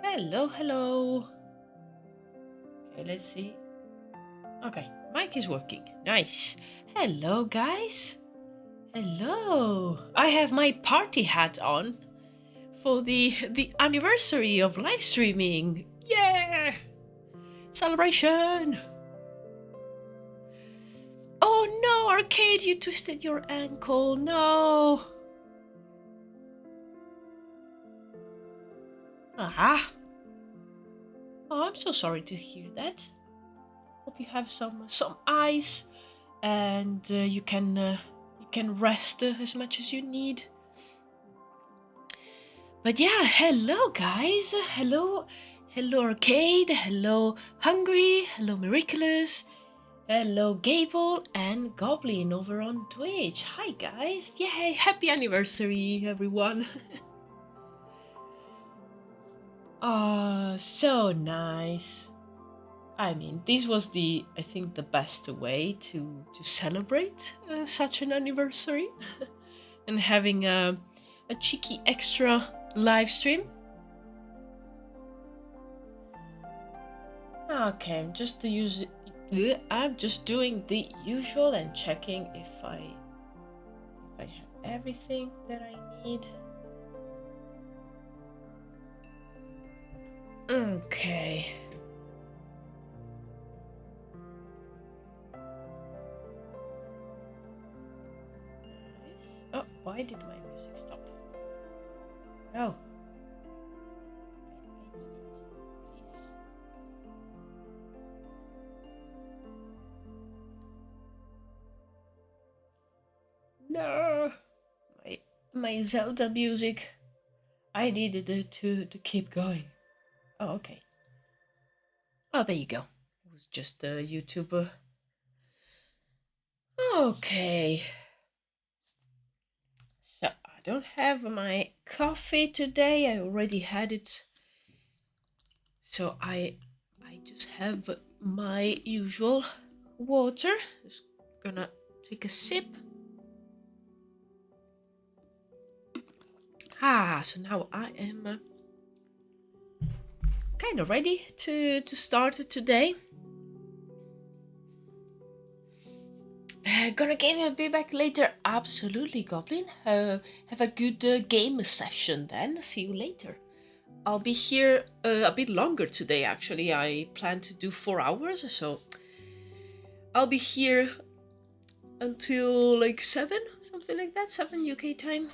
Hello, hello. Okay, let's see. Okay, mic is working. Nice. Hello, guys. Hello. I have my party hat on for the anniversary of live streaming. Yeah! Celebration. Oh no, Arcade, you twisted your ankle. No. Ah. Oh, I'm so sorry to hear that. Hope you have some ice and you can rest as much as you need. But yeah, hello guys. Hello Arcade. Hello Hungry. Hello Miraculous. Hello Gable and Goblin over on Twitch. Hi guys. Yay, happy anniversary everyone. Oh, so nice. I mean, this was I think the best way to celebrate such an anniversary and having a cheeky extra live stream. Okay, I'm just doing the usual and checking if I have everything that I need. Okay. Oh, why did my music stop? Oh. No. My Zelda music. I needed it to keep going. Oh, okay. Oh, there you go. It was just a YouTuber. Okay. So I don't have my coffee today. I already had it. So I just have my usual water. Just gonna take a sip. So now I am kind of ready to start today. Gonna game and be back later. Absolutely, Goblin. Have a good game session then. See you later. I'll be here a bit longer today, actually. I plan to do 4 hours, so I'll be here until like 7, something like that, 7 UK time.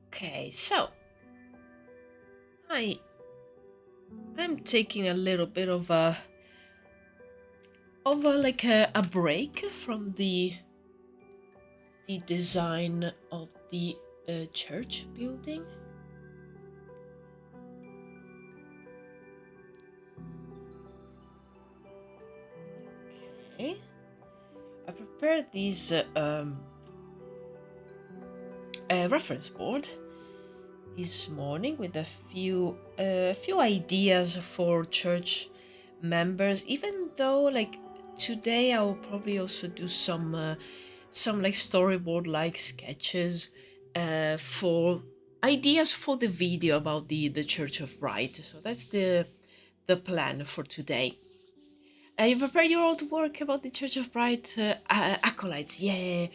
Okay, so I'm taking a little bit of a break from the design of the church building. Okay, I prepared these reference board this morning with a few ideas for church members, even though like today I will probably also do some like storyboard like sketches for ideas for the video about the Church of Right. So that's the plan for today. You prepared your old work about the Church of Bright acolytes. Yeah,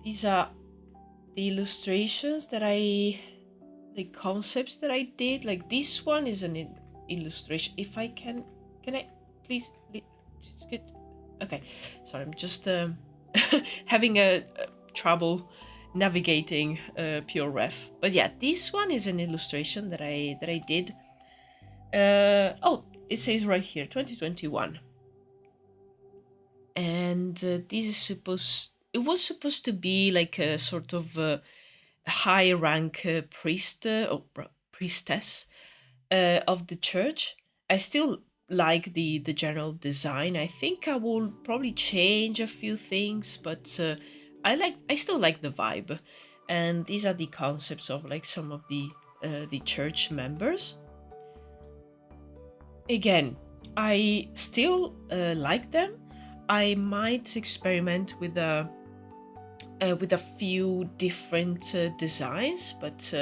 these are the illustrations that the concepts that I did. Like this one is an illustration. If I can I please? Just get. Okay, sorry, I'm just having a trouble navigating pure ref. But yeah, this one is an illustration that I did. Oh, it says right here, 2021. And this is it was supposed to be like a sort of high rank priest or priestess of the church. I still like the general design. I think I will probably change a few things, but I still like the vibe, and these are the concepts of like some of the church members. Again, I still like them. I might experiment with a few different designs, but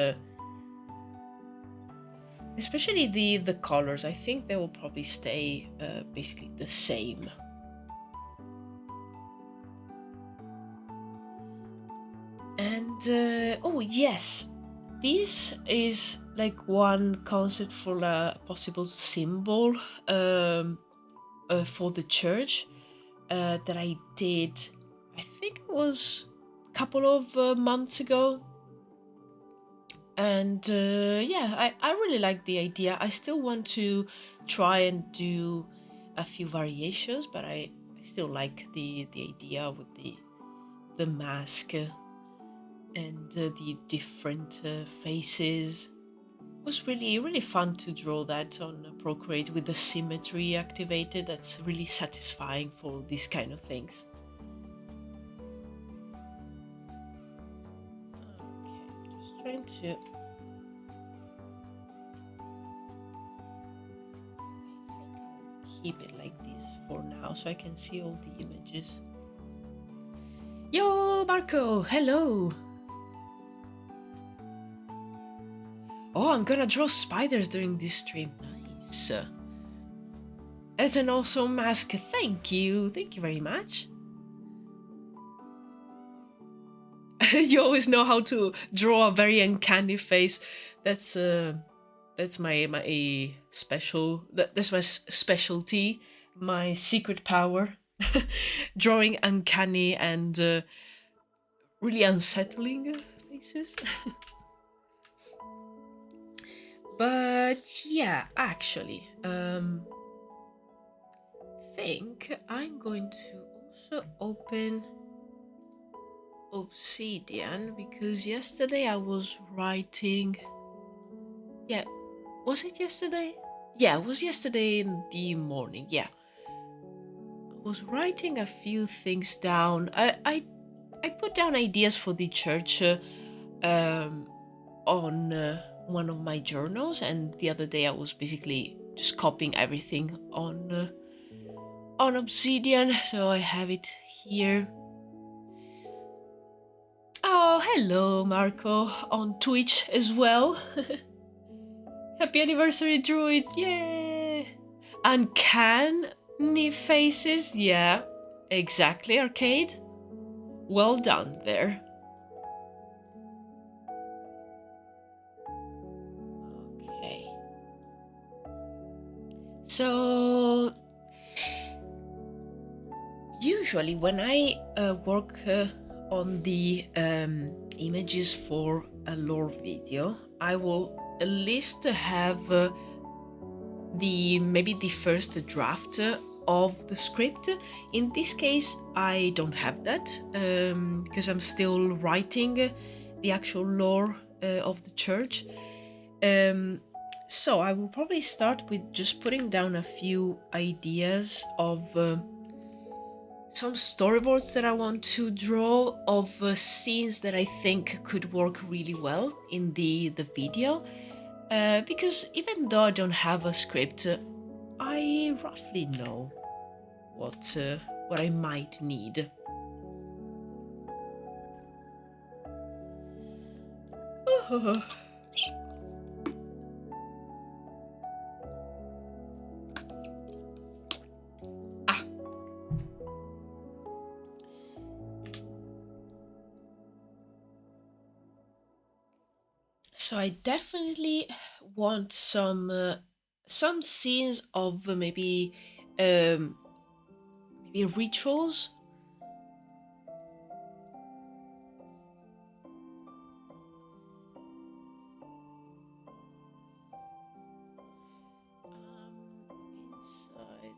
especially the colors, I think they will probably stay basically the same. And oh yes, this is like one concept for a possible symbol for the church that I did. I think it was a couple of months ago. And yeah, I really like the idea. I still want to try and do a few variations, but I still like the idea with the mask and the different faces. It was really fun to draw that on Procreate with the symmetry activated. That's really satisfying for these kind of things. Okay, just trying to. Keep it like this for now so I can see all the images. Yo, Marco, hello. Oh, I'm gonna draw spiders during this stream. Nice. That's an awesome mask. Thank you very much. You always know how to draw a very uncanny face. That's my special. That's my specialty. My secret power. Drawing uncanny and really unsettling faces. But yeah, actually, think I'm going to also open Obsidian because yesterday I was writing. Yeah, was it yesterday? Yeah, it was yesterday in the morning. Yeah, I was writing a few things down. I put down ideas for the church on one of my journals, and the other day I was basically just copying everything on Obsidian, so I have it here. Oh, hello, Marco, on Twitch as well. Happy anniversary, Druids! Yay! Uncanny faces, yeah, exactly, Arcade. Well done there. Okay. So, usually when I work on the images for a lore video, I will at least have maybe the first draft of the script. In this case, I don't have that because I'm still writing the actual lore of the church. So I will probably start with just putting down a few ideas of some storyboards that I want to draw of scenes that I think could work really well in the video. Because even though I don't have a script, I roughly know what I might need. So I definitely want some scenes of maybe rituals. Inside.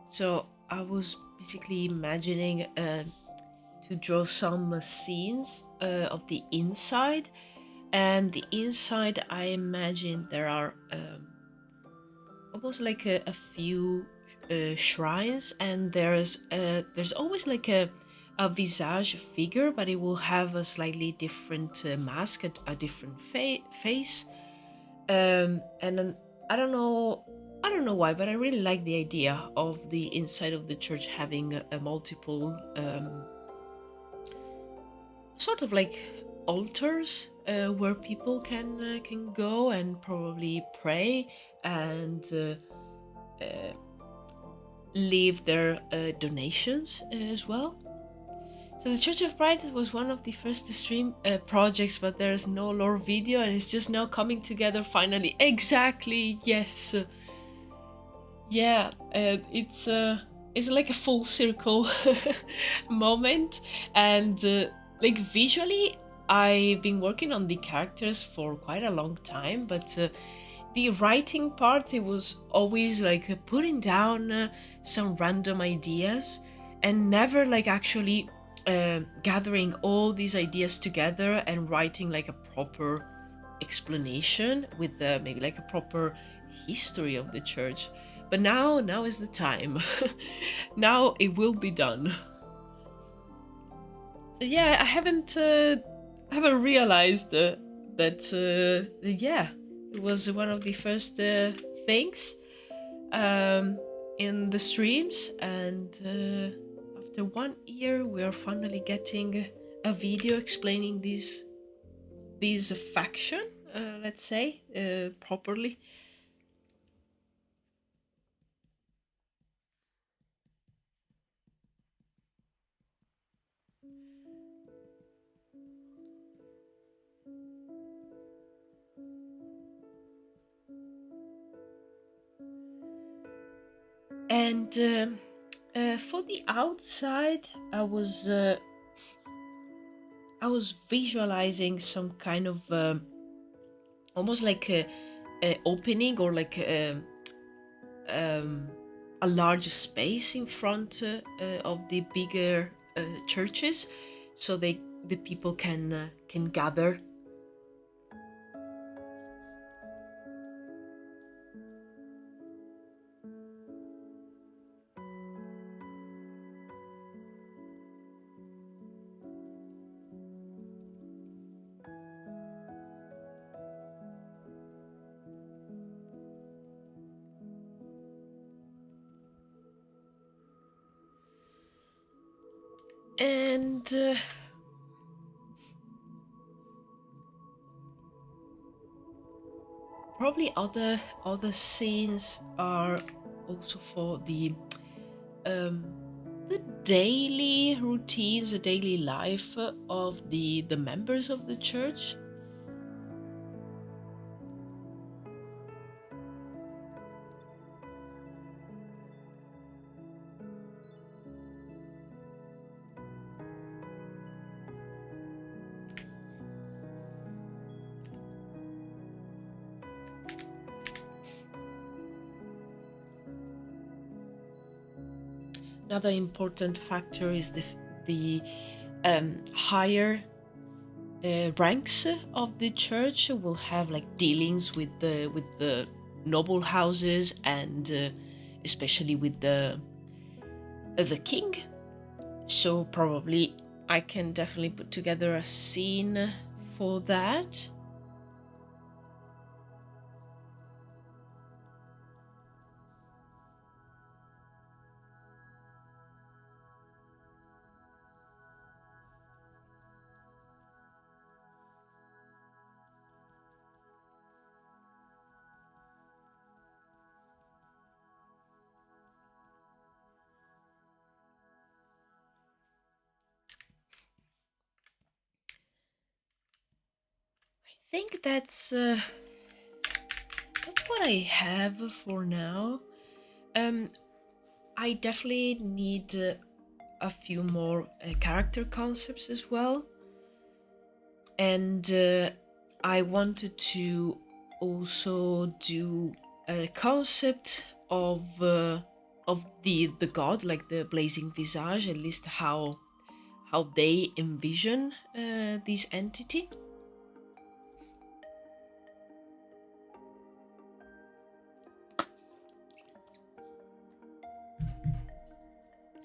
So I was basically imagining to draw some scenes of the inside, and the inside, I imagine there are almost like a few shrines, and there's always like a visage figure, but it will have a slightly different mask, a different face. And then I don't know why, but I really like the idea of the inside of the church having a multiple sort of like altars where people can go and probably pray and leave their donations as well. So the Church of Pride was one of the first stream projects, but there's no lore video, and it's just now coming together finally. Exactly, yes. Yeah, it's like a full circle moment, and like visually, I've been working on the characters for quite a long time, but the writing part, it was always like putting down some random ideas and never like actually gathering all these ideas together and writing like a proper explanation with maybe like a proper history of the church. But now is the time. Now it will be done. So yeah, I haven't realized that yeah, it was one of the first things in the streams, and after 1 year, we are finally getting a video explaining these faction, let's say, properly. And for the outside, I was visualizing some kind of almost like a opening, or like a large space in front of the bigger churches, so the people can gather. And probably other scenes are also for the daily routines, the daily life of the members of the church. Another important factor is the higher ranks of the church will have like dealings with the noble houses, and especially with the king. So probably I can definitely put together a scene for that. I think that's what I have for now. Um, I definitely need a few more character concepts as well, and I wanted to also do a concept of the god, like the blazing visage, at least how they envision this entity.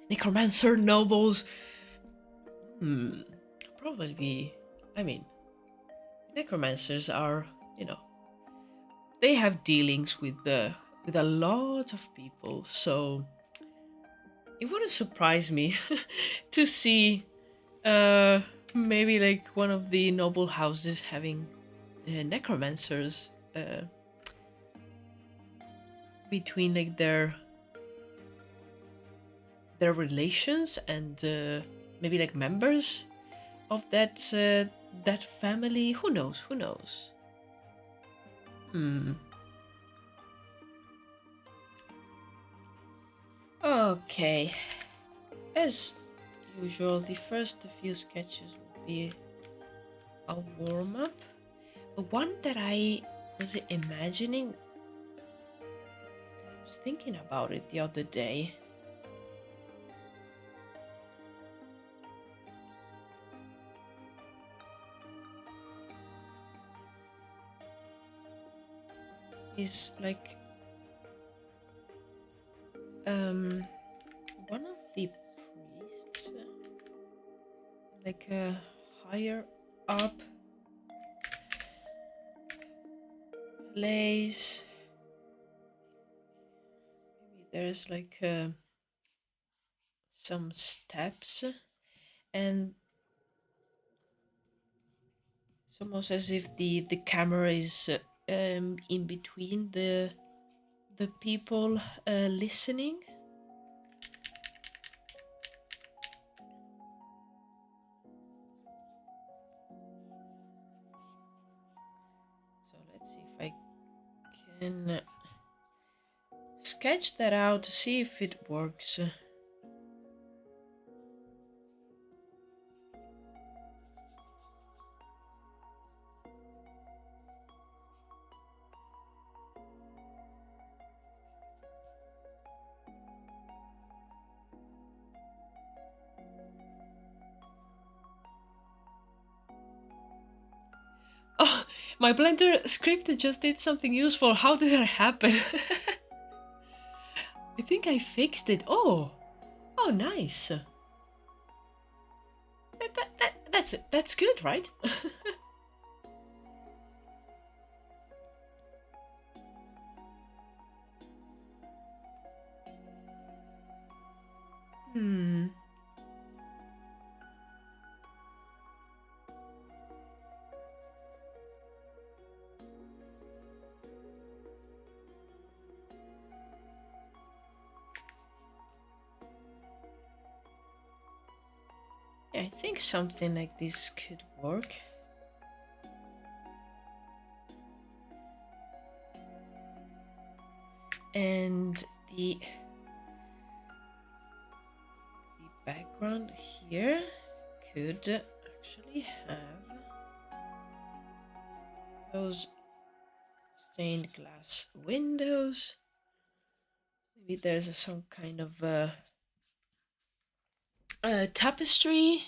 necromancer nobles. Probably. I mean, necromancers are, they have dealings with a lot of people, so it wouldn't surprise me to see maybe like one of the noble houses having necromancers between like their relations and maybe like members of that family. Who knows? Who knows? Okay. As usual, the first few sketches will be a warm-up. The one that I was imagining, I was thinking about it the other day. Is like one of the priests, like a higher up place. Maybe there's like some steps, and it's almost as if the camera is in between the people listening. So let's see if I can sketch that out to see if it works. Oh, my Blender script just did something useful. How did that happen? I think I fixed it. Oh, nice. That's it. That's good, right? I think something like this could work. And the background here could actually have those stained glass windows. Maybe there's some kind of tapestry.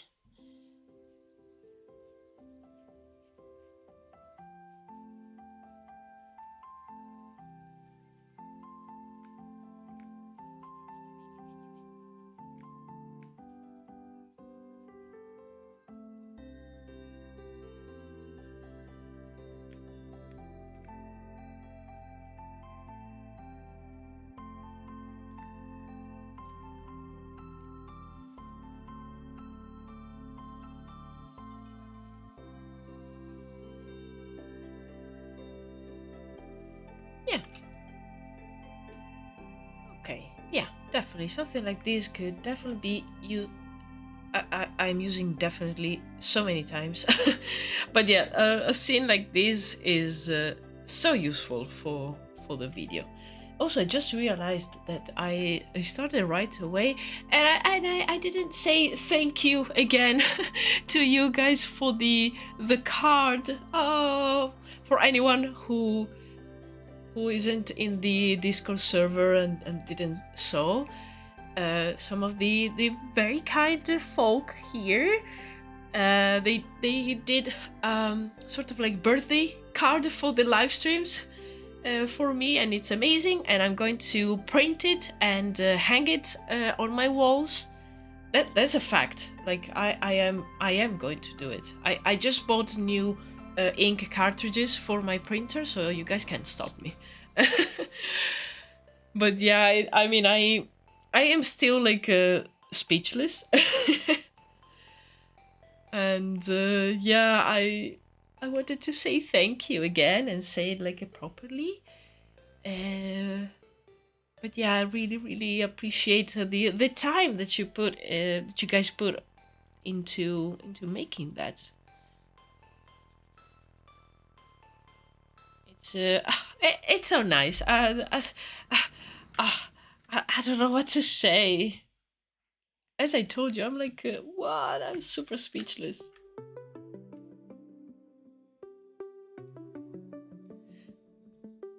Yeah. Okay, yeah, definitely. Something like this could definitely be you. I'm using definitely so many times. But yeah, a scene like this is so useful for the video. Also, I just realized that I started right away, and I didn't say thank you again to you guys for the card. Oh, for anyone who isn't in the Discord server and didn't saw, some of the very kind folk here, they did sort of like birthday card for the live streams. for me, and it's amazing, and I'm going to print it and hang it on my walls. That's a fact. Like I am going to do it. I just bought new ink cartridges for my printer, so you guys can't stop me. But yeah, I mean I am still like speechless. And yeah, I wanted to say thank you again and say it like properly. But yeah, I really appreciate the time that that you guys put into making that. It's so nice. I don't know what to say. As I told you, I'm like, what? I'm super speechless.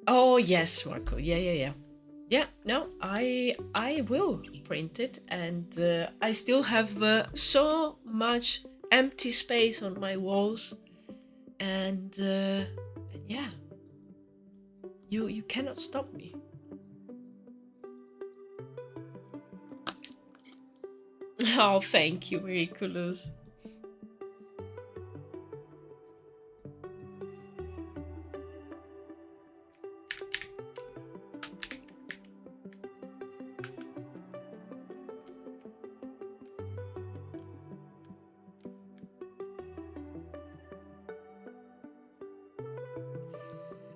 Oh yes, Marco. Yeah. Yeah, no, I will print it, and I still have so much empty space on my walls, and yeah, you cannot stop me. Oh, thank you, Miraculous.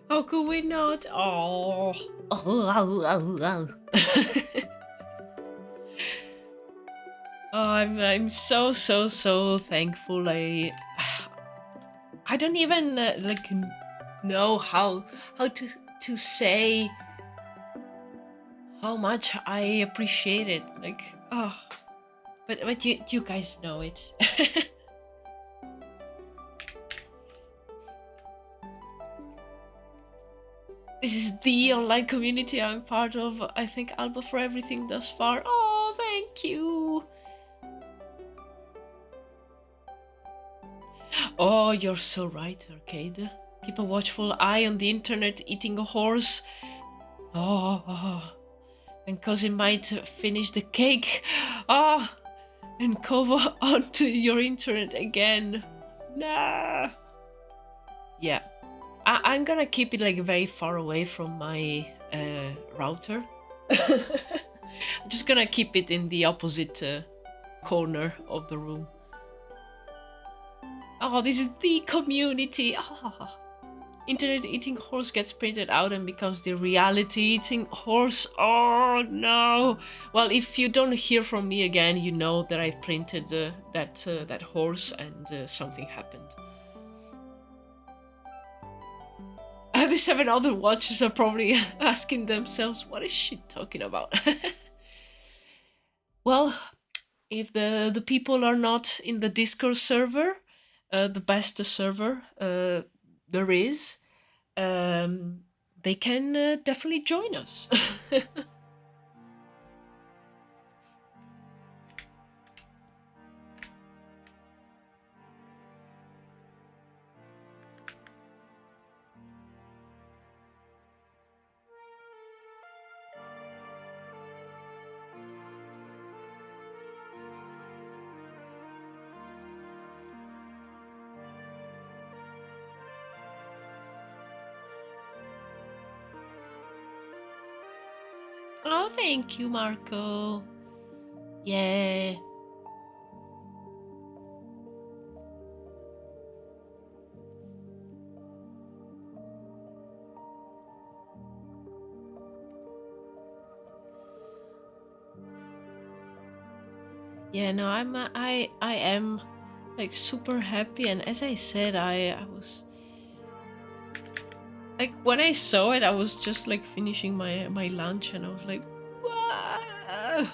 How could we not? Oh. Oh, I'm so thankful. I don't even like know how to say how much I appreciate it. Like, oh, but you guys know it. This is the online community I'm part of. I thank Alba for everything thus far. Oh, thank you. Oh, you're so right, Arcade. Keep a watchful eye on the internet, eating a horse. Oh. And cause it might finish the cake. Ah. And cover onto your internet again. Nah. Yeah. I'm gonna keep it like very far away from my router. I'm just gonna keep it in the opposite corner of the room. Oh, this is the community. Oh. Internet eating horse gets printed out and becomes the reality eating horse. Oh no. Well, if you don't hear from me again, you know that I printed that horse and something happened. The 7 other watchers are probably asking themselves, what is she talking about? Well, if the people are not in the Discord server, the best server there is, they can definitely join us. Oh, thank you, Marco. Yeah. Yeah, no, I am like super happy, and as I said, I was like, when I saw it, I was just like finishing my lunch, and I was like, wow.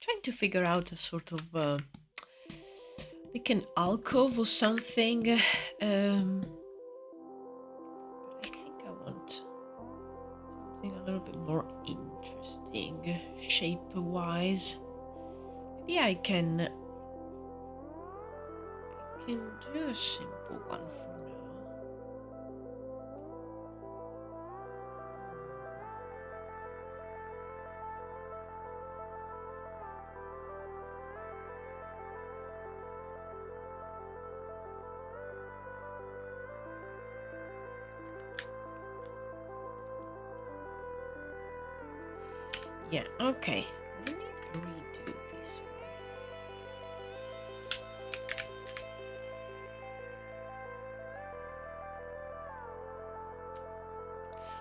trying to figure out a sort of like an alcove or something. I think I want something a little bit more interesting, shape-wise. Maybe I can do a simple one for now. Yeah, okay. Let me redo this one.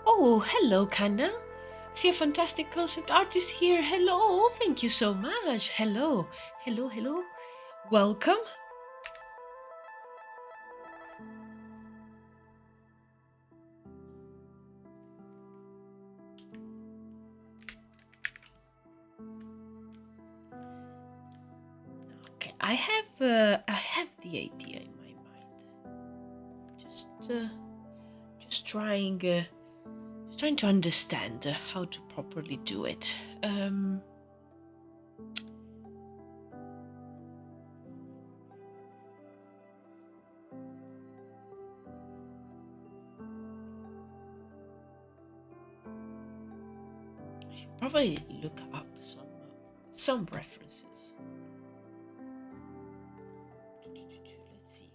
Oh, hello, Kanna. See a fantastic concept artist here. Hello, thank you so much. Hello, hello, hello. Welcome. Okay, I have the idea in my mind. Just trying to understand how to properly do it. I should probably look up some references. Let's see.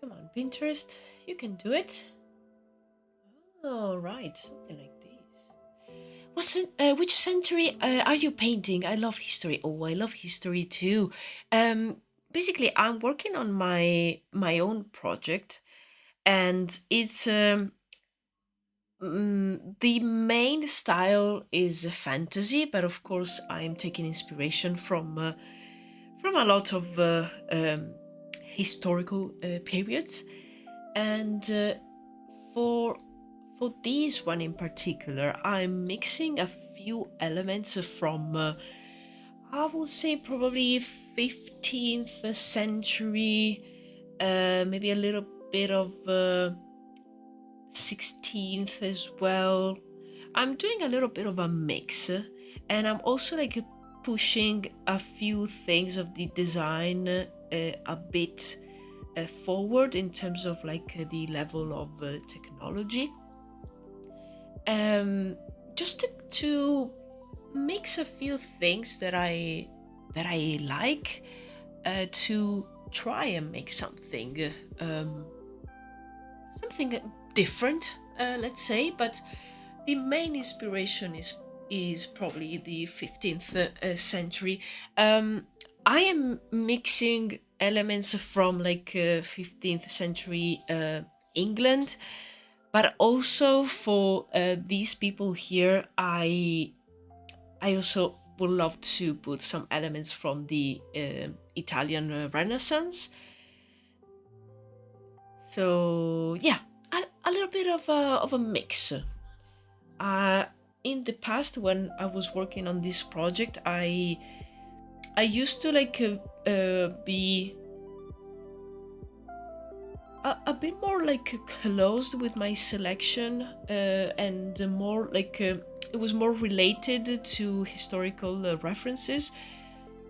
Come on, Pinterest, you can do it. All right, something like this. Which century are you painting? I love history. Oh, I love history too. Basically, I'm working on my own project, and it's the main style is fantasy, but of course, I'm taking inspiration from a lot of historical periods, and for this one in particular, I'm mixing a few elements from I would say probably 15th century, maybe a little bit of 16th as well. I'm doing a little bit of a mix, and I'm also like pushing a few things of the design a bit forward in terms of like the level of technology. Just to mix a few things that I like, to try and make something different, let's say. But the main inspiration is probably the 15th century. I am mixing elements from like 15th century England, but also for these people here, I also would love to put some elements from the Italian Renaissance. So yeah, a little bit of a mix. In the past, when I was working on this project, I used to like be a bit more like closed with my selection, and more like it was more related to historical references.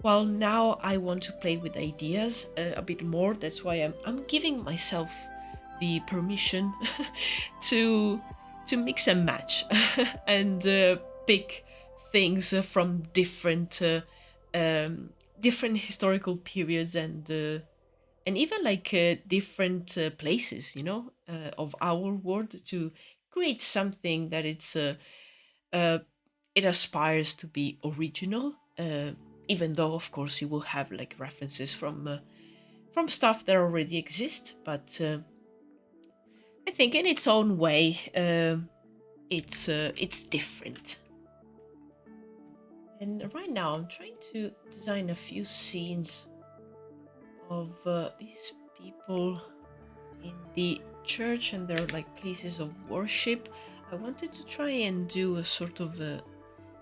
While now I want to play with ideas a bit more. That's why I'm giving myself the permission to mix and match and pick things from different different historical periods, and even like different places, of our world, to create something that uh, it aspires to be original, even though of course you will have like references from stuff that already exist. But I think in its own way, it's different. And right now I'm trying to design a few scenes of these people in the church and their like places of worship, I wanted to try and do a sort of a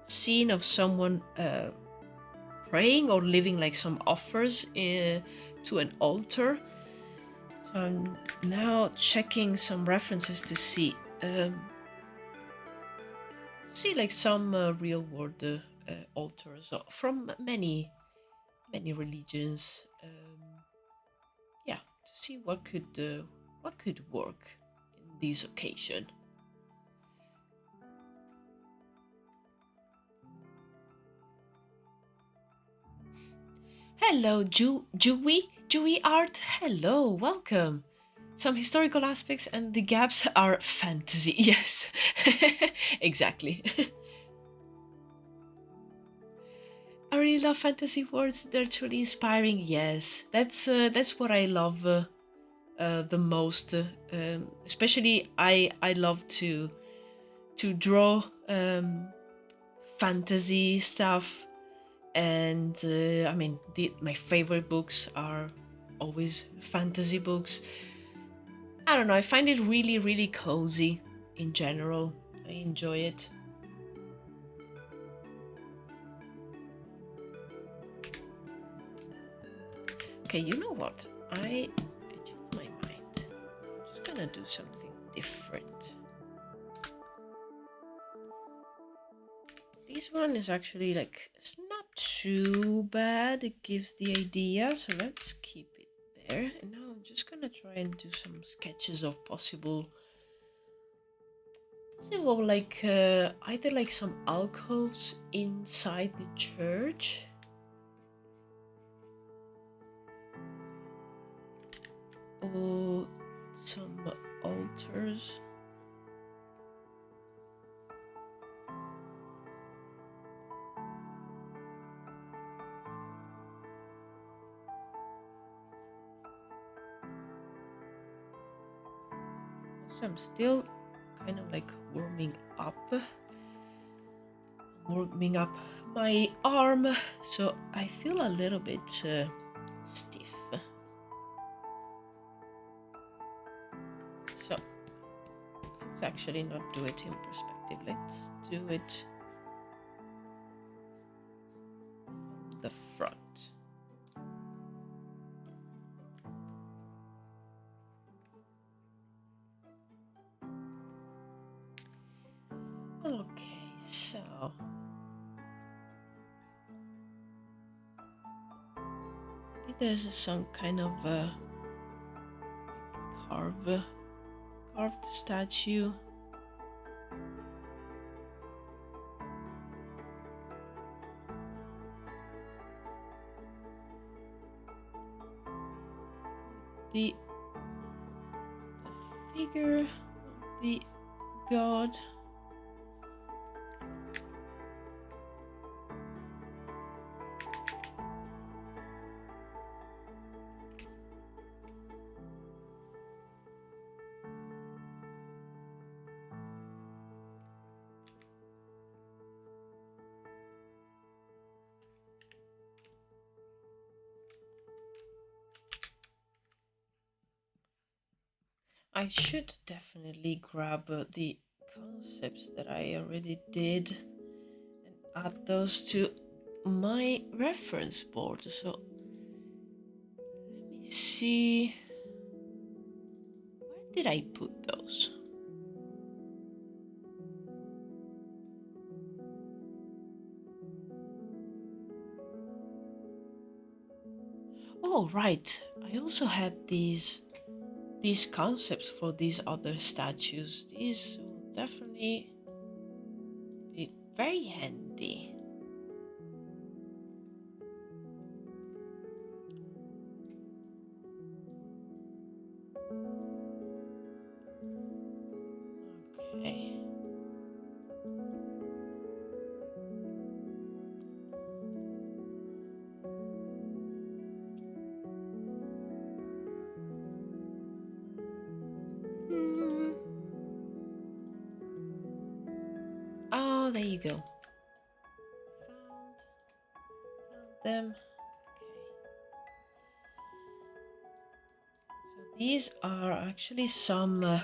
scene of someone praying or living like some offers to an altar. So I'm now checking some references to see like some real world altars from many religions. Yeah, to see what could work in this occasion. Hello, Jewy art. Hello, welcome. Some historical aspects and the gaps are fantasy. Yes, exactly. I really love fantasy words. They're truly inspiring. Yes, that's what I love the most. Especially, I love to draw fantasy stuff, and I mean, my favorite books are always fantasy books. I don't know. I find it really cozy in general. I enjoy it. Okay, you know what? I changed my mind. I'm just gonna do something different. This one is actually like, it's not too bad. It gives the idea, so let's keep it there. And now I'm just gonna try and do some sketches of possible like either like some alcoves inside the church, or some altars. So I'm still kind of like warming up my arm, so I feel a little bit stiff. So let's actually not do it in perspective. Let's do it from the front. Okay, so there's some kind of carved statue. The figure of the god. I should definitely grab the concepts that I already did and add those to my reference board. So let me see, where did I put those? Oh, right. I also had these concepts for these other statues. These will definitely be very handy. Okay. Oh, there you go. Found them. Okay. So these are actually some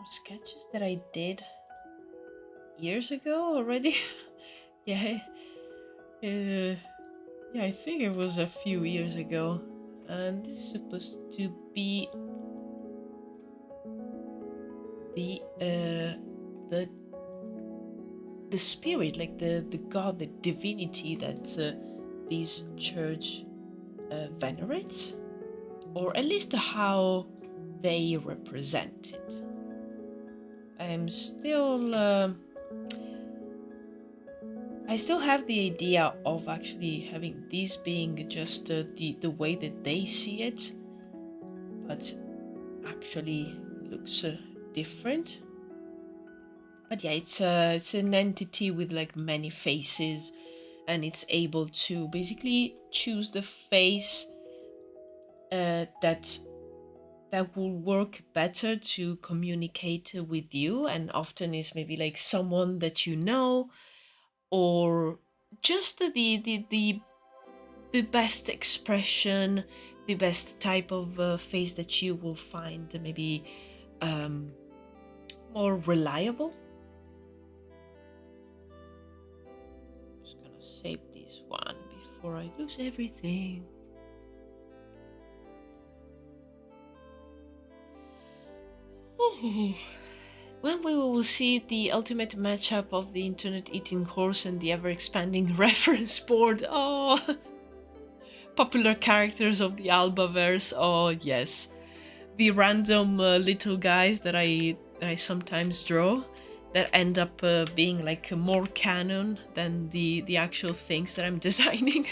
sketches that I did years ago already. Yeah, yeah, I think it was a few years ago, and this is supposed to be the the spirit, like the god, the divinity that this church venerates, or at least how they represent it. I'm still I still have the idea of actually having this being just the way that they see it, but actually looks different. But yeah, it's an entity with like many faces, and it's able to basically choose the face that will work better to communicate with you, and often is maybe like someone that you know, or just the best expression, the best type of face that you will find maybe more reliable. Just gonna save this one before I lose everything. When we will see the ultimate matchup of the internet eating horse and the ever expanding reference board. Oh, popular characters of the Albaverse. Oh yes, the random little guys that I sometimes draw that end up being like more canon than the actual things that I'm designing.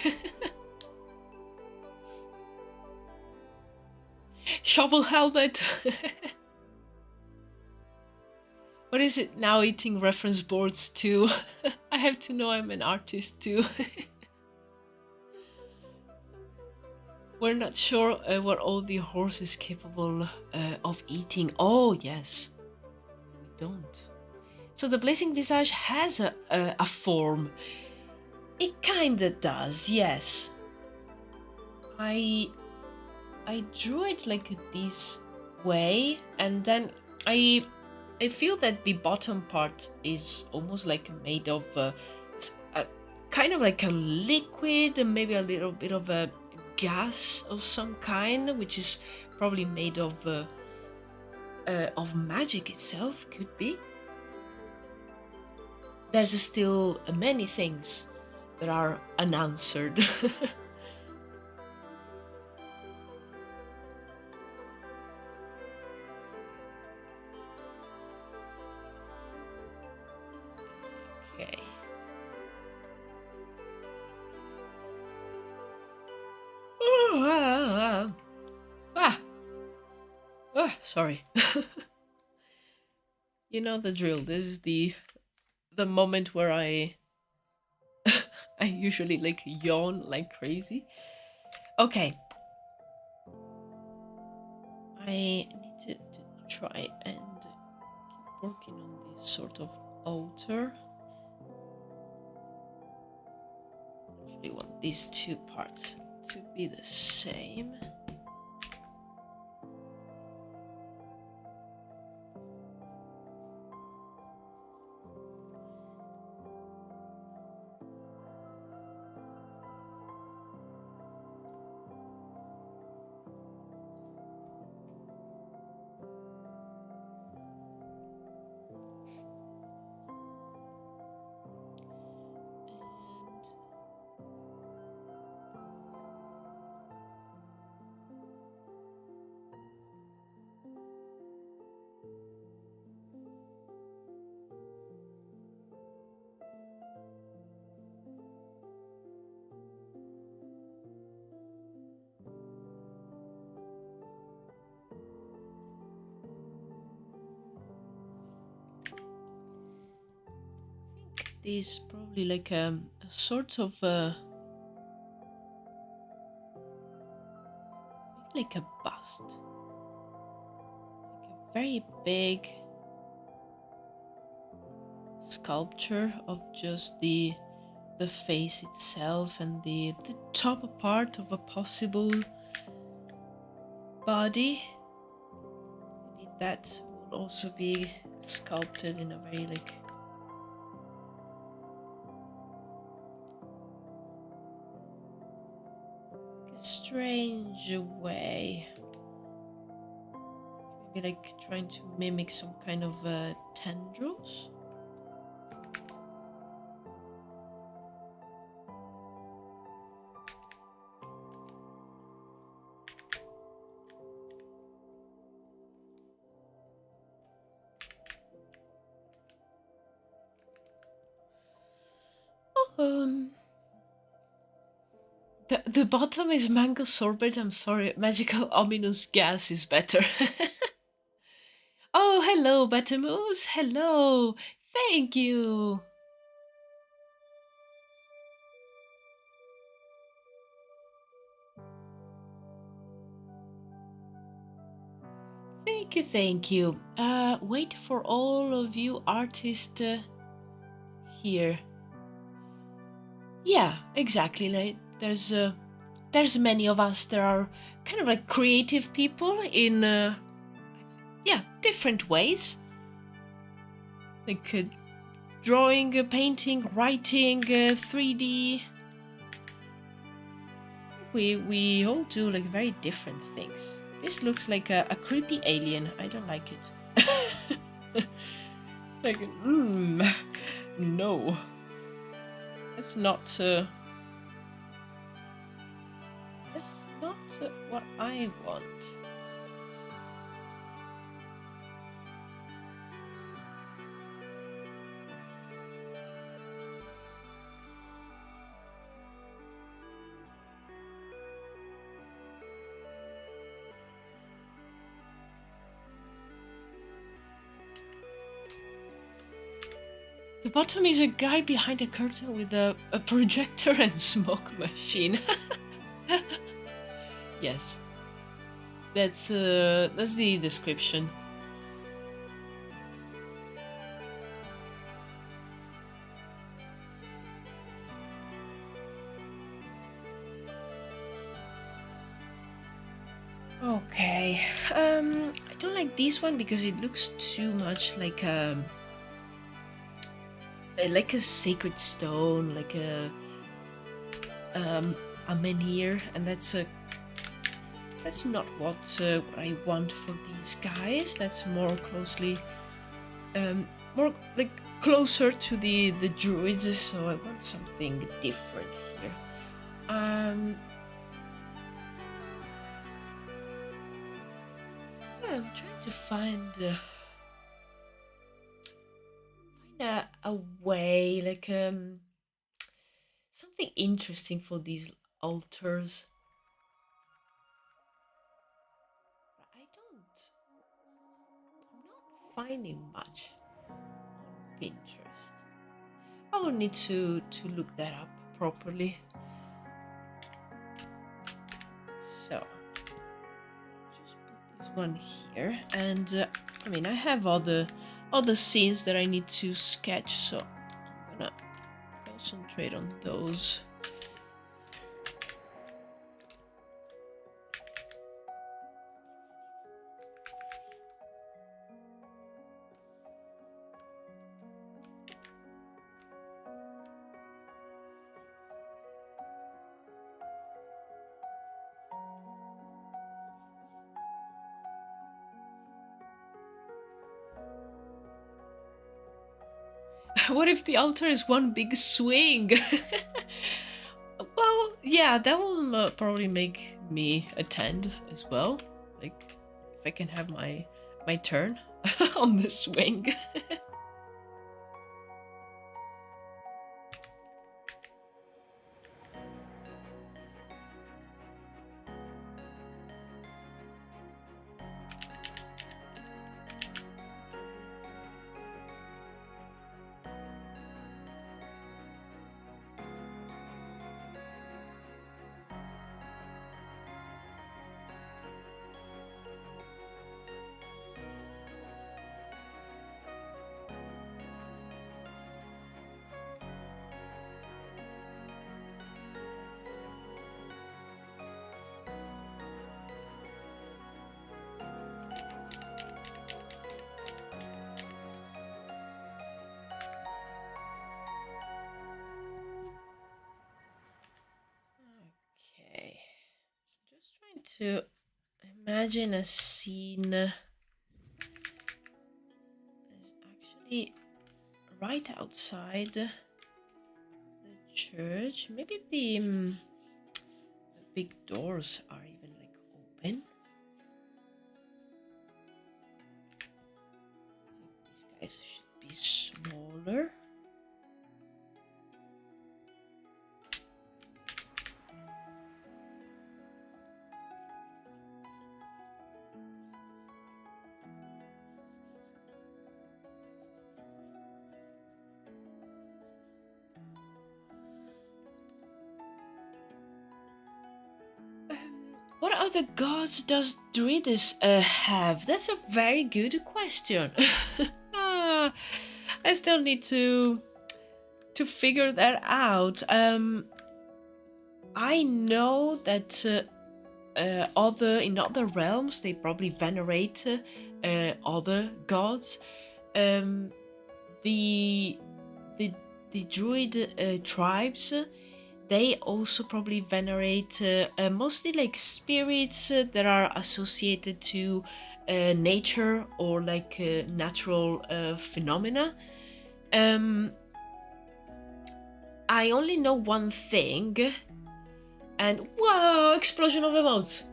Shovel helmet. What is it now, eating reference boards too? I have to know I'm an artist too. We're not sure what all the horse is capable of eating. Oh yes, we don't. So the blazing visage has a form. It kinda does, yes. I drew it like this way, and then I feel that the bottom part is almost like made of a kind of like a liquid, and maybe a little bit of a gas of some kind, which is probably made of magic itself. Could be. There's still many things that are unanswered. Okay. Sorry. You know the drill. This is the moment where I I usually like yawn like crazy. Okay. I needed to try and keep working on this sort of altar. I actually want these two parts to be the same. This probably like a sort of like a bust, like a very big sculpture of just the face itself and the top part of a possible body. that will also be sculpted in a very like strange way. Maybe like trying to mimic some kind of tendrils. The bottom is mango sorbet. I'm sorry, magical ominous gas is better. Oh, hello, Betamoose. Hello. Thank you. Thank you, thank you. Wait for all of you artists here. Yeah, exactly. Like there's many of us. There are kind of like creative people in yeah, different ways. Like drawing, painting, writing, 3D. We all do like very different things. This looks like a creepy alien. I don't like it. Like, no. That's not what I want. The bottom is a guy behind a curtain with a projector and smoke machine. Yes. That's the description. Okay. I don't like this one because it looks too much like a sacred stone, like a menhir, and that's not what I want for these guys. That's more closely, more like closer to the druids. So I want something different here. I'm trying to find a way, like something interesting for these altars. I'm not finding much on Pinterest. I will need to look that up properly. So just put this one here, and I mean I have all the scenes that I need to sketch, so I'm gonna concentrate on those. What if the altar is one big swing? Well, yeah, that will probably make me attend as well. Like, if I can have my turn on the swing. to imagine a scene that's actually right outside the church. Maybe the big doors are even like open. I think these guys should be smaller. What other gods does Druides have? That's a very good question. Ah, I still need to figure that out. I know that in other realms they probably venerate other gods. Um, the the the Druid tribes. They also probably venerate mostly like spirits that are associated to nature or like natural phenomena. Um, I only know one thing, and whoa, explosion of emotes!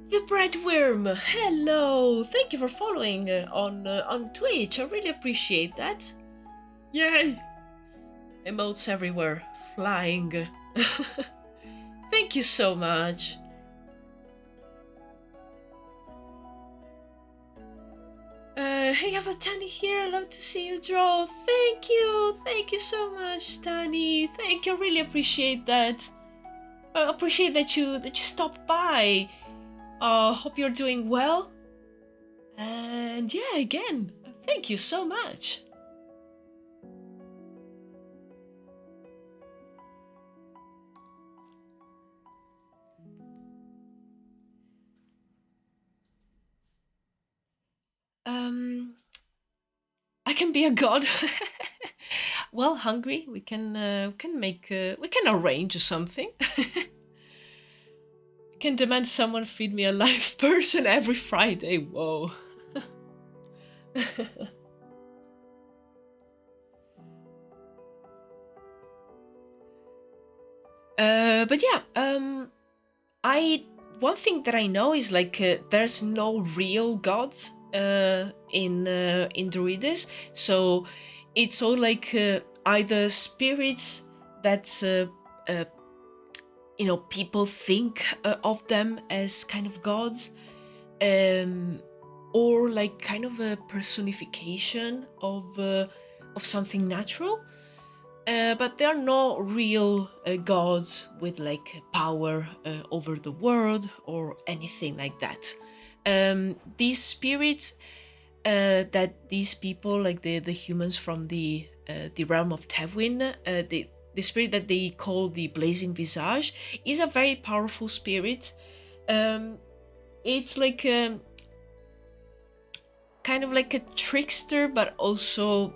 The breadworm, hello! Thank you for following on Twitch. I really appreciate that. Yay! Emotes everywhere, flying. Thank you so much. Hey, I have a Tani here. I love to see you draw. Thank you so much, Tani. Thank you. I really appreciate that. I appreciate that you stopped by. Hope you're doing well. And yeah, again, thank you so much. I can be a god. Well, hungry. We can arrange something. I can demand someone feed me a live person every Friday. Whoa. But yeah, one thing that I know is like there's no real gods in Druides, so it's all like either spirits that people think of them as kind of gods, or like kind of a personification of something natural. But they're not real gods with like power over the world or anything like that. These spirits that these people, like the humans from the realm of Tevwin, the spirit that they call the Blazing Visage, is a very powerful spirit. It's like kind of like a trickster, but also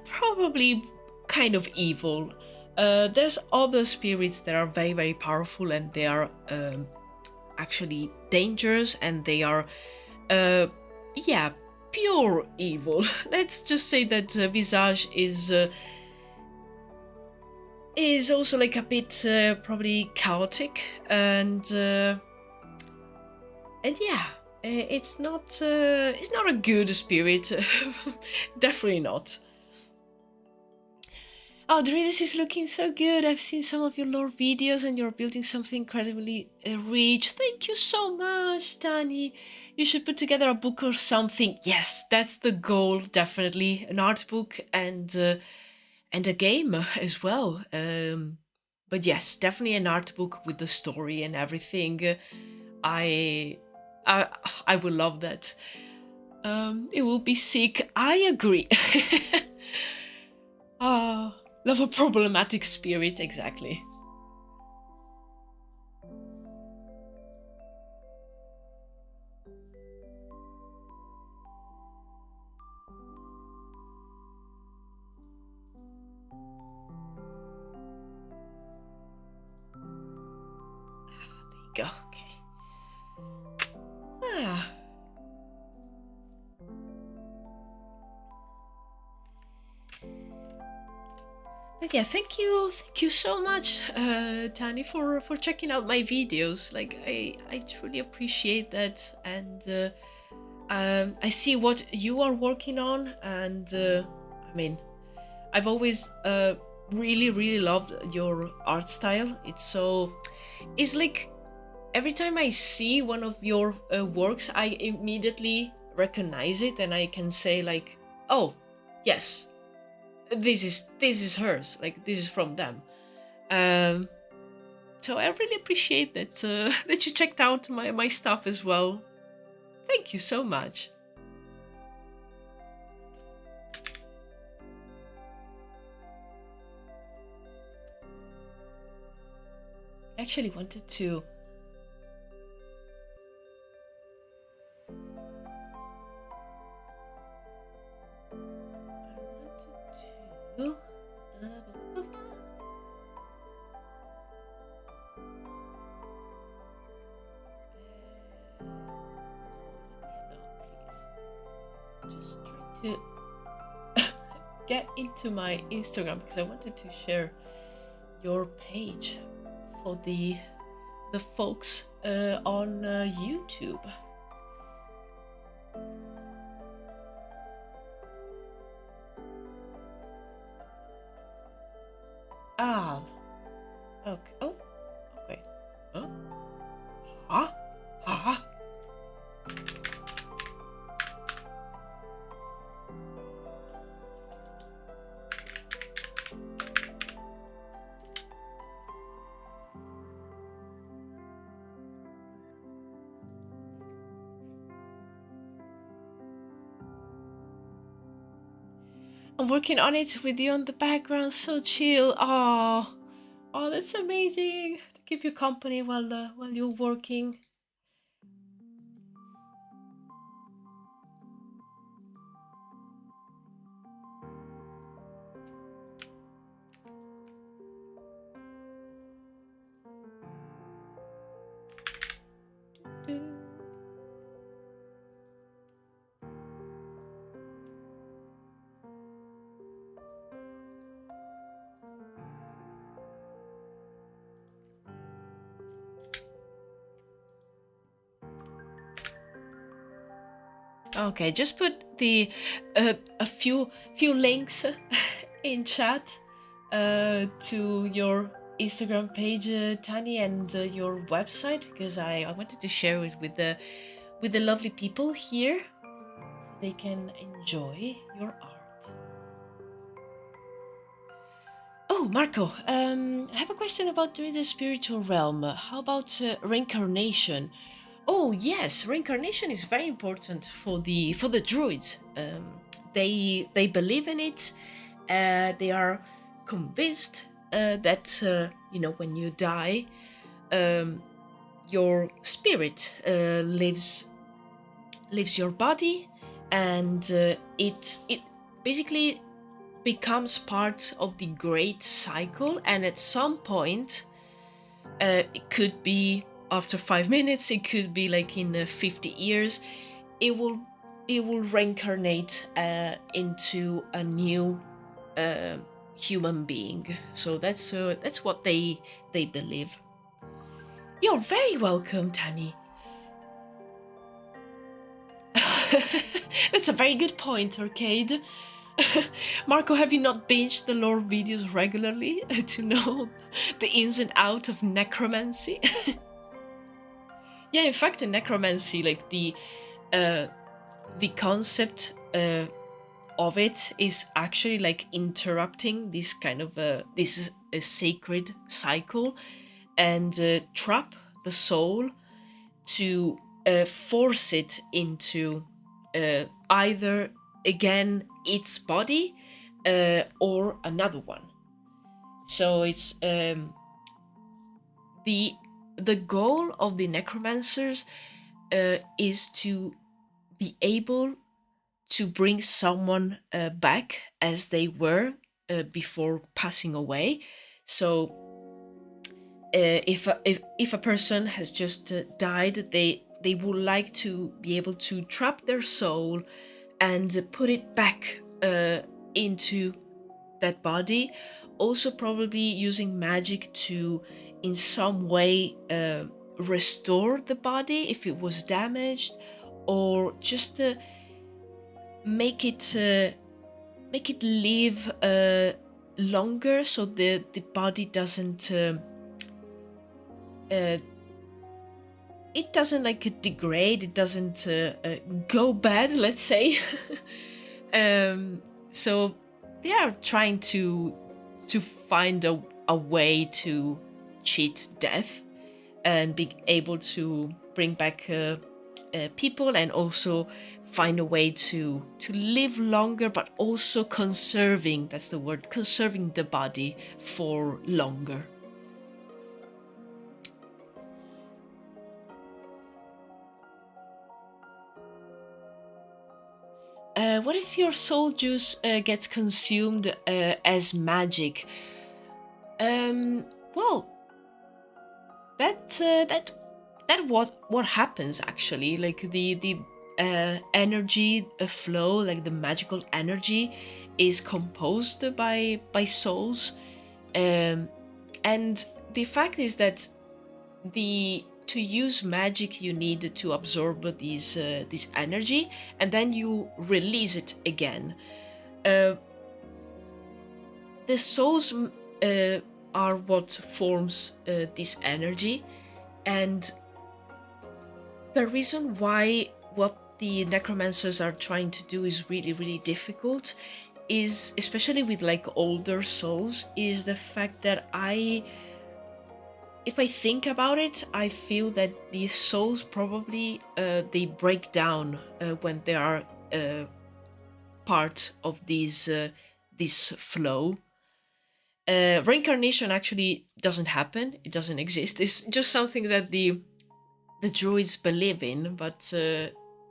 probably kind of evil. There's other spirits that are very, very powerful, and they are actually dangerous, and they are, pure evil. Let's just say that Visage is also like a bit probably chaotic, and yeah, it's not a good spirit. Definitely not. Oh, Druides is looking so good. I've seen some of your lore videos and you're building something incredibly rich. Thank you so much, Danny. You should put together a book or something. Yes, that's the goal, definitely. An art book and a game as well. But yes, definitely an art book with the story and everything. I will love that. It will be sick. I agree. Love a problematic spirit, exactly. go. Okay. Ah. But yeah, thank you so much, Tani, for checking out my videos. Like, I truly appreciate that, and I see what you are working on, and I mean, I've always really loved your art style. It's like every time I see one of your works, I immediately recognize it, and I can say like, oh, yes, this is hers. Like, this is from them. Um, so I really appreciate that that you checked out my stuff as well. Thank you so much. I actually wanted to. Just trying to get into my Instagram because I wanted to share your page for the folks on YouTube. Ah, okay. Oh, okay. Huh? Huh? Huh? I'm working on it with you on the background, so chill. Oh, that's amazing to keep you company while you're working. Okay, just put the a few links in chat to your Instagram page, Tani, and your website, because I wanted to share it with the lovely people here so they can enjoy your art. Oh, Marco, I have a question about the spiritual realm. How about reincarnation? Oh yes, reincarnation is very important for the Druids. They believe in it. They are convinced that when you die, your spirit leaves your body, and it basically becomes part of the great cycle. And at some point, it could be after 5 minutes, it could be like in 50 years, it will reincarnate into a new human being. So that's what they believe. You're very welcome, Tani. That's a very good point, Arcade. Marco, have you not binged the lore videos regularly to know the ins and outs of necromancy? Yeah, in fact, in necromancy, like the concept of it is actually like interrupting this kind of this a sacred cycle, and trap the soul to force it into either again its body or another one. So it's the goal of the necromancers is to be able to bring someone back as they were before passing away. So if a person has just died, they would like to be able to trap their soul and put it back into that body. Also, probably using magic to, in some way, restore the body if it was damaged, or just make it live longer, so the body doesn't it doesn't like degrade, it doesn't go bad, let's say. So they are trying to find a way to cheat death and be able to bring back people, and also find a way to live longer, but also conserving, that's the word, conserving the body for longer. What if your soul juice gets consumed as magic? Well, that was what happens actually. Like the energy flow, like the magical energy, is composed by souls, and the fact is that to use magic, you need to absorb this energy, and then you release it again. The souls are what forms this energy, and the reason why what the necromancers are trying to do is really, really difficult, is, especially with like older souls, is the fact that if I think about it, I feel that the souls probably they break down when they are part of this flow. Reincarnation actually doesn't happen; it doesn't exist. It's just something that the Druids believe in, but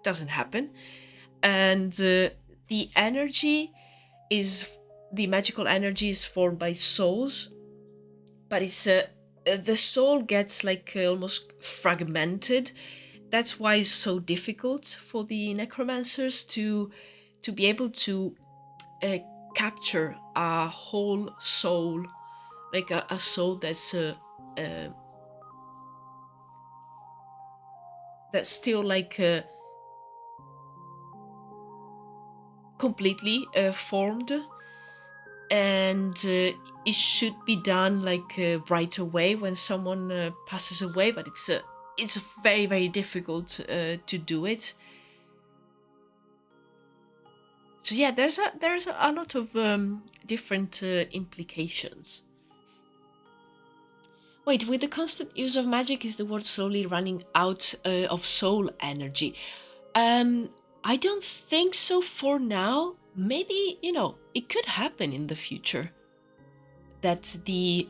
doesn't happen. And the energy the magical energy is formed by souls, but it's the soul gets like almost fragmented. That's why it's so difficult for the necromancers to be able to capture a whole soul, like a soul that's still like completely formed, and it should be done like right away when someone passes away, but it's very, very difficult to do it. So yeah, there's a lot of different implications. Wait, with the constant use of magic, is the world slowly running out of soul energy? I don't think so for now. Maybe, it could happen in the future that the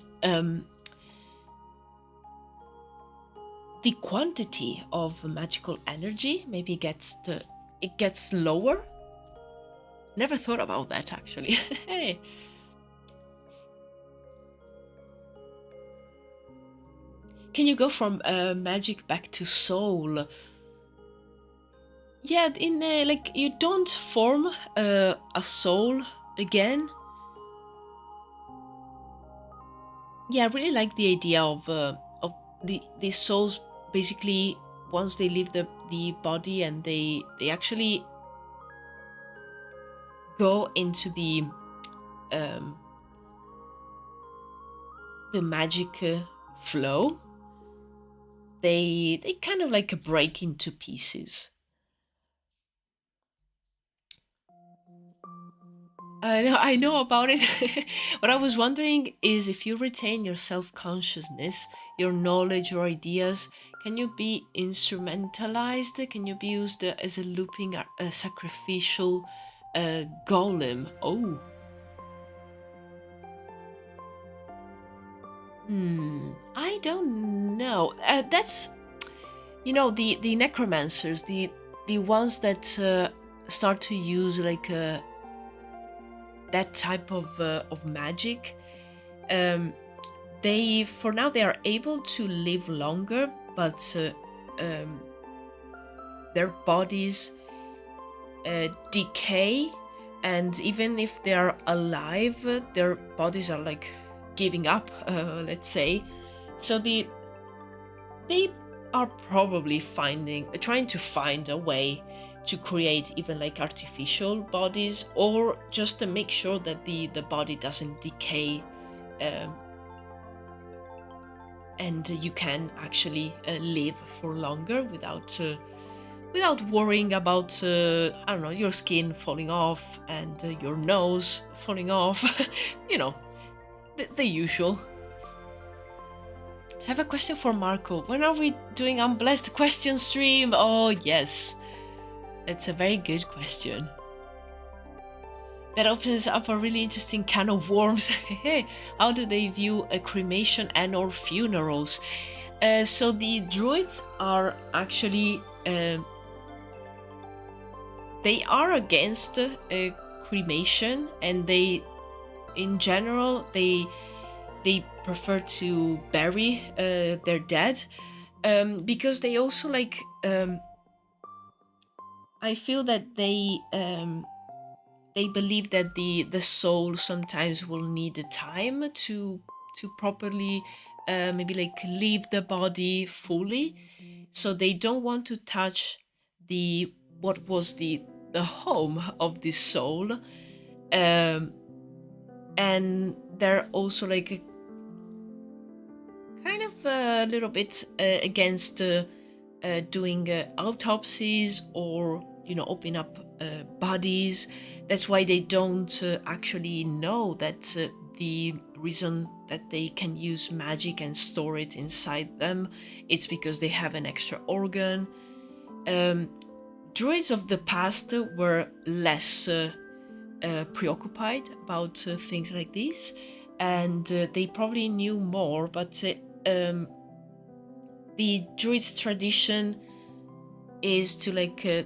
quantity of magical energy maybe gets lower. Never thought about that, actually. Hey. Can you go from magic back to soul? Yeah, in like you don't form a soul again. Yeah, I really like the idea of the souls. Basically, once they leave the body, and they actually go into the magic flow, they kind of like break into pieces. I know about it. What I was wondering is, if you retain your self-consciousness, your knowledge, your ideas, can you be instrumentalized? Can you be used as a looping, sacrificial golem? Oh. I don't know. That's, the necromancers, the ones that start to use like that type of magic. for now they are able to live longer, but their bodies decay, and even if they are alive, their bodies are like giving up, let's say. So they are probably trying to find a way to create even like artificial bodies, or just to make sure that the body doesn't decay, and you can actually live for longer without worrying about I don't know, your skin falling off and your nose falling off. You know, the usual. I have a question for Marco. When are we doing Unblessed question stream? Oh yes, that's a very good question. That opens up a really interesting can of worms. How do they view a cremation and or funerals? So the Druids are actually they are against cremation, and they, in general, they prefer to bury their dead, because they also like. I feel that they believe that the soul sometimes will need a time to properly maybe like leave the body fully, so they don't want to touch what was the home of the soul, and they're also like kind of a little bit against doing autopsies, or open up bodies. That's why they don't actually know that the reason that they can use magic and store it inside them, it's because they have an extra organ. Druids of the past were less preoccupied about things like this, and they probably knew more, but the Druids tradition is to like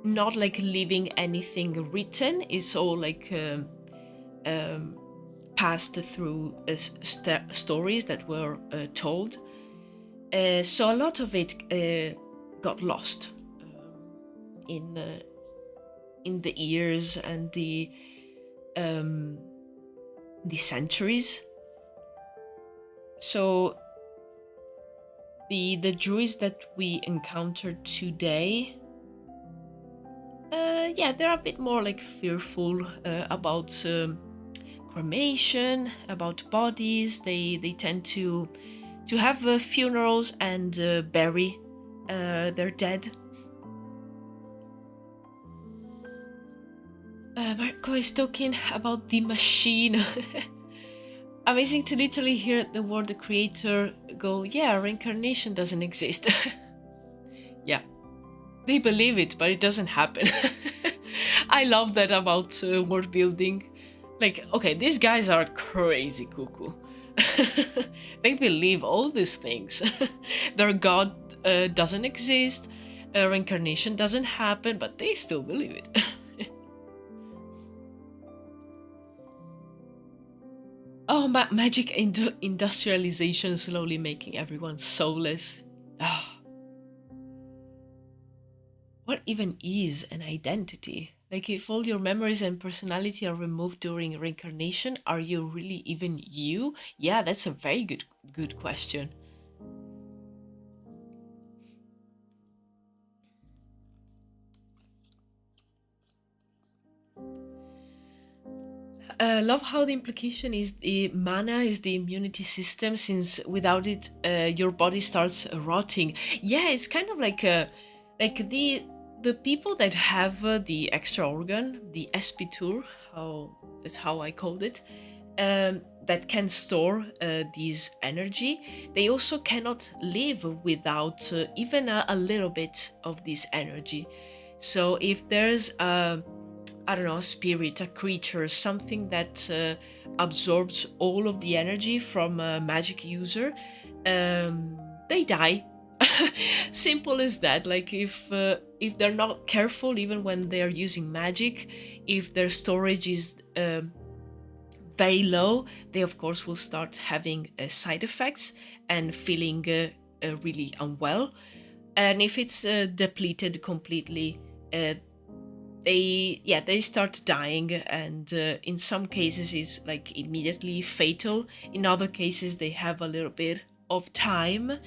not like leaving anything written. It's all like passed through stories that were told. So a lot of it got lost in the years and the centuries. So the Druids that we encounter today, they're a bit more like fearful about cremation, about bodies. They tend to have funerals and bury their dead. Marco is talking about the machine. Amazing to literally hear the word the creator go, yeah, reincarnation doesn't exist. Yeah, they believe it, but it doesn't happen. I love that about world building. Like, okay, these guys are crazy cuckoo. They believe all these things. Their god doesn't exist, reincarnation doesn't happen, but they still believe it. Oh, magic industrialization slowly making everyone soulless. What even is an identity? Like, if all your memories and personality are removed during reincarnation, are you really even you? Yeah, that's a very good question. Love how the implication is the mana is the immunity system, since without it, your body starts rotting. Yeah, it's kind of like the people that have the extra organ, the SP2, that's how I called it, that can store this energy. They also cannot live without even a little bit of this energy. So if there's I don't know, a spirit, a creature, something that absorbs all of the energy from a magic user, they die. Simple as that. Like if they're not careful, even when they are using magic, if their storage is very low, they of course will start having side effects and feeling really unwell. And if it's depleted completely, they start dying, and in some cases it's like immediately fatal. In other cases they have a little bit of time.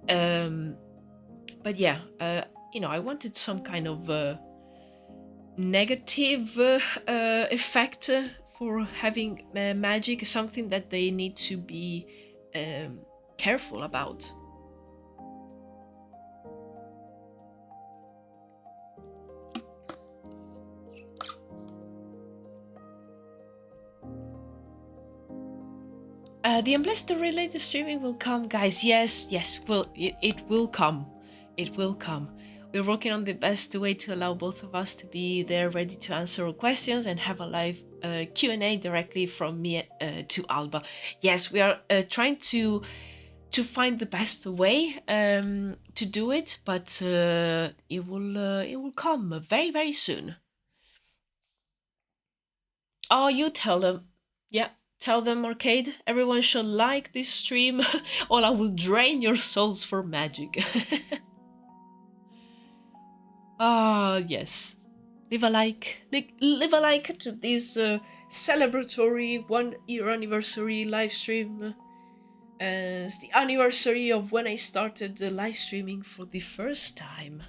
But yeah, I wanted some kind of negative effect for having magic, something that they need to be careful about. The unblessed related streaming will come, guys. Yes, it will come. It will come. We're working on the best way to allow both of us to be there, ready to answer all questions and have a live Q&A directly from me to Alba. Yes, we are trying to find the best way to do it, but it will come very, very soon. Oh, you tell them. Yeah. Tell them, Arcade, everyone should like this stream, or I will drain your souls for magic. Ah, yes. Leave a like. Leave a like to this celebratory 1-year anniversary live stream. It's the anniversary of when I started live streaming for the first time.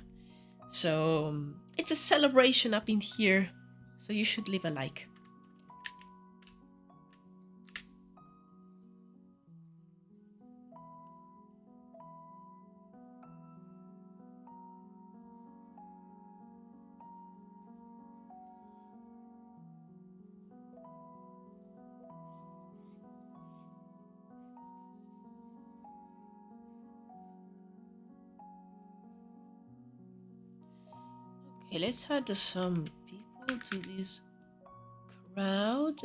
So it's a celebration up in here. So you should leave a like. Okay, let's add some people to this crowd.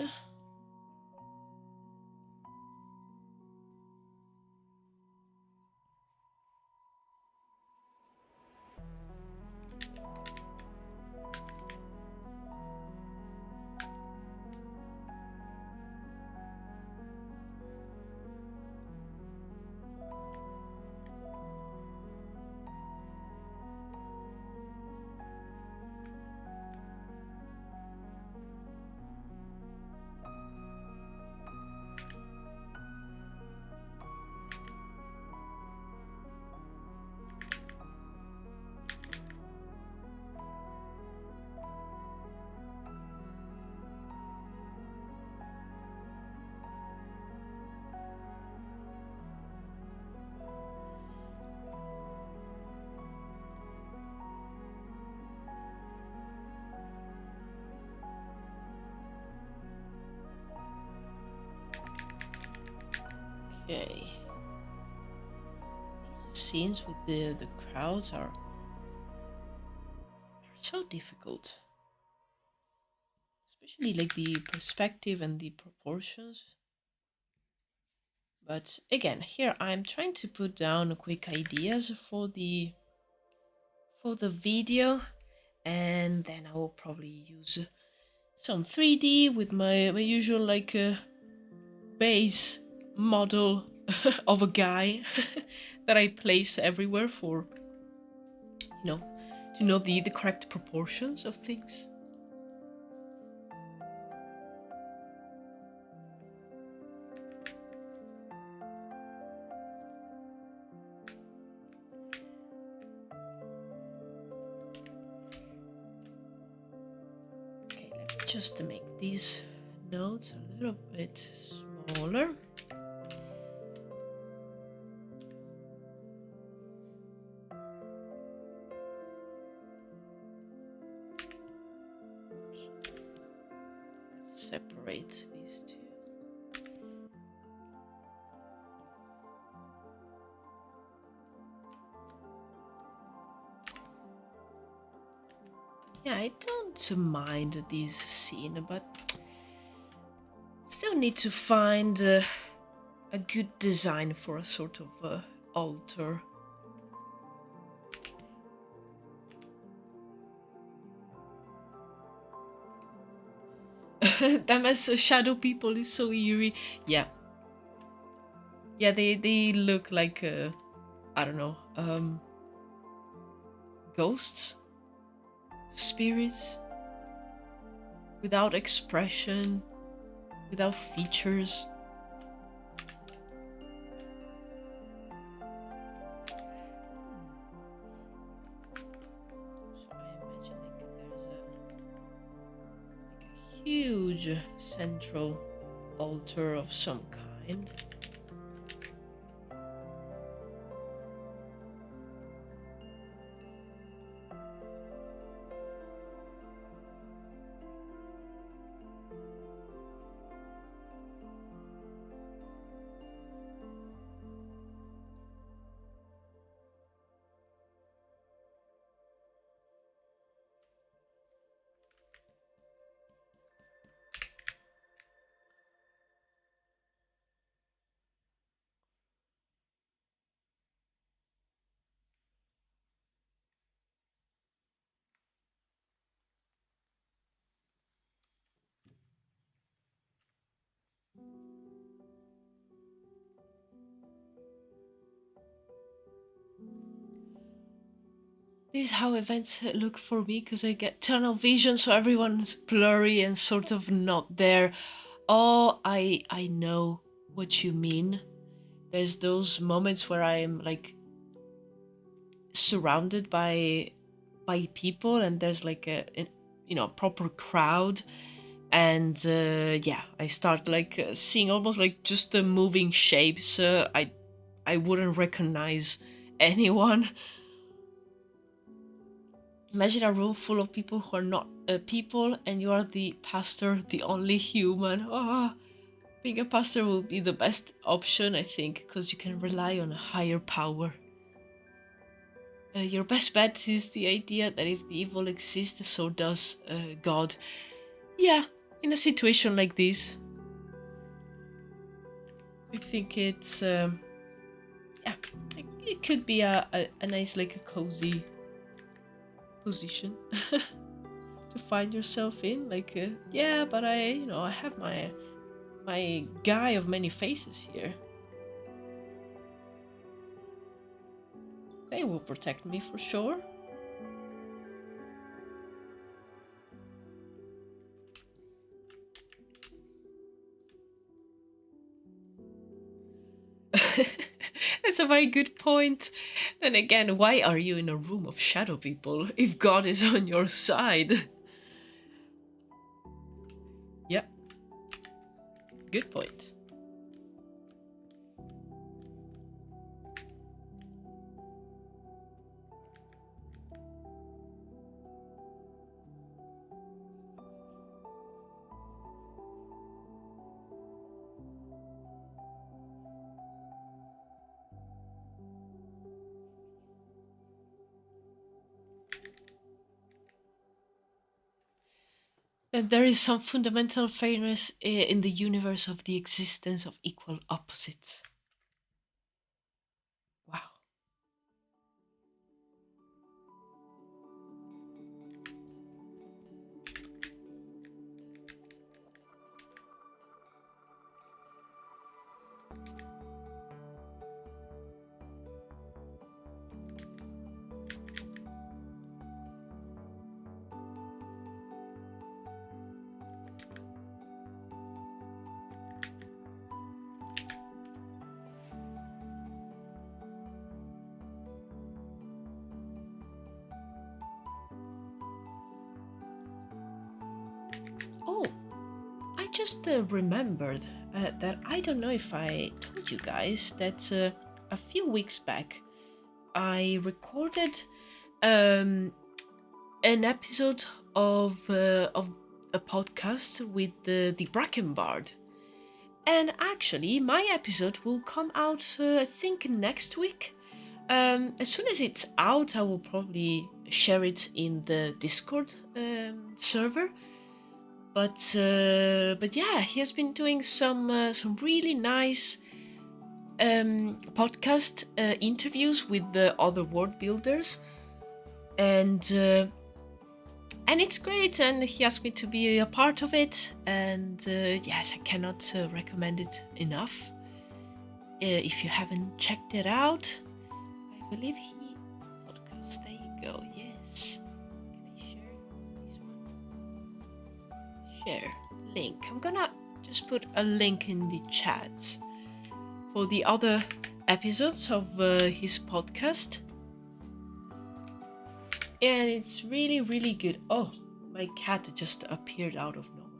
Okay. These scenes with the crowds are so difficult. Especially like the perspective and the proportions. But again, here I'm trying to put down quick ideas for the video, and then I will probably use some 3D with my usual like base model of a guy that I place everywhere for, to know the correct proportions of things. Okay, let me just make these notes a little bit smaller. Separate these two. Yeah, I don't mind this scene, but still need to find a good design for a sort of altar. them as shadow people is so eerie. Yeah. Yeah, they look like, I don't know, ghosts? Spirits? Without expression, without features. So I imagine there's a huge central altar of some kind. This is how events look for me, because I get tunnel vision, so everyone's blurry and sort of not there. Oh, I know what you mean. There's those moments where I'm like surrounded by people, and there's like a proper crowd, and yeah, I start like seeing almost like just the moving shapes. I wouldn't recognize anyone. Imagine a room full of people who are not people, and you are the pastor, the only human. Ah, being a pastor will be the best option, I think, because you can rely on a higher power. Your best bet is the idea that if the evil exists, so does God. Yeah, in a situation like this, I think it's yeah, it could be a nice, like a cozy position to find yourself in. Like, yeah, but I have my guy of many faces here. They will protect me for sure. That's a very good point. Then again, why are you in a room of shadow people if God is on your side? Yeah, good point. And there is some fundamental fairness in the universe of the existence of equal opposites. Wow. Oh, I just remembered that I don't know if I told you guys that a few weeks back I recorded an episode of a podcast with the Bracken Bard. And actually, my episode will come out, I think, next week. As soon as it's out, I will probably share it in the Discord server. But yeah, he has been doing some really nice podcast interviews with the other world builders, and And it's great, and he asked me to be a part of it, and yes, I cannot recommend it enough. If you haven't checked it out, I believe he podcast. There you go. Yes. Can I share this one? Share link. I'm gonna just put a link in the chat for the other episodes of his podcast. And it's really, really good. Oh, my cat just appeared out of nowhere.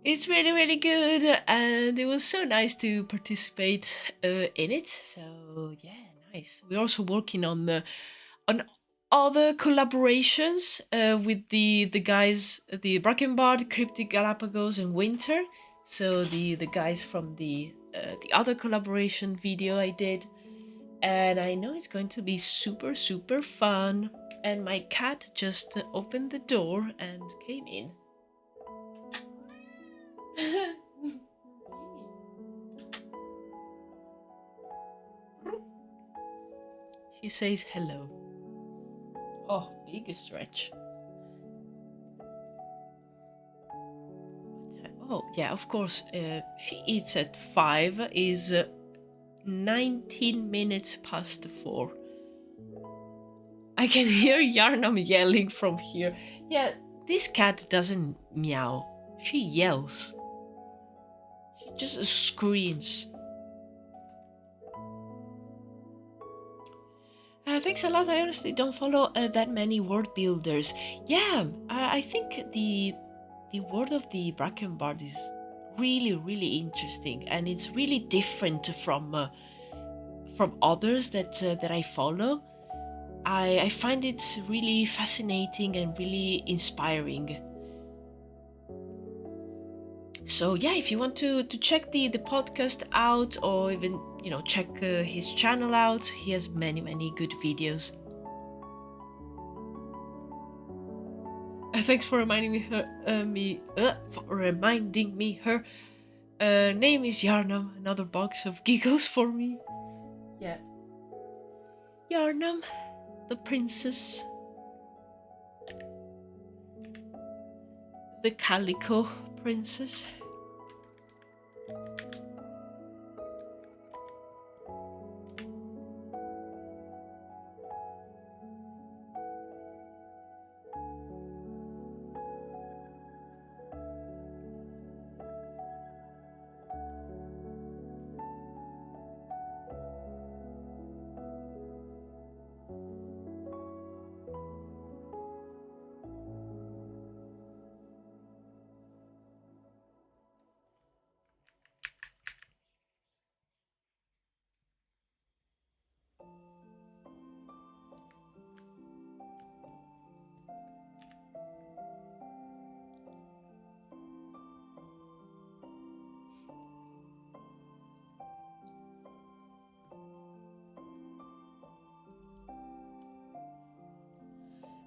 It's really, really good, and it was so nice to participate in it. So yeah, nice. We're also working on other collaborations with the guys, the Brackenbard, Cryptic Galapagos, and Winter. So the guys from the other collaboration video I did. And I know it's going to be super, super fun. And my cat just opened the door and came in. She says hello. Oh, big stretch. Oh, yeah, of course. She eats at 5, is 19 minutes past 4. I can hear Yarnam yelling from here. Yeah, this cat doesn't meow. She yells. She just screams. Thanks a lot. I honestly don't follow that many world builders. Yeah, I think the world of the Brackenbard is really, really interesting, and it's really different from others that I follow. I find it really fascinating and really inspiring. So yeah, if you want to check the podcast out, or even check his channel out, he has many good videos. Thanks for reminding me her name is Yarnam. Another box of giggles for me. Yeah, Yarnam, the princess, the calico princess.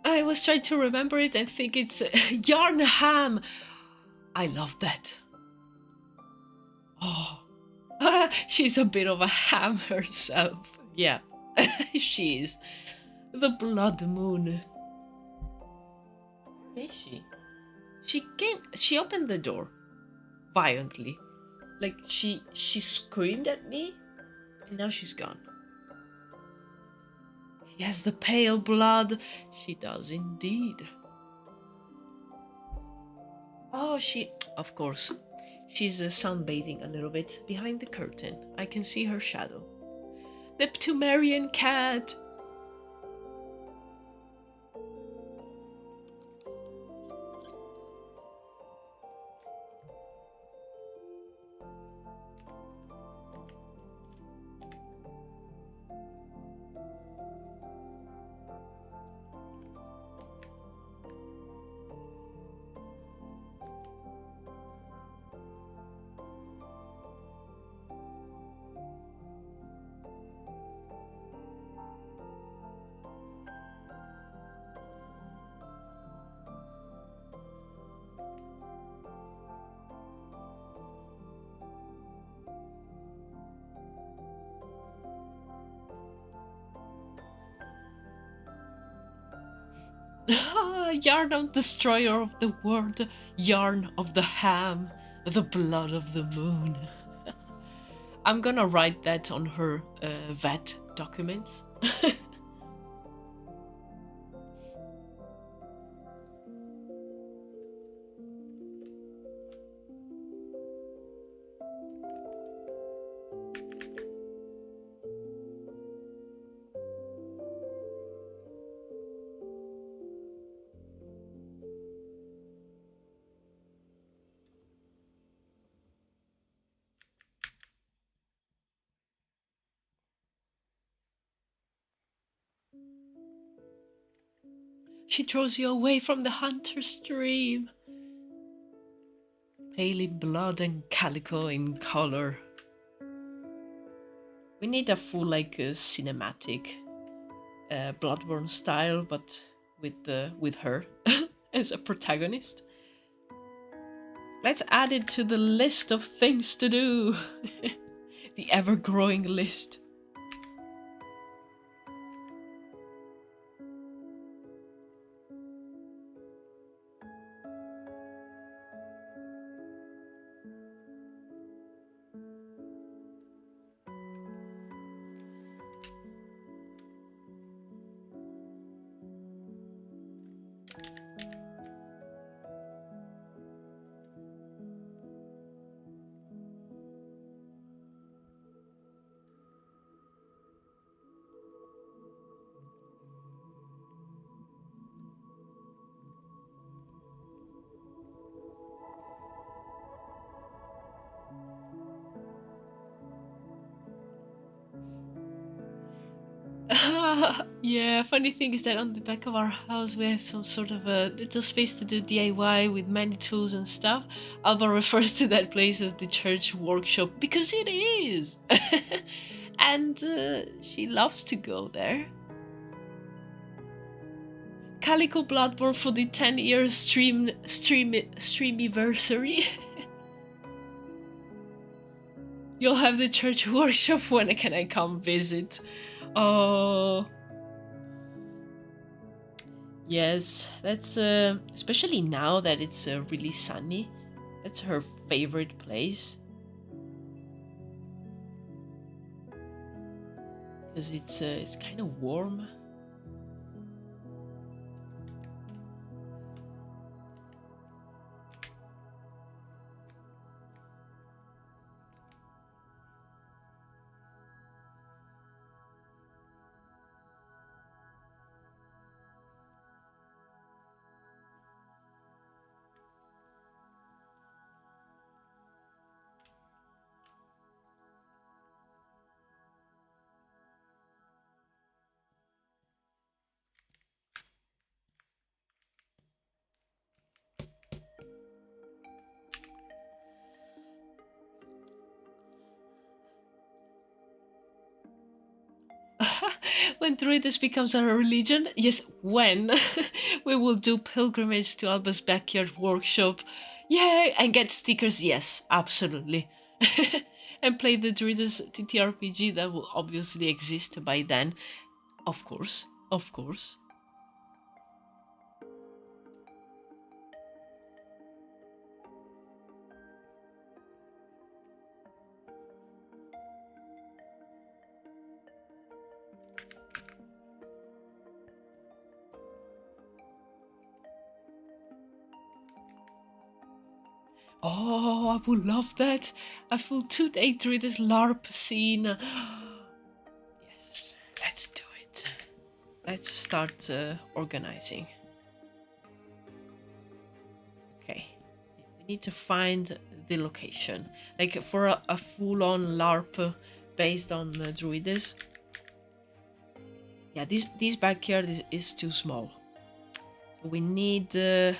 I was trying to remember it and think it's Yarn Ham. I love that. Oh, she's a bit of a ham herself. Yeah, she is. The Blood Moon. Where is she? She opened the door violently. Like she screamed at me, and now she's gone. She has the pale blood. She does indeed. Oh, of course. She's sunbathing a little bit behind the curtain. I can see her shadow. The Ptumerian cat. Yarn destroyer of the world, yarn of the ham, the blood of the moon. I'm gonna write that on her vet documents. She throws you away from the hunter's dream. Pale in blood and calico in color. We need a full cinematic Bloodborne style, but with her as a protagonist. Let's add it to the list of things to do. The ever-growing list. Yeah, funny thing is that on the back of our house we have some sort of a little space to do DIY with many tools and stuff. Alba refers to that place as the church workshop because it is. And she loves to go there. Calico Bloodborne for the 10-year streamiversary. You'll have the church workshop. When can I come visit? Oh, yes, that's especially now that it's really sunny. That's her favorite place because it's kind of warm. When Druides becomes our religion, yes, when we will do pilgrimage to Alba's backyard workshop, yeah, and get stickers, yes, absolutely. And play the Druides TTRPG that will obviously exist by then, of course, of course. Oh, I would love that. A full 2-day Druides LARP scene. Yes, let's do it. Let's start organizing. Okay, we need to find the location. Like for a full-on LARP based on Druides. Yeah, this backyard is too small. So we need a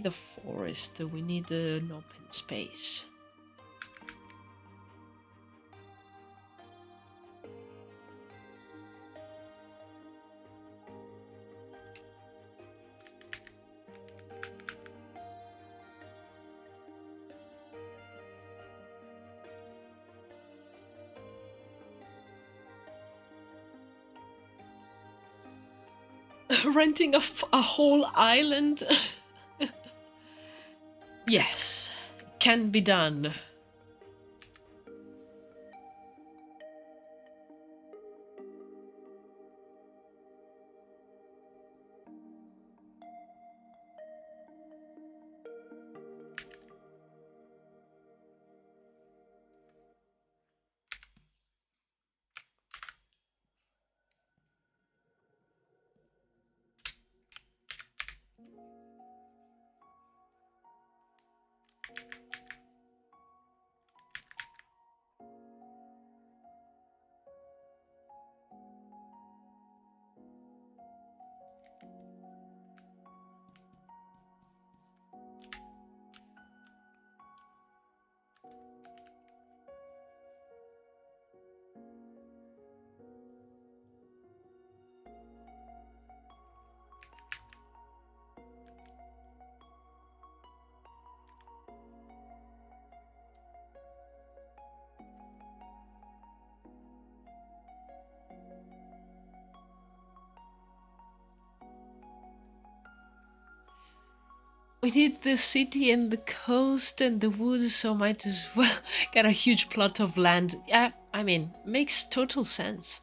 forest. We need an open space. renting a whole island. Yes, can be done. We need the city and the coast and the woods, so might as well get a huge plot of land. Yeah, I mean, makes total sense.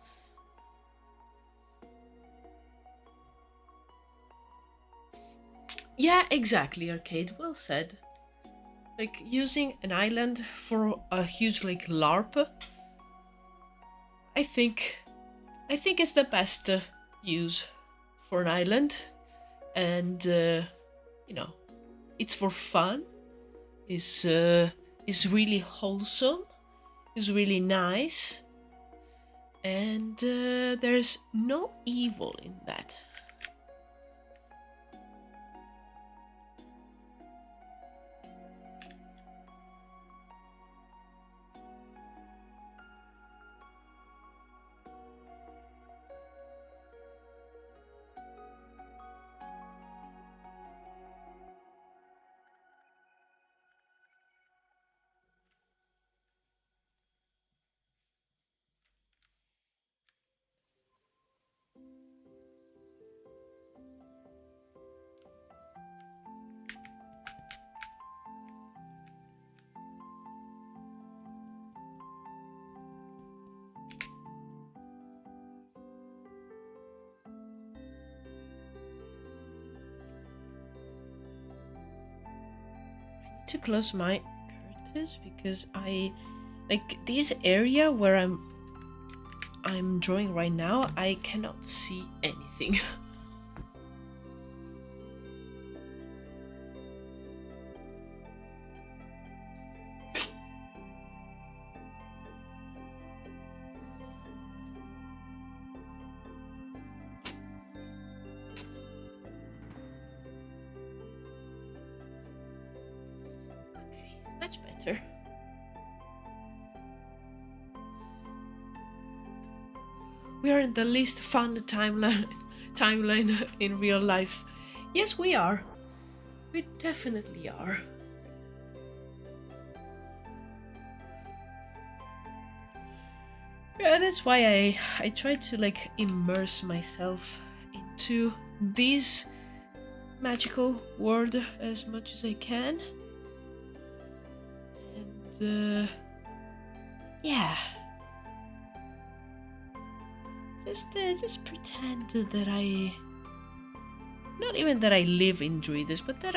Yeah, exactly, Arcade. Well said. Like, using an island for a huge, like, LARP, I think it's the best use for an island. And, you know, it's for fun. It's really wholesome. It's really nice. And there's no evil in that. To close my curtains because I like this area where I'm drawing right now. I cannot see anything. Much better. We are in the least fun timeline in real life. Yes, we are. We definitely are. Yeah, that's why I try to like immerse myself into this magical world as much as I can. And yeah, just pretend that not even that I live in Druides, but that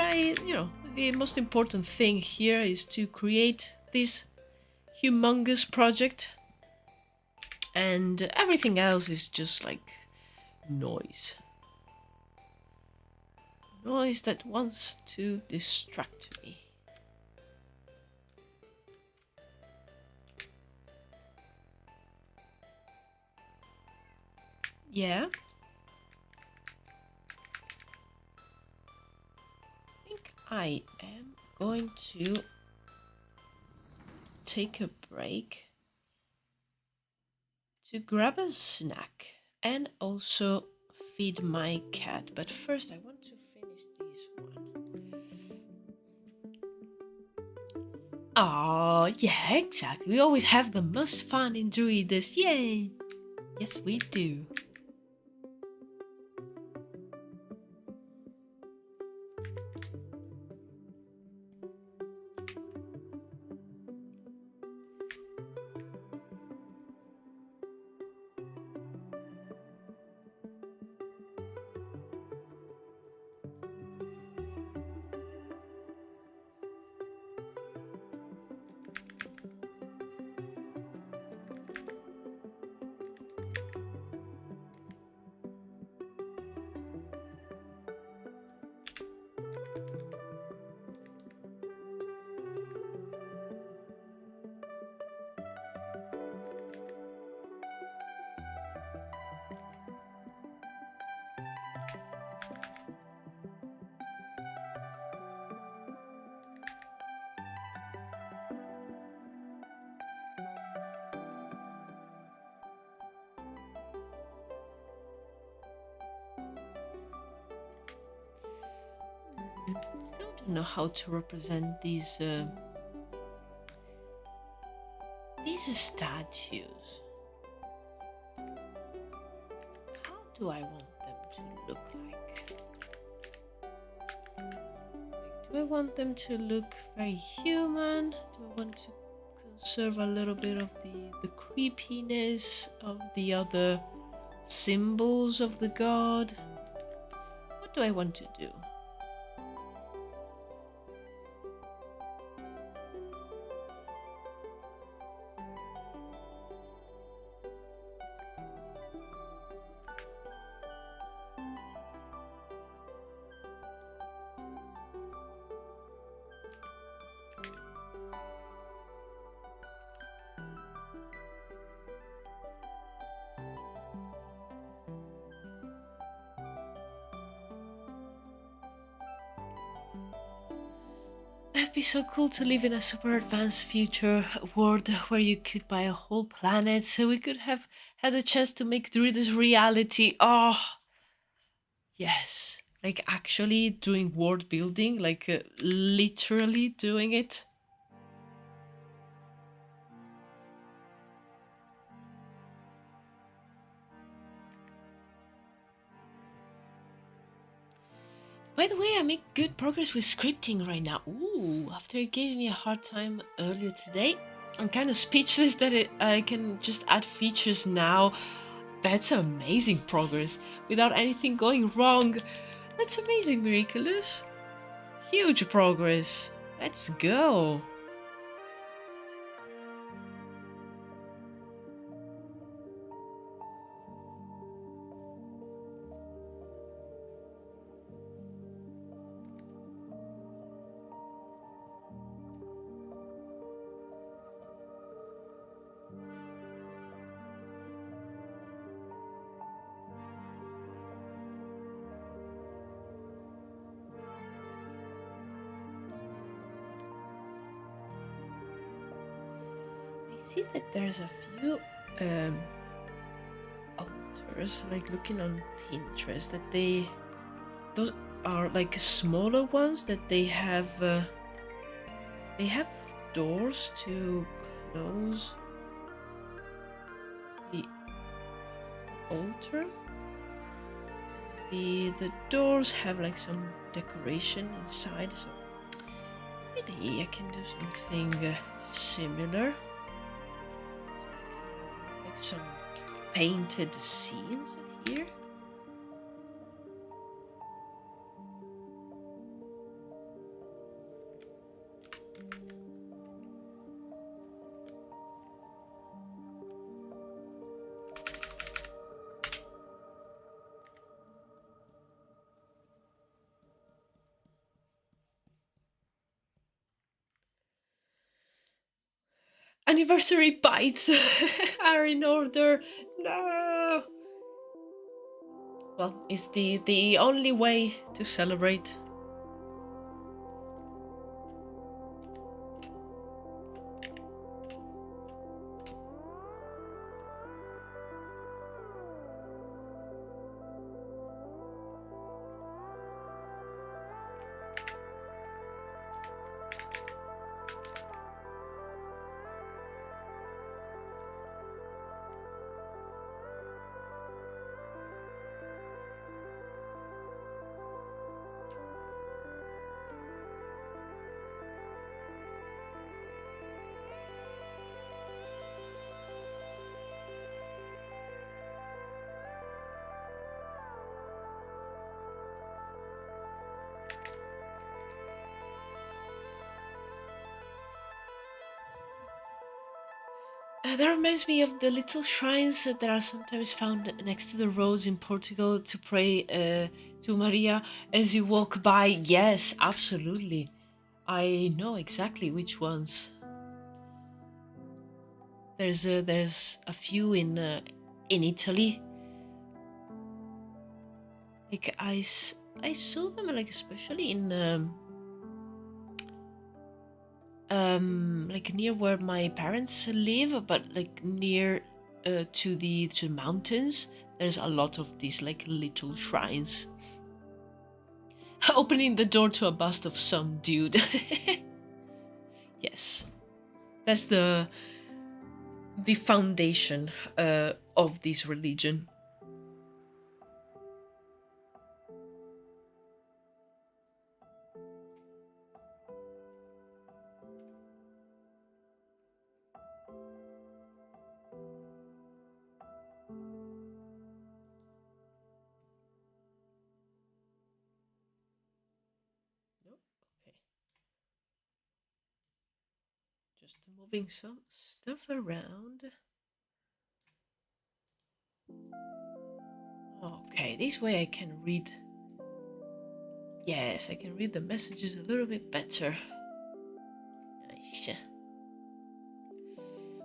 the most important thing here is to create this humongous project, and everything else is just like noise that wants to distract me. Yeah. I think I am going to take a break to grab a snack and also feed my cat. But first I want to finish this one. Oh, yeah, exactly. We always have the most fun in Druides. Yay! Yes, we do. don't know how to represent these statues. How do I want them to look like? Do I want them to look very human? Do I want to conserve a little bit of the creepiness of the other symbols of the god? What do I want to do? It'd be so cool to live in a super advanced future world where you could buy a whole planet, so we could have had a chance to make Druides reality. Oh, yes. Like actually doing world building, like literally doing it. By the way, I make good progress with scripting right now. Ooh, after it gave me a hard time earlier today, I'm kind of speechless that I can just add features now. That's amazing progress without anything going wrong. That's amazing, Miraculous. Huge progress. Let's go. See that there's a few altars, like looking on Pinterest, that those are like smaller ones that they have doors to close the altar. The doors have like some decoration inside, so maybe I can do something similar. Some painted scenes here. Anniversary bites are in order. No. Well, it's the only way to celebrate. That reminds me of the little shrines that are sometimes found next to the roads in Portugal to pray to Maria as you walk by. Yes, absolutely. I know exactly which ones. There's a few in Italy. Like I saw them like especially in like near where my parents live, but like near to the mountains. There's a lot of these like little shrines. Opening the door to a bust of some dude. Yes, that's the foundation of this religion. Nope. Okay. Just moving some stuff around. Okay, this way I can read. Yes, I can read the messages a little bit better. Nice.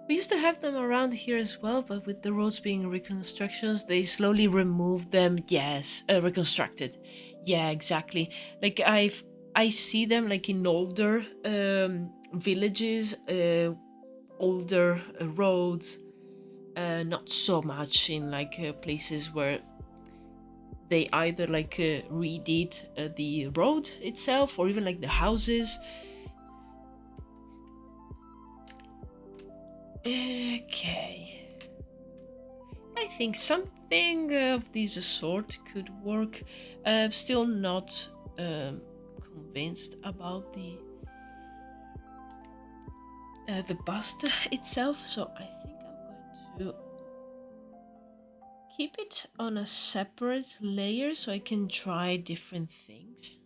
We used to have them around here as well, but with the roads being reconstructions, they slowly removed them. Yes, reconstructed. Yeah, exactly. Like I see them like in older villages, older roads. Not so much in like places where they either like redid the road itself or even like the houses. Okay. I think something of this sort could work. Still not convinced about the bust itself, so I think I'm going to keep it on a separate layer so I can try different things.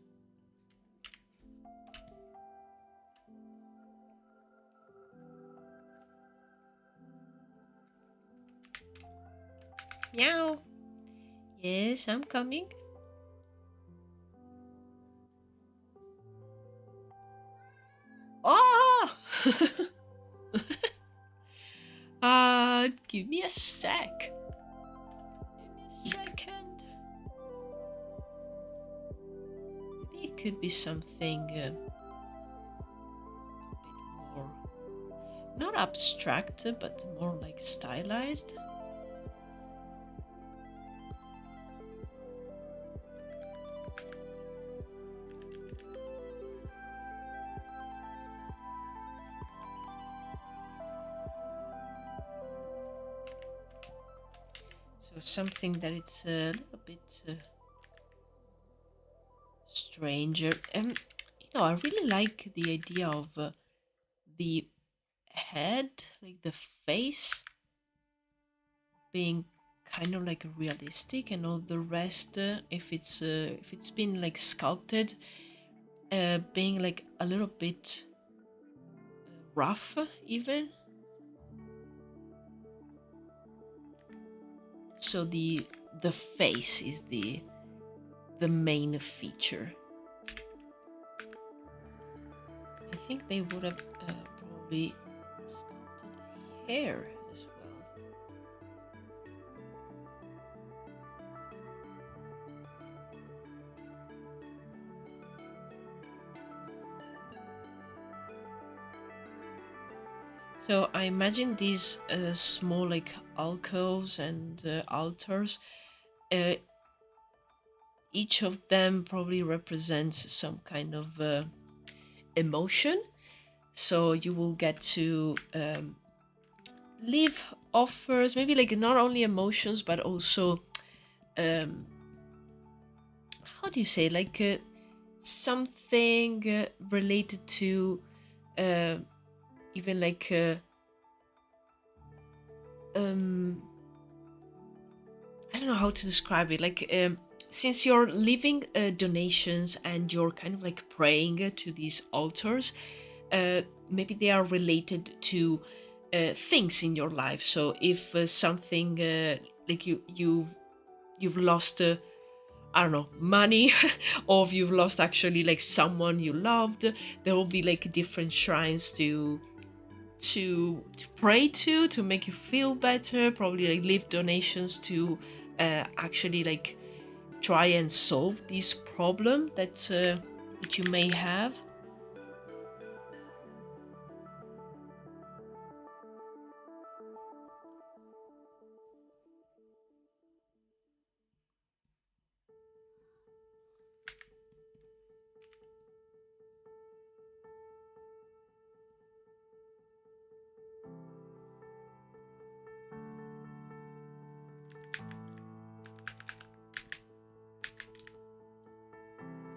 Meow. Yes, I'm coming. Oh! Give me a sec. Give me a second. Maybe it could be something a bit more, not abstract, but more like stylized. So something that it's a little bit stranger. I really like the idea of the head, like the face, being kind of like realistic, and all the rest, if it's been like sculpted, being like a little bit rough, even. So the face is the main feature. I think they would have probably sculpted hair as well. So I imagine these small like alcoves and altars. Uh, each of them probably represents some kind of emotion. So you will get to leave offers, maybe like not only emotions, but also um, how do you say, like something related to uh, even like um, I don't know how to describe it. Like since you're leaving donations and you're kind of like praying to these altars, maybe they are related to things in your life. So if something like you've lost I don't know, money, or if you've lost actually like someone you loved, there will be like different shrines to pray to make you feel better. Probably like leave donations to actually like try and solve this problem that you may have.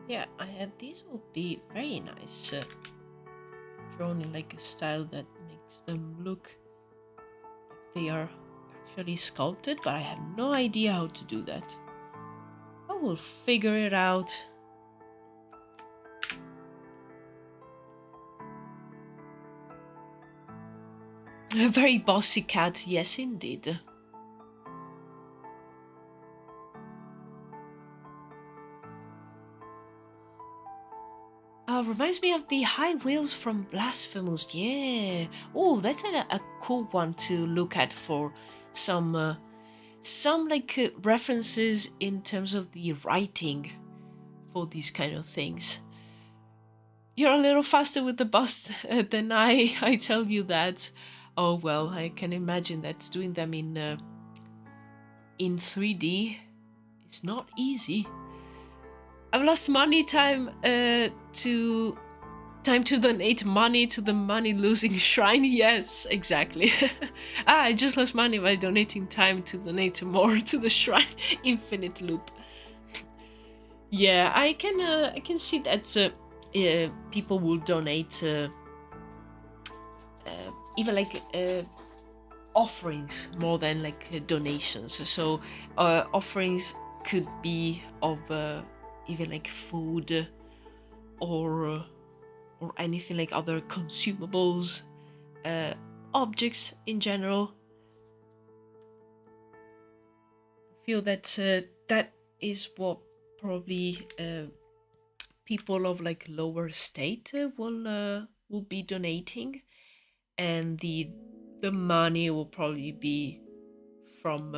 Yeah, these will be very nice. Drawn in like a style that makes them look like they are actually sculpted, but I have no idea how to do that. I will figure it out. A very bossy cat, yes indeed. Reminds me of the high wheels from Blasphemous. Yeah. Oh, that's a cool one to look at for some like references in terms of the writing for these kind of things. You're a little faster with the bus than I tell you that. Oh well, I can imagine that doing them in 3D is not easy. I've lost money time to donate money to the money losing shrine. Yes, exactly. I just lost money by donating time to donate more to the shrine. Infinite loop. Yeah, I can see that people will donate even like offerings more than like donations. So offerings could be of even like food or or anything like other consumables, objects in general. I feel that that is what probably people of like lower state will be donating, and the money will probably be from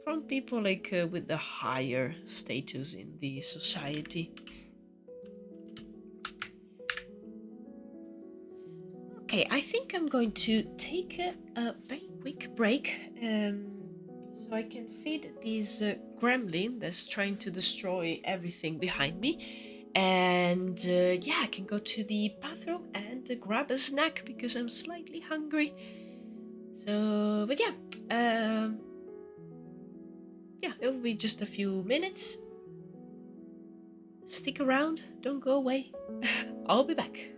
from people like with the higher status in the society. Okay, I think I'm going to take a very quick break so I can feed this gremlin that's trying to destroy everything behind me. And yeah, I can go to the bathroom and grab a snack because I'm slightly hungry. So, but yeah, it will be just a few minutes. Stick around, don't go away. I'll be back.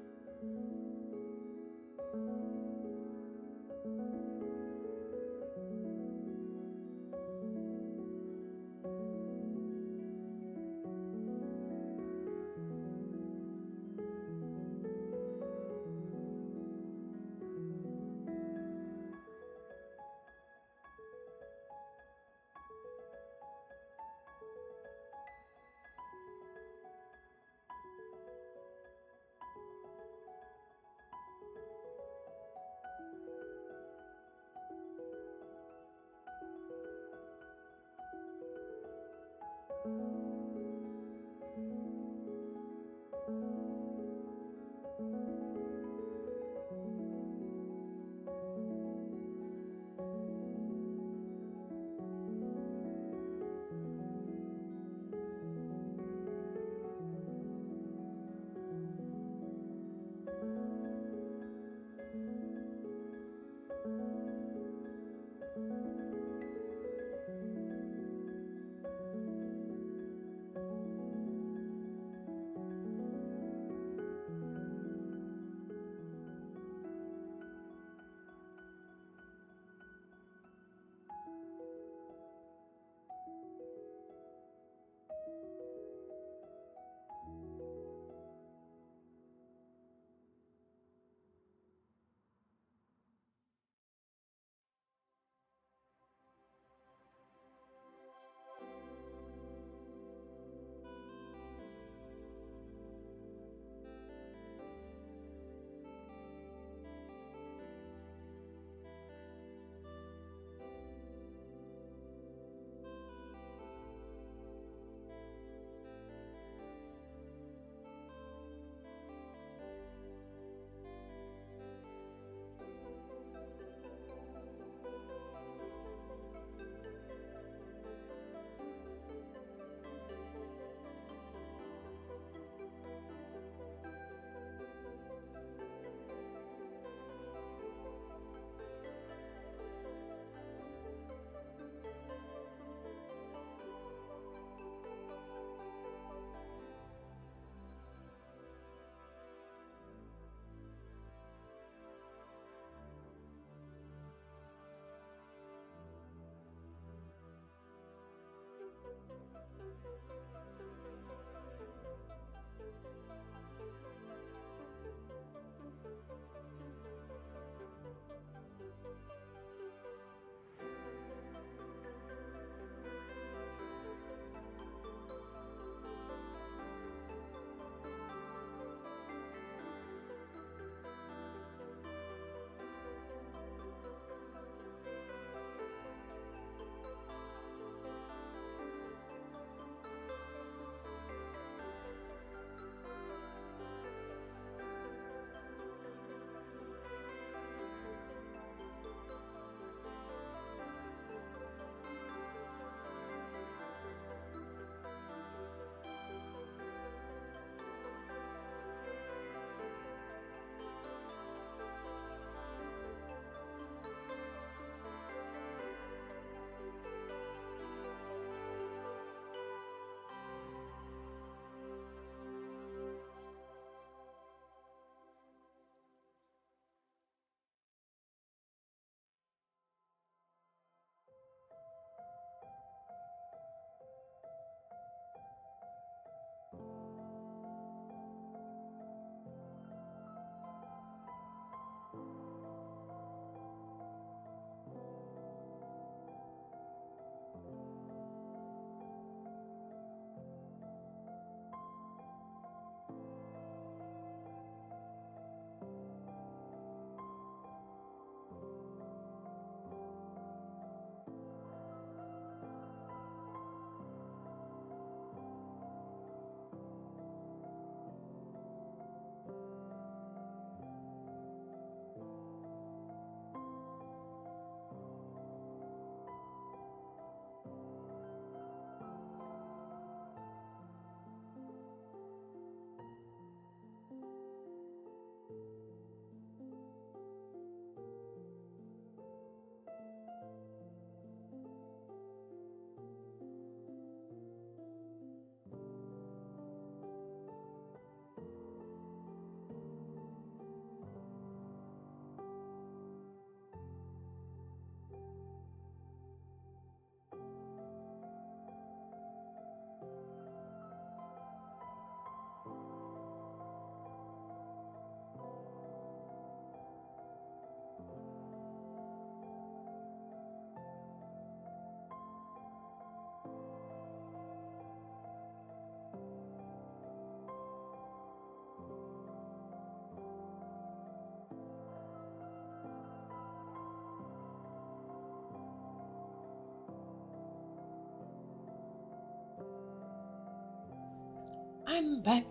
I'm back.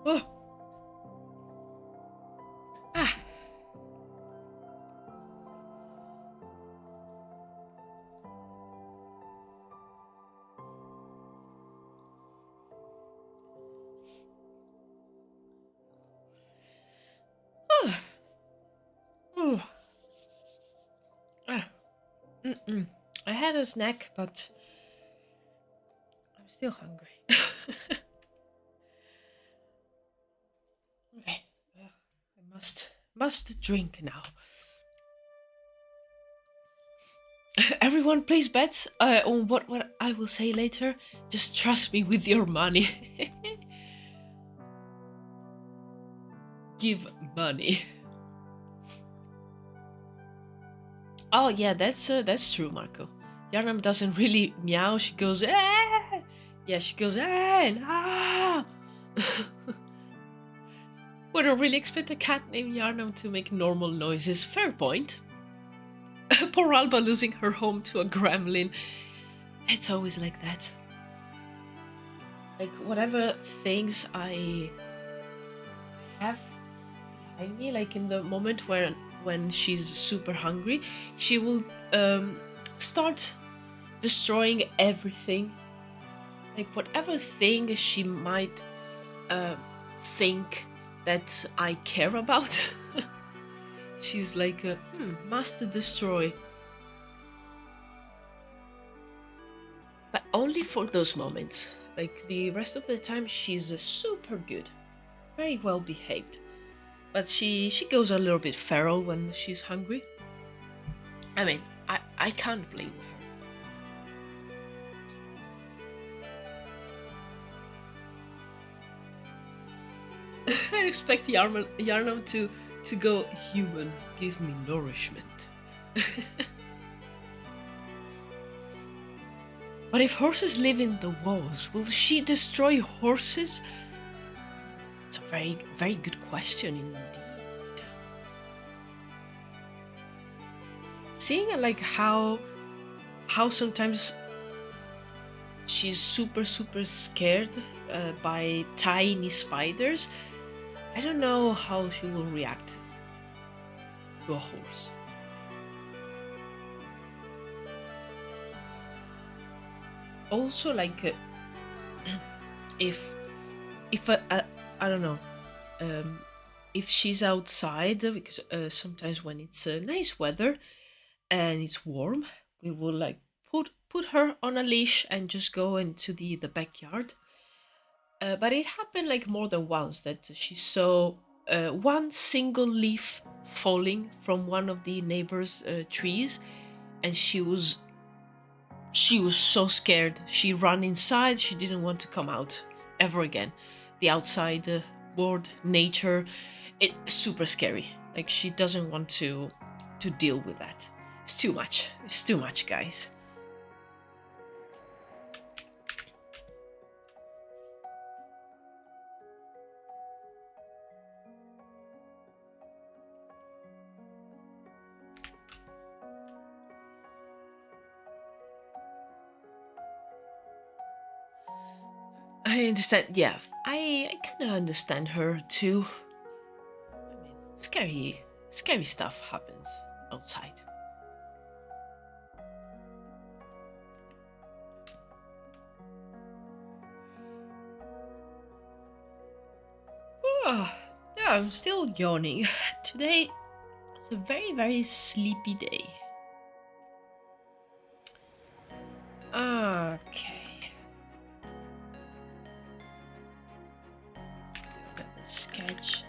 Oh. Ah. Oh. Oh. Ah. I had a snack, but I'm still hungry. Okay. I must drink now. Everyone place bets on what I will say later. Just trust me with your money. Give money. Oh yeah, that's true, Marco. Yarnam doesn't really meow. She goes ah. Yeah, she goes ah and ah. Would I really expect a cat named Yarnam to make normal noises? Fair point. Poor Alba losing her home to a gremlin. It's always like that. Like whatever things I have behind me, like in the moment when she's super hungry, she will start destroying everything. Like whatever thing she might think that I care about. She's like, must destroy. But only for those moments. Like the rest of the time, she's super good, very well behaved. But she goes a little bit feral when she's hungry. I mean, I can't blame her. I expect Yarnam to go human, give me nourishment. But if horses live in the walls, will she destroy horses? It's a very, very good question indeed. Seeing like how sometimes she's super scared by tiny spiders, I don't know how she will react to a horse. Also, like if I don't know, if she's outside, because sometimes when it's nice weather and it's warm, we will like put her on a leash and just go into the backyard. But it happened like more than once that she saw one single leaf falling from one of the neighbors' trees, and she was so scared. She ran inside. She didn't want to come out ever again. The outside world, nature, it's super scary. Like she doesn't want to deal with that. It's too much. It's too much, guys. I understand. Yeah, I kind of understand her too. I mean, scary stuff happens outside. Oh, yeah, I'm still yawning. Today, it's a very, very sleepy day. Okay. Still got the sketch.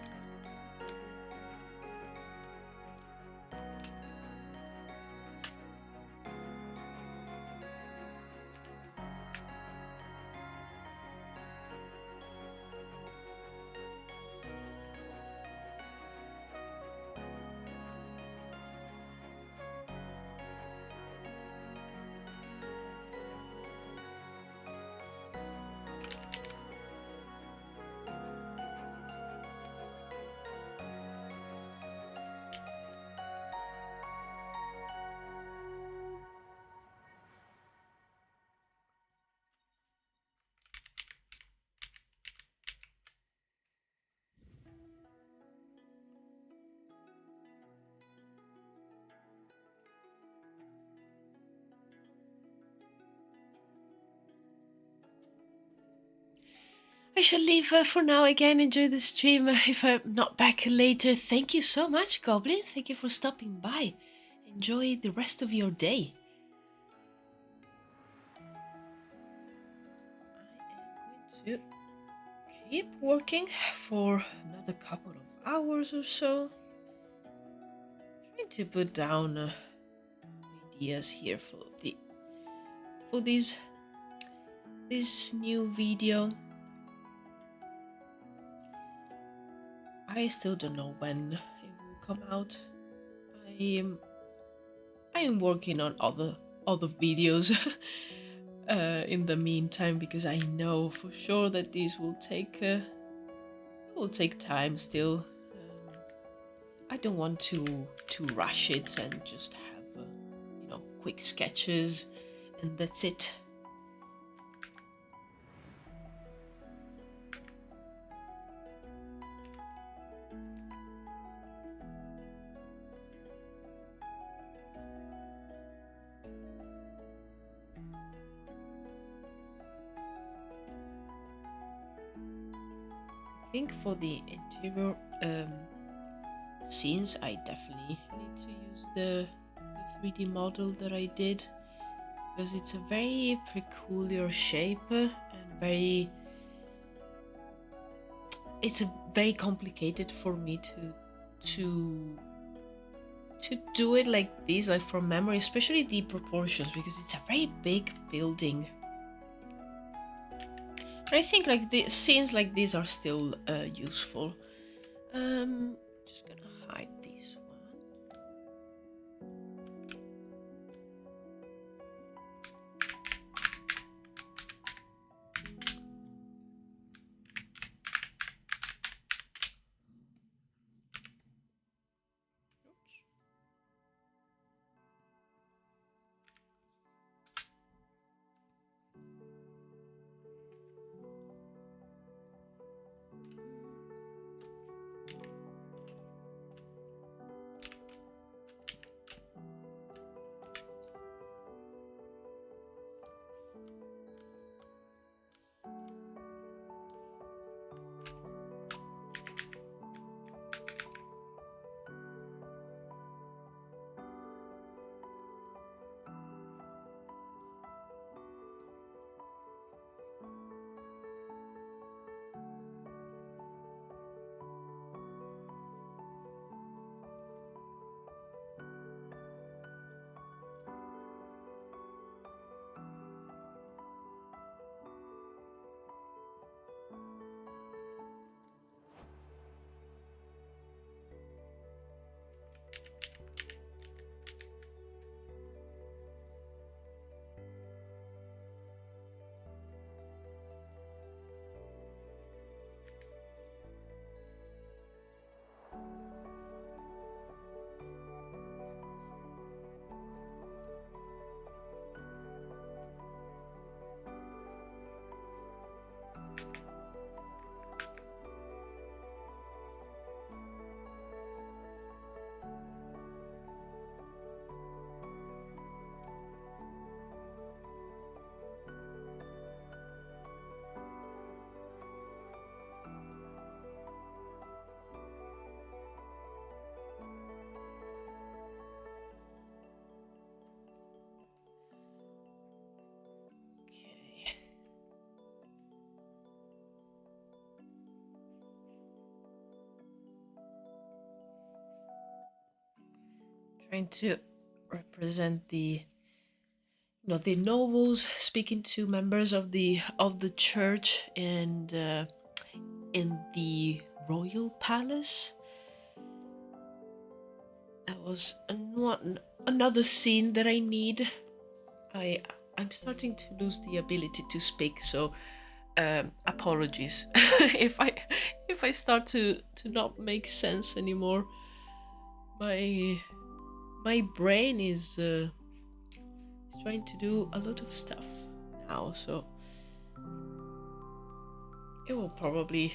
I shall leave for now. Again, enjoy the stream. If I'm not back later, thank you so much, Goblin. Thank you for stopping by. Enjoy the rest of your day. I am going to keep working for another couple of hours or so. Trying to put down ideas here for this new video. I still don't know when it will come out. I am working on other videos in the meantime, because I know for sure that these will take time still. I don't want to rush it and just have quick sketches and that's it. I think for the interior scenes, I definitely need to use the 3D model that I did, because it's a very peculiar shape and it's very complicated for me to do it like this, like from memory, especially the proportions, because it's a very big building. I think like the scenes like these are still useful. Just gonna hide this one. Trying to represent the the nobles speaking to members of the church and in the royal palace. That was another scene that I need. I'm starting to lose the ability to speak, so apologies if I start to not make sense anymore. My brain is trying to do a lot of stuff now, so it will probably,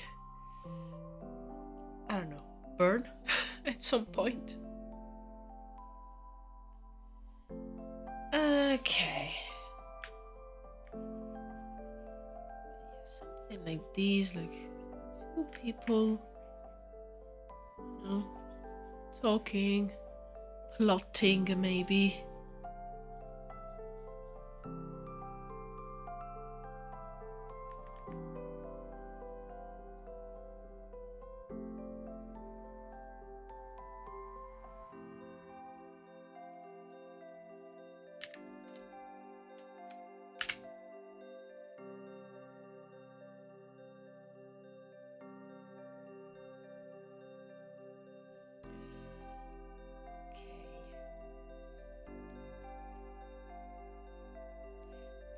I don't know, burn at some point. Okay. Something like these, like few people, you know, talking, plotting maybe.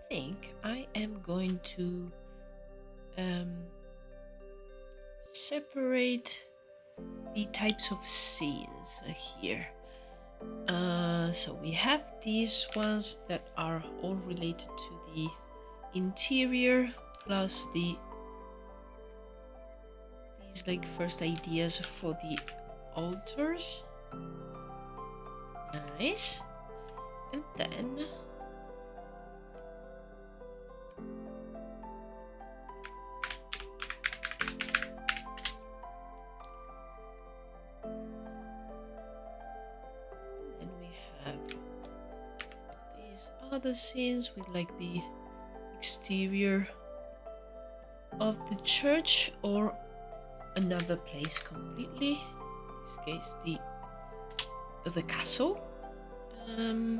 I think I am going to separate the types of scenes here. So we have these ones that are all related to the interior, plus these like first ideas for the altars. Nice. And then we have these other scenes with like the exterior of the church or another place completely. In this case, the castle. I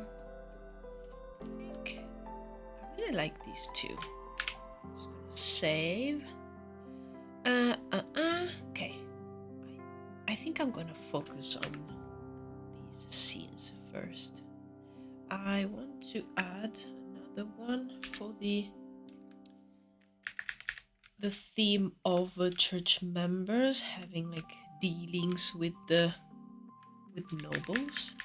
think I really like these two. Just gonna save. Okay. I think I'm gonna focus on these scenes first. I want to add another one for the theme of church members having like dealings with nobles.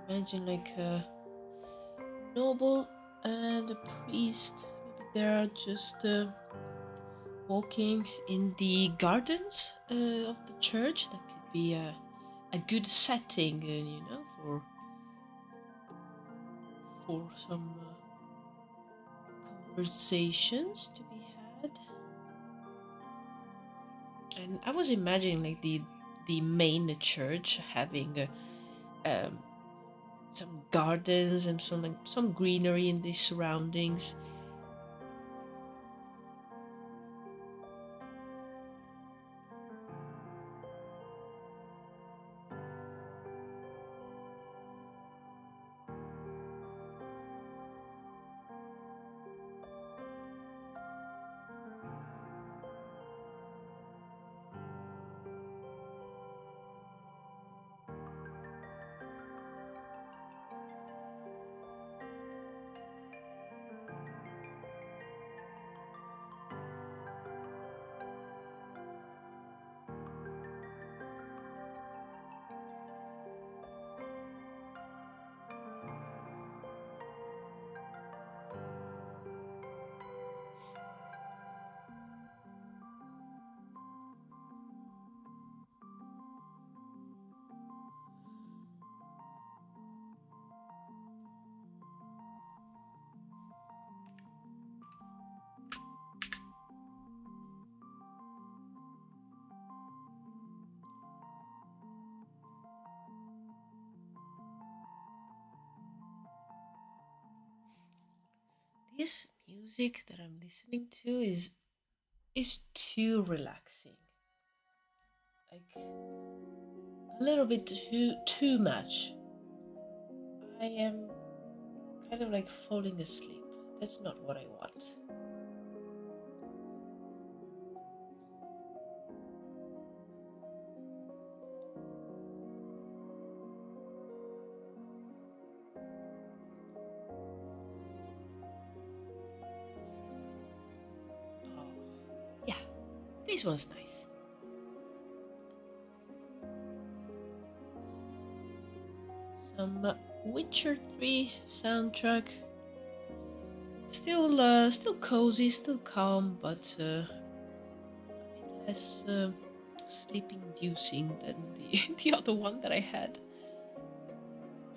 Imagine like a noble and a priest. Maybe they are just walking in the gardens of the church. That could be a good setting, you know, for some conversations to be had. And I was imagining like the main church having some gardens and some greenery in the surroundings. This music that I'm listening to is too relaxing. Like a little bit too much. I am kind of like falling asleep. That's not what I want. This one's nice. Some Witcher 3 soundtrack. Still cozy, still calm, but a bit less sleep-inducing than the other one that I had.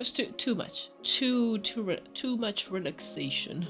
It was too much, too much relaxation.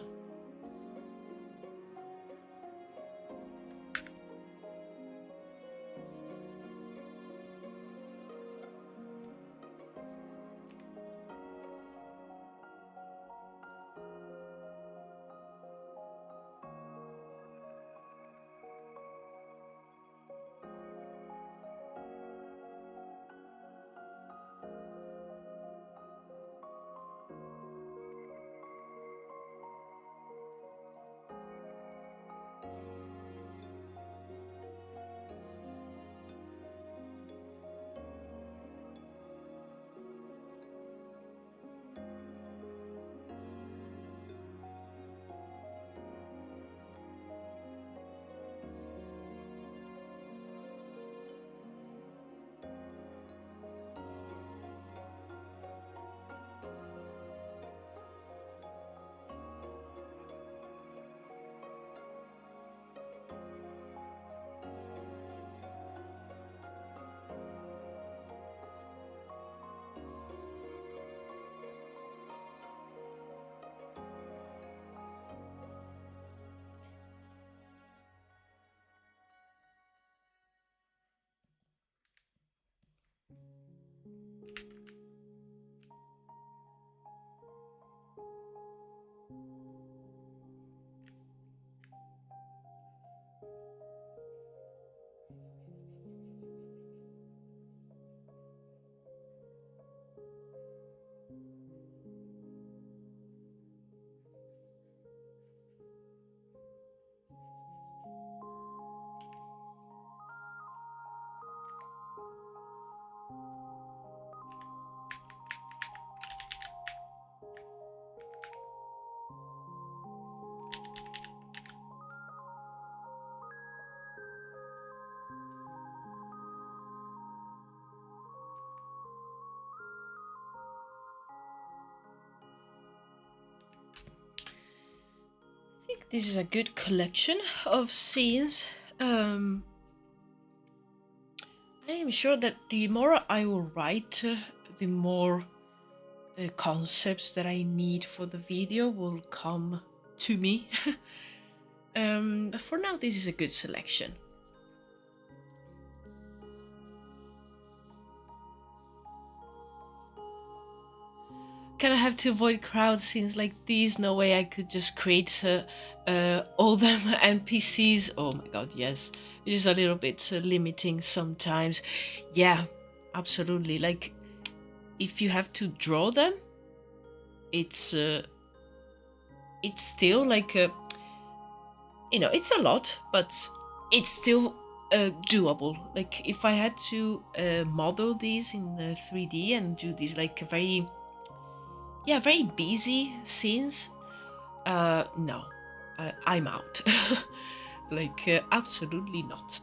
I think this is a good collection of scenes. I am sure that the more I will write, the more concepts that I need for the video will come to me. But for now, this is a good selection. Kind of have to avoid crowd scenes like these. No way I could just create all them NPCs. Oh my god, yes. It is a little bit limiting sometimes. Yeah, absolutely. Like, if you have to draw them, it's still like a, you know, it's a lot, but it's still doable. Like, if I had to model these in 3D and do these like very busy scenes, no, I'm out. Like, absolutely not.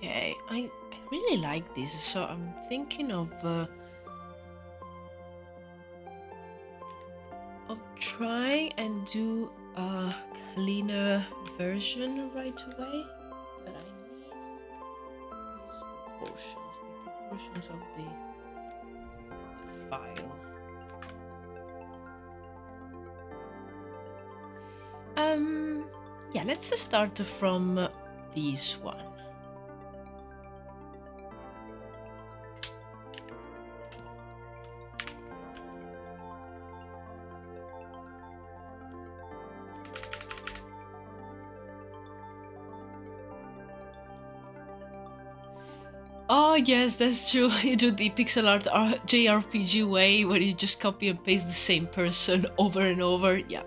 Okay, I really like this, so I'm thinking of trying and do a cleaner version right away. But I need these proportions, the proportions of the file. Yeah, let's start from this one. Oh yes, that's true. You do the pixel art JRPG way, where you just copy and paste the same person over and over. Yeah,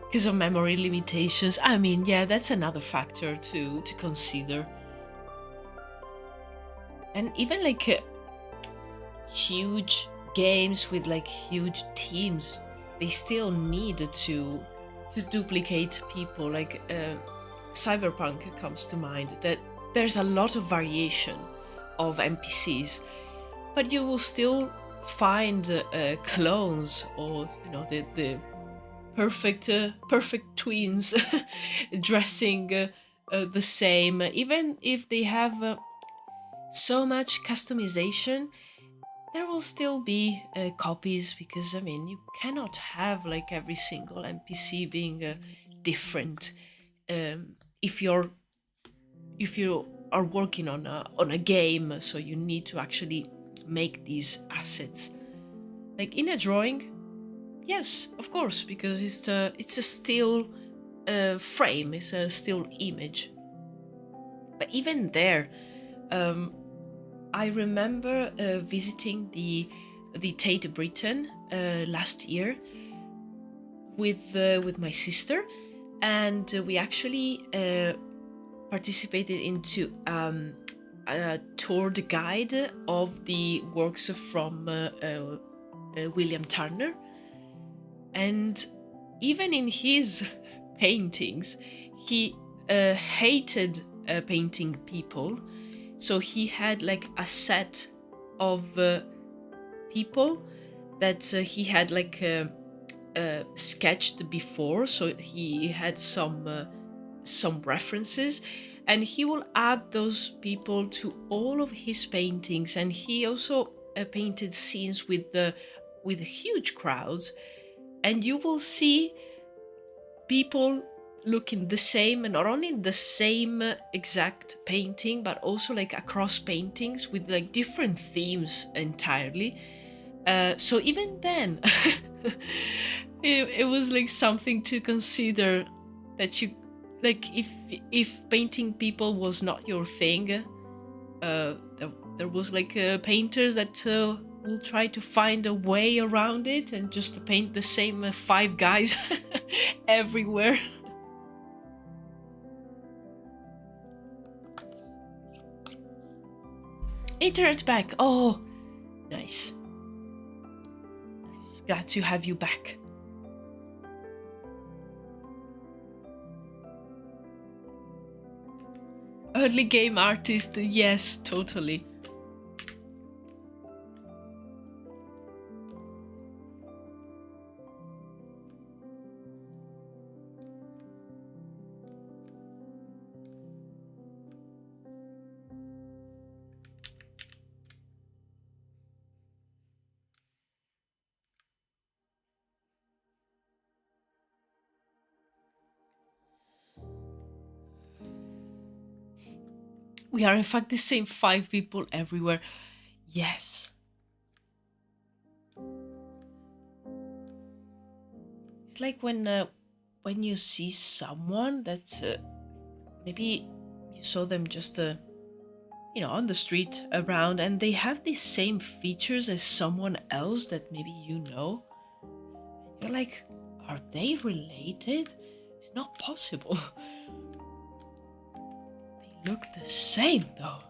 because of memory limitations. I mean, yeah, that's another factor to consider. And even like huge games with like huge teams, they still need to duplicate people. Like Cyberpunk comes to mind, that there's a lot of variation of NPCs, but you will still find clones, or the perfect twins dressing the same, even if they have so much customization. There will still be copies, because I mean, you cannot have like every single NPC being different. If you are working on a game, so you need to actually make these assets. Like in a drawing, yes, of course, because it's a still frame, it's a still image. But even there, I remember visiting the Tate Britain last year with my sister, and we actually participated into a toured guide of the works from William Turner. And even in his paintings, he hated painting people. So he had like a set of people that he had like sketched before. So he had some references, and he will add those people to all of his paintings. And he also painted scenes with huge crowds, and you will see people looking the same, and not only the same exact painting, but also like across paintings with like different themes entirely. So even then, it was like something to consider, that you like, if painting people was not your thing, there was like painters that will try to find a way around it and just paint the same five guys everywhere. Internet back. Oh, nice. Nice. Glad to have you back. Early game artist, yes, totally. We are in fact the same five people everywhere. Yes. It's like when you see someone that maybe you saw them just on the street around, and they have the same features as someone else that maybe you know. You're like, are they related? It's not possible. They look the same though.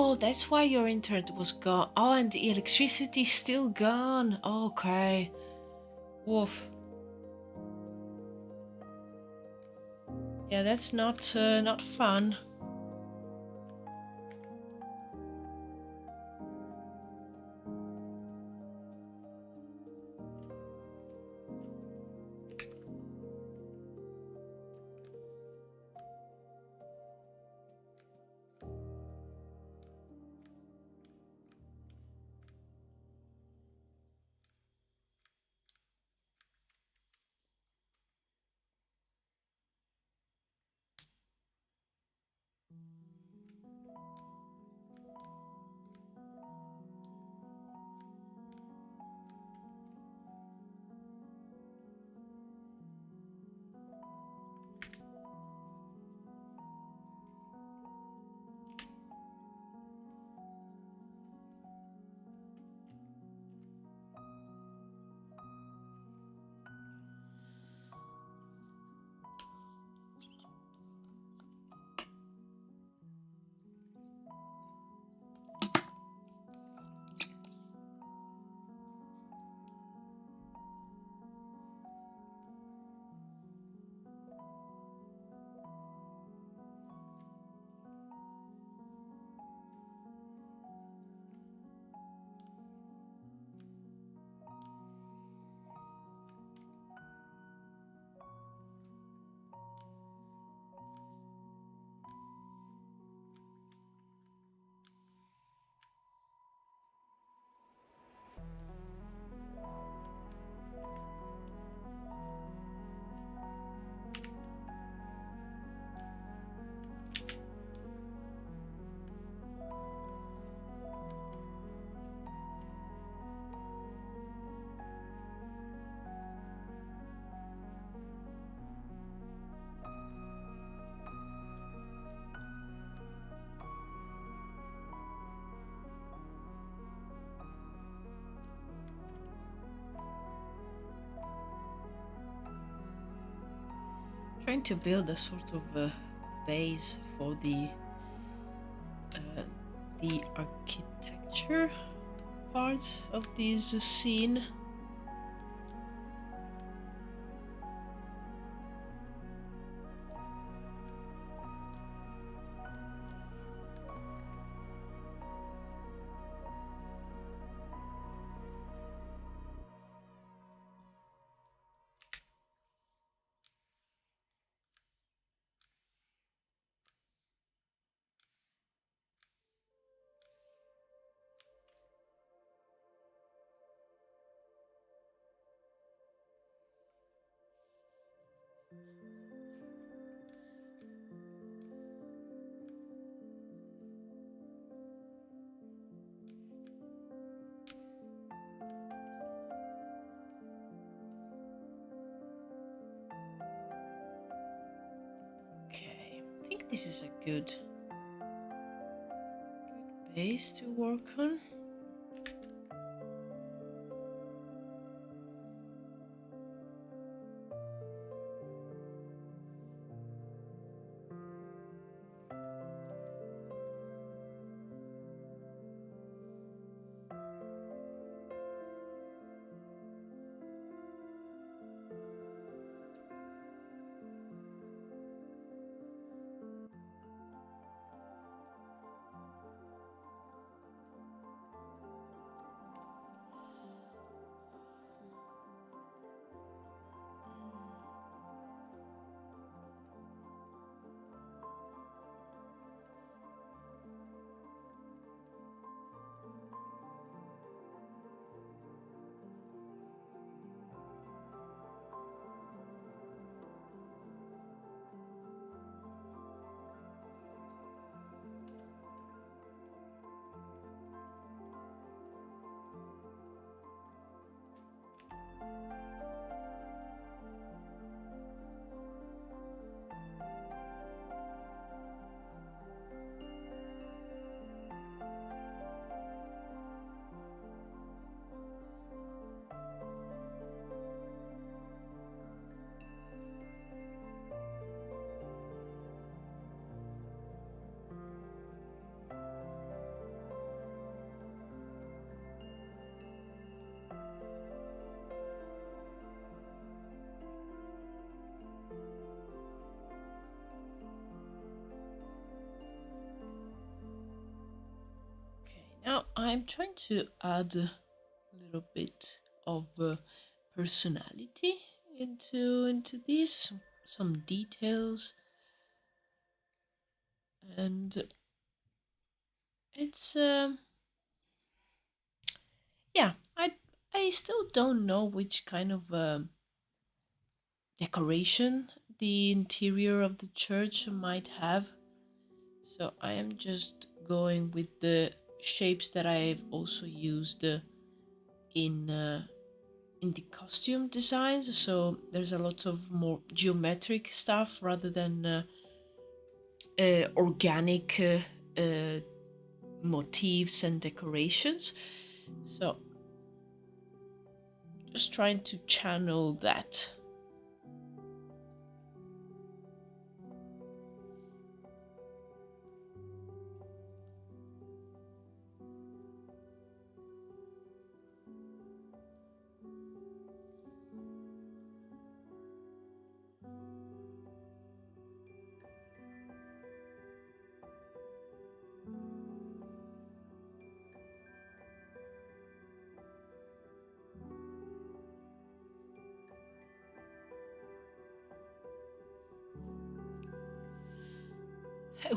Oh, that's why your internet was gone. Oh, and the electricity's still gone. Okay. Woof. Yeah, that's not fun. Trying to build a sort of base for the architecture part of this scene. Okay, I think this is a good base to work on. I'm trying to add a little bit of personality into these, some details, and it's yeah. I still don't know which kind of decoration the interior of the church might have. So I am just going with the shapes that I've also used in in the costume designs. So there's a lot of more geometric stuff rather than organic motifs and decorations. So just trying to channel that.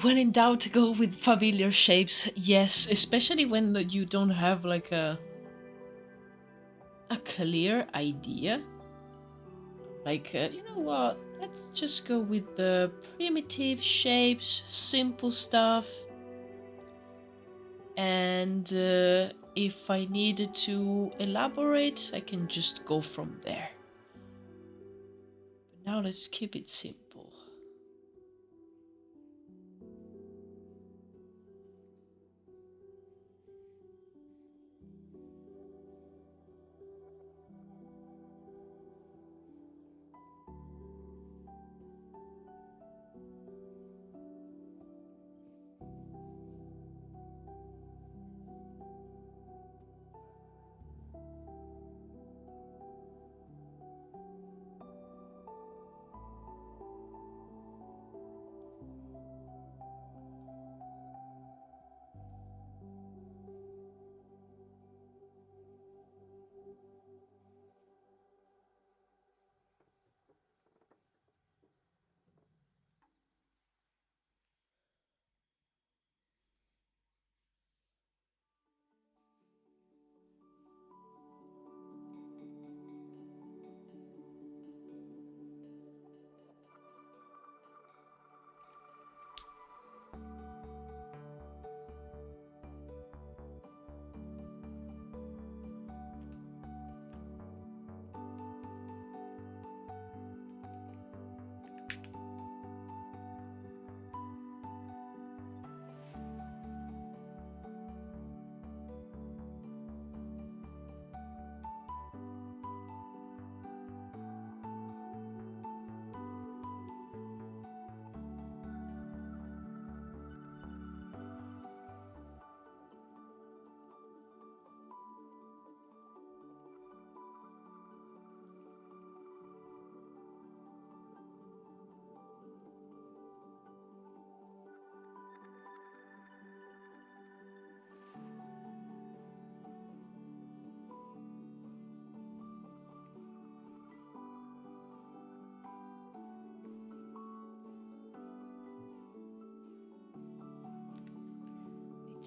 When in doubt, go with familiar shapes. Yes, especially when you don't have like a clear idea. Like, you know what? Let's just go with the primitive shapes, simple stuff. And if I needed to elaborate, I can just go from there. But now let's keep it simple.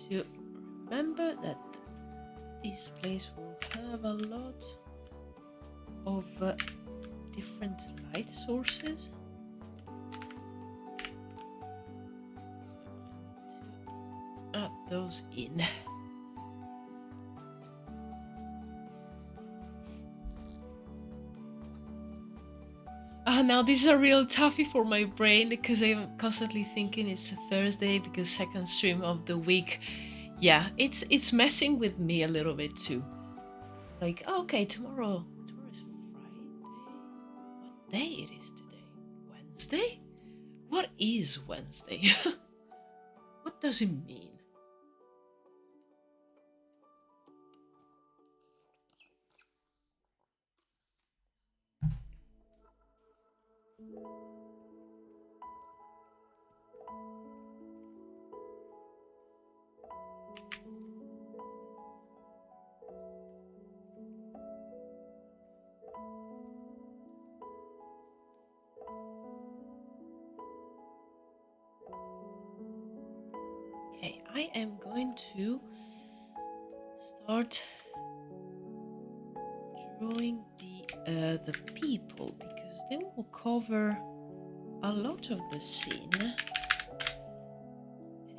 To remember that this place will have a lot of different light sources. Add those in. Now this is a real toughie for my brain because I'm constantly thinking it's a Thursday because second stream of the week. Yeah, it's messing with me a little bit too. Like, oh, okay, tomorrow is Friday. What day it is today? Wednesday? What is Wednesday? What does it mean? I am going to start drawing the people, because they will cover a lot of the scene. And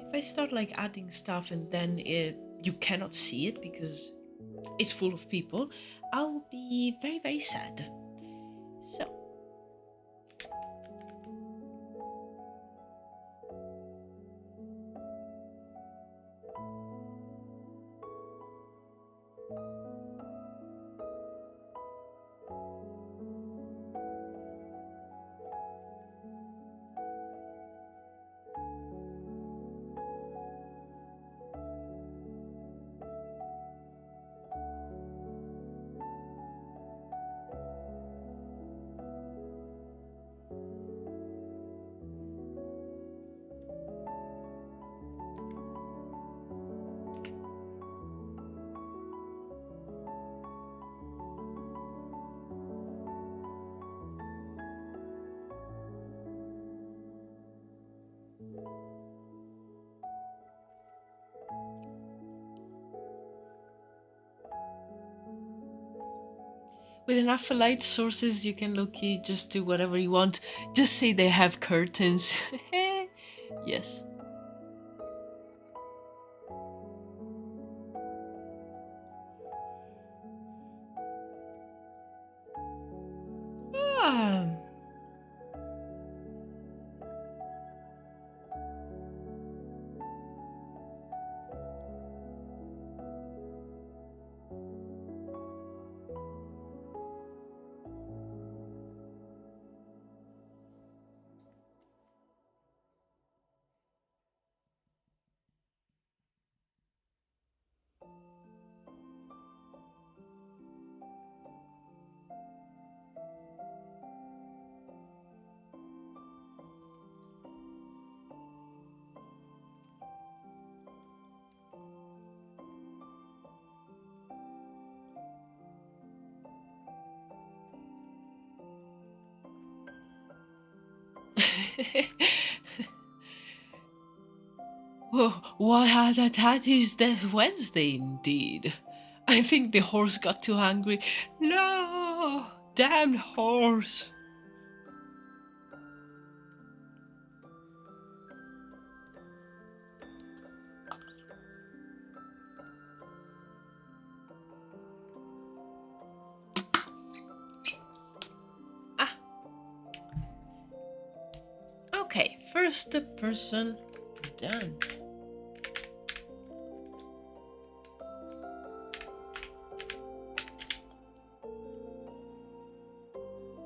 if I start like adding stuff and then you cannot see it because it's full of people, I'll be very, very sad. So with enough light sources, you can low-key just do whatever you want. Just say they have curtains. Yes. Ah. Oh, what that is that Wednesday indeed. I think the horse got too hungry. No, damn horse. Ah. Okay, first person done.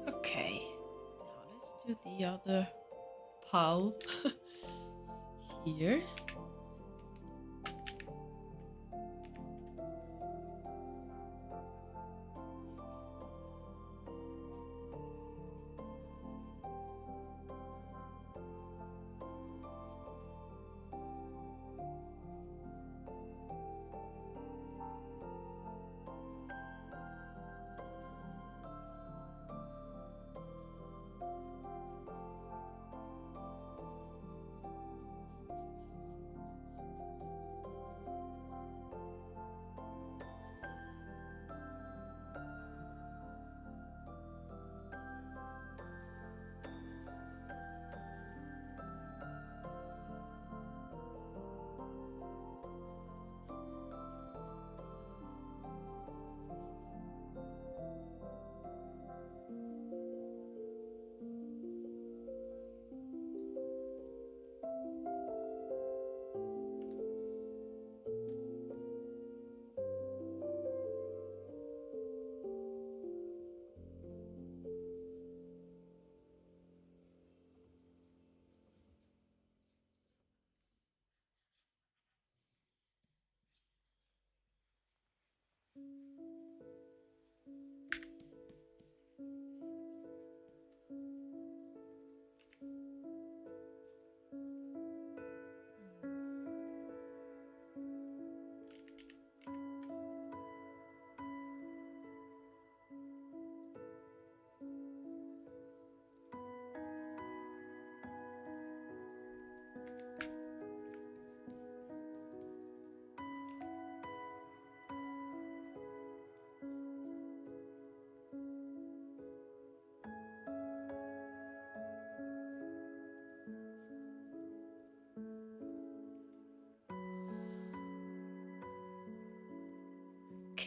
Okay, now let's do the other pile here.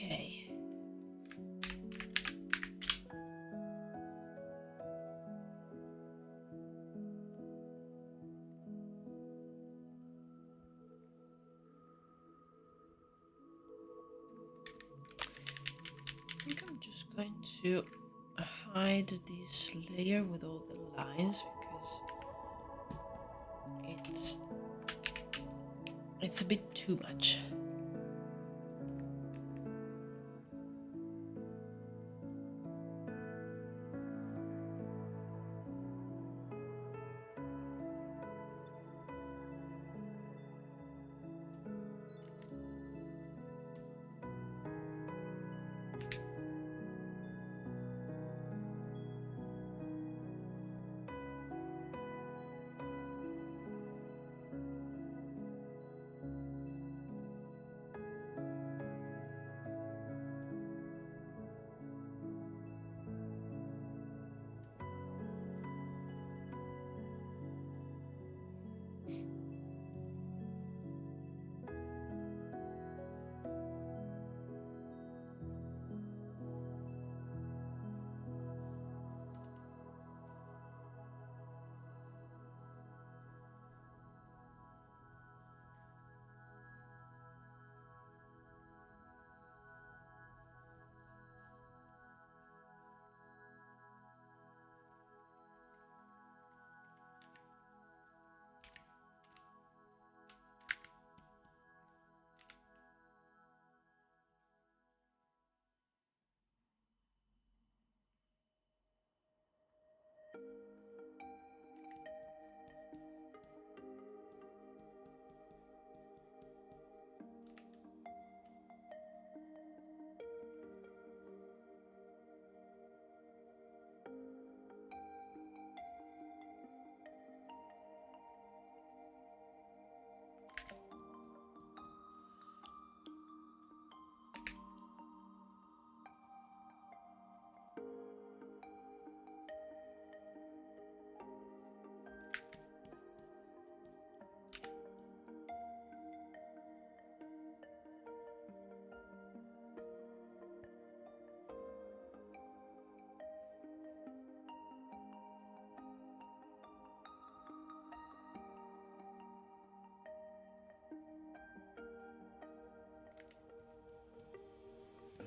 Okay. I think I'm just going to hide this layer with all the lines because it's a bit too much.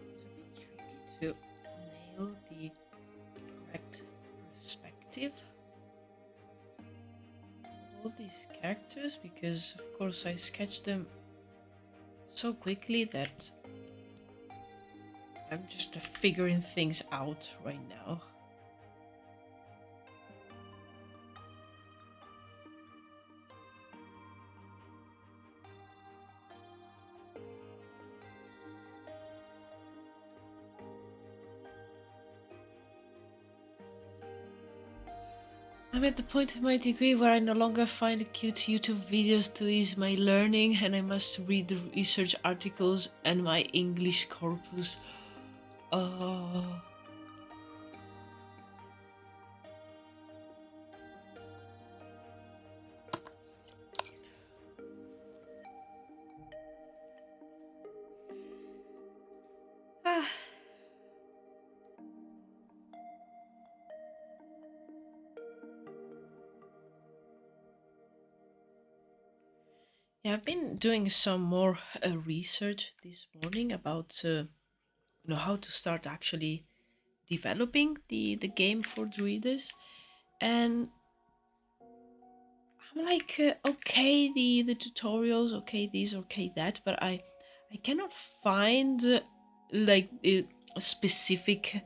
It's a bit tricky to nail the correct perspective of all these characters because, of course, I sketched them so quickly that I'm just figuring things out right now. I'm at the point in my degree where I no longer find cute YouTube videos to ease my learning and I must read the research articles and my English corpus. Oh. Ah. Yeah, I've been doing some more research this morning about how to start actually developing the game for Druides, and I'm like, okay, the tutorials, okay, this, okay, that, but I cannot find like a specific,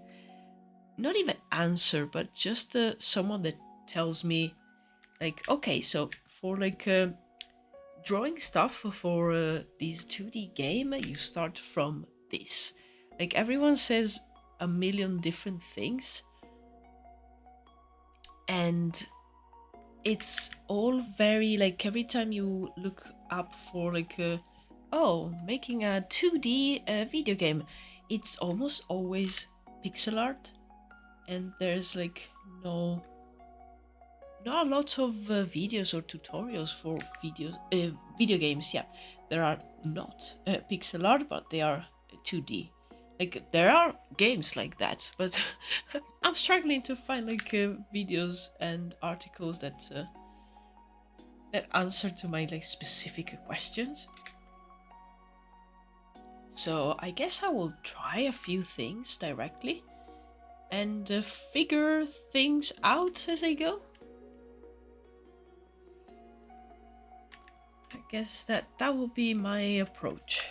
not even answer, but just someone that tells me, like, okay, so for like drawing stuff for this 2D game, you start from this. Like everyone says a million different things, and it's all very like every time you look up for like making a 2D video game, it's almost always pixel art, and there's like not a lot of videos or tutorials for video games. Yeah, there are not pixel art, but they are 2D. Like there are games like that, but I'm struggling to find like videos and articles that answer to my like specific questions. So I guess I will try a few things directly and figure things out as I go. I guess that will be my approach.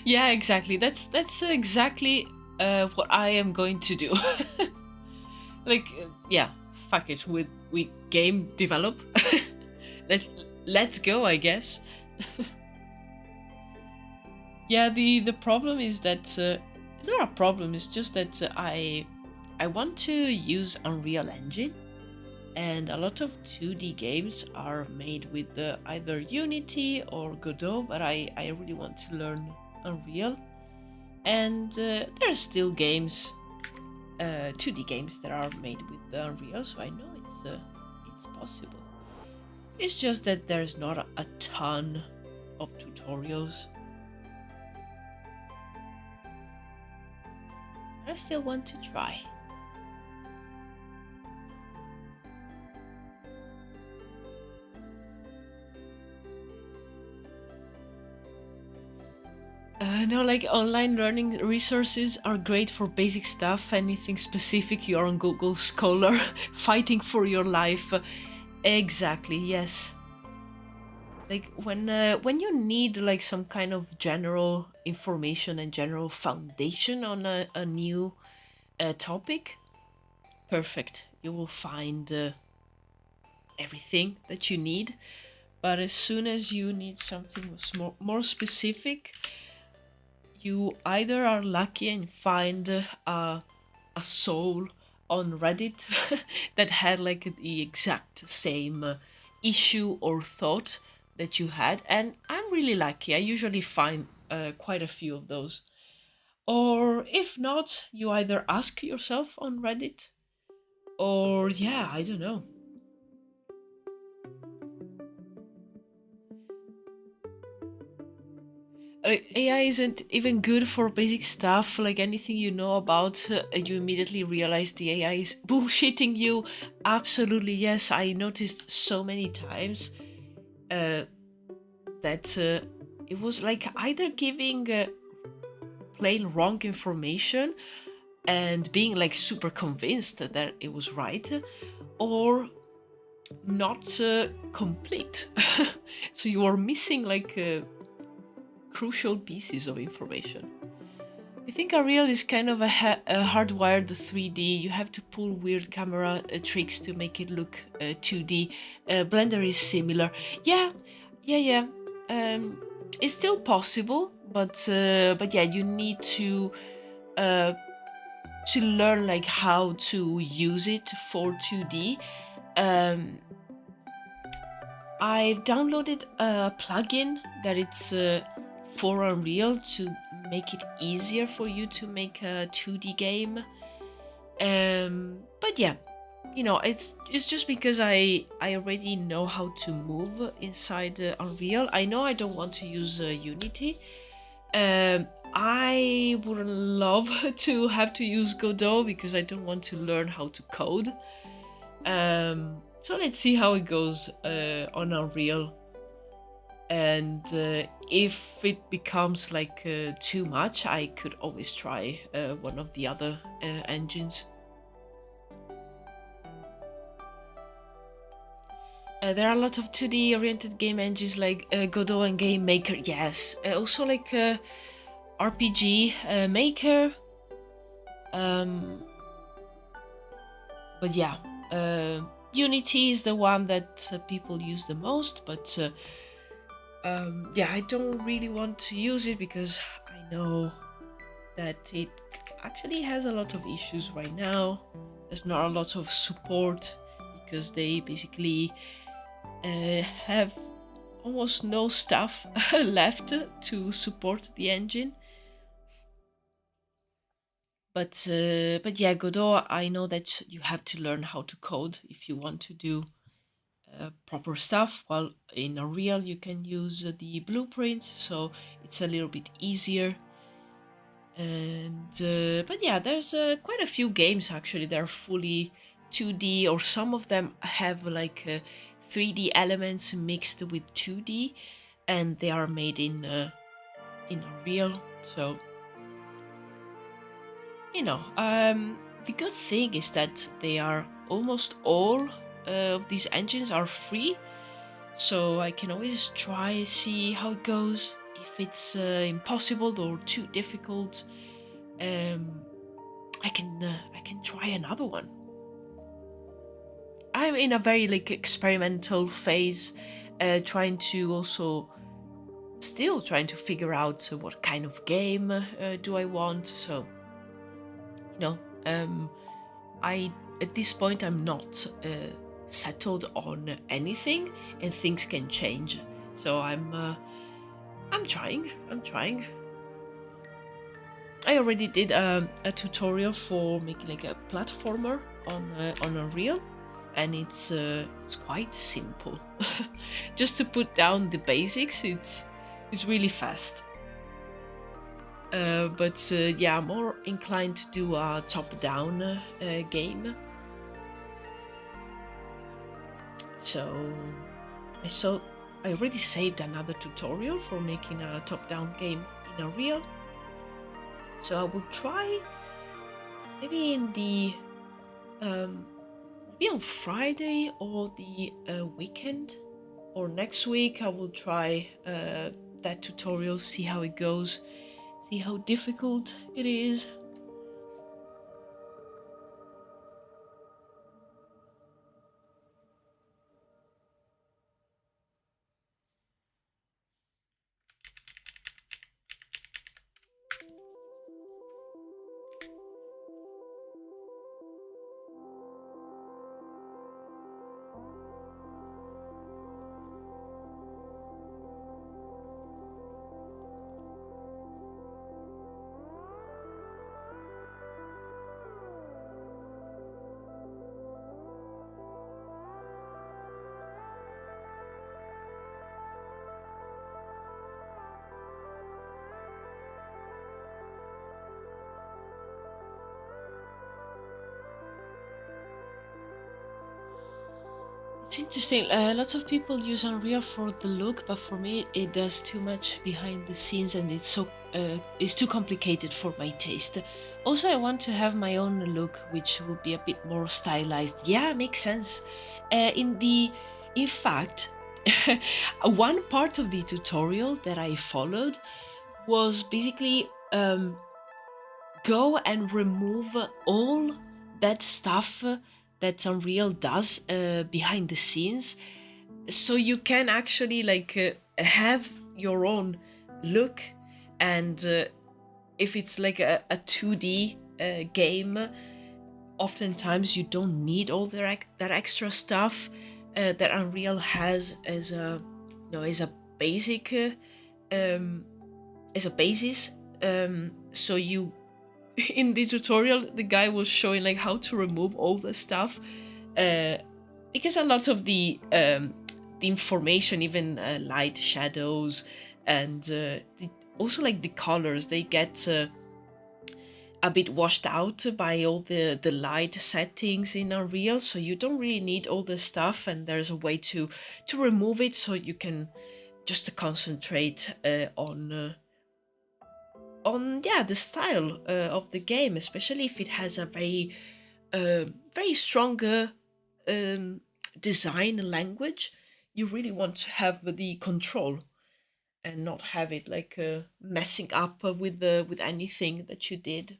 Yeah, exactly. That's exactly what I am going to do. Like, yeah, fuck it. We game develop. Let let's go, I guess. Yeah, the problem is that it's not a problem. It's just that I want to use Unreal Engine, and a lot of 2D games are made with either Unity or Godot, but I really want to learn Unreal. And there are still games, 2D games that are made with Unreal, so I know it's possible. It's just that there's not a ton of tutorials. I still want to try. No, like online learning resources are great for basic stuff. Anything specific, you're on Google Scholar, fighting for your life. Exactly, yes. Like when you need like some kind of general information and general foundation on a new topic, perfect. You will find everything that you need. But as soon as you need something more specific, you either are lucky and find a soul on Reddit that had like the exact same issue or thought that you had, and I'm really lucky. I usually find quite a few of those. Or if not, you either ask yourself on Reddit, or yeah, I don't know. AI isn't even good for basic stuff, like anything you know about, you immediately realize the AI is bullshitting you. Absolutely, yes. I noticed so many times uh, that it was like either giving plain wrong information and being like super convinced that it was right, or not complete. So you are missing like crucial pieces of information. I think Unreal is kind of a hardwired 3D. You have to pull weird camera tricks to make it look 2D. Blender is similar. Yeah, yeah. It's still possible, but yeah, you need uh, to learn like how to use it for 2D. I've downloaded a plugin that it's for Unreal to make it easier for you to make a 2D game. But yeah, you know, it's just because I already know how to move inside Unreal. I know I don't want to use Unity. I would love to have to use Godot because I don't want to learn how to code. So let's see how it goes on Unreal. And if it becomes like too much, I could always try one of the other engines. There are a lot of 2D oriented game engines like Godot and Game Maker. Yes, also like RPG Maker. Um, but yeah, Unity is the one that people use the most. But yeah, I don't really want to use it because I know that it actually has a lot of issues right now. There's not a lot of support because they basically have almost no stuff left to support the engine. But yeah, Godot, I know that you have to learn how to code if you want to do proper stuff. While in Unreal you can use the blueprints, so it's a little bit easier. And but yeah, there's quite a few games actually that are fully 2D, or some of them have like 3D elements mixed with 2D, and they are made in Unreal. So the good thing is that they are almost all of these engines are free, so I can always try see how it goes. If it's impossible or too difficult, I can try another one. I'm in a very like experimental phase, trying to still trying to figure out what kind of game do I want. So I at this point I'm not settled on anything, and things can change. So I'm trying. I already did a tutorial for making like a platformer on Unreal, and it's quite simple. Just to put down the basics, it's really fast. But yeah, I'm more inclined to do a top-down game. So I already saved another tutorial for making a top-down game in Unreal. So I will try maybe in the maybe on Friday or the weekend, or next week I will try that tutorial, see how it goes, see how difficult it is. It's interesting. Lots of people use Unreal for the look, but for me, it does too much behind the scenes, and it's too complicated for my taste. Also, I want to have my own look, which will be a bit more stylized. Yeah, makes sense. In fact, one part of the tutorial that I followed was basically go and remove all that stuff that Unreal does behind the scenes, so you can actually like have your own look. And if it's like a 2D game, oftentimes you don't need all that extra stuff that Unreal has as a as a basic as a basis. So you in the tutorial, the guy was showing like how to remove all the stuff, because a lot of the information, even light, shadows, and also like the colors, they get a bit washed out by all the light settings in Unreal. So you don't really need all the stuff, and there's a way to remove it, so you can just concentrate on the style of the game, especially if it has a very strong design language. you really want to have the control and not have it like messing up with anything that you did.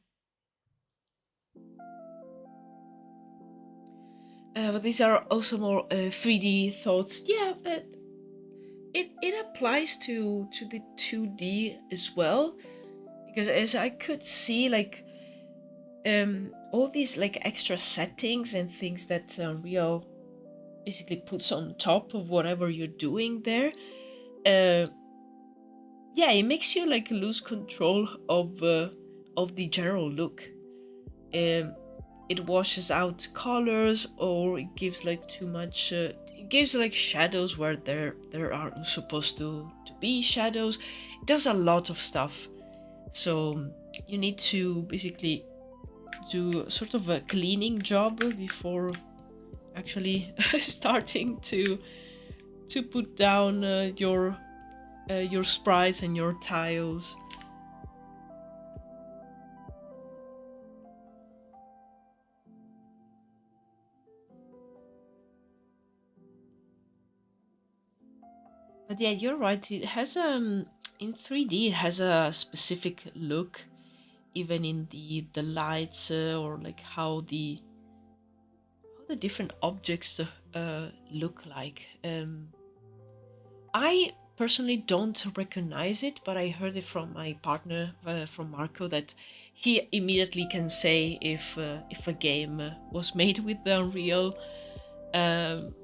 But these are also more 3D thoughts. Yeah, it applies to the 2D as well, because as I could see, like all these like extra settings and things that Unreal basically puts on top of whatever you're doing there. Uh, yeah, it makes you like lose control of the general look. Um, it washes out colors, or it gives like too much. It gives like shadows where there aren't supposed to be shadows. It does a lot of stuff. So you need to basically do sort of a cleaning job before actually starting to put down your sprites and your tiles. But yeah, you're right. It has in 3D it has a specific look, even in the lights or like how the different objects look like. I personally don't recognize it, but I heard it from my partner, from Marco, that he immediately can say if a game was made with the Unreal. Um,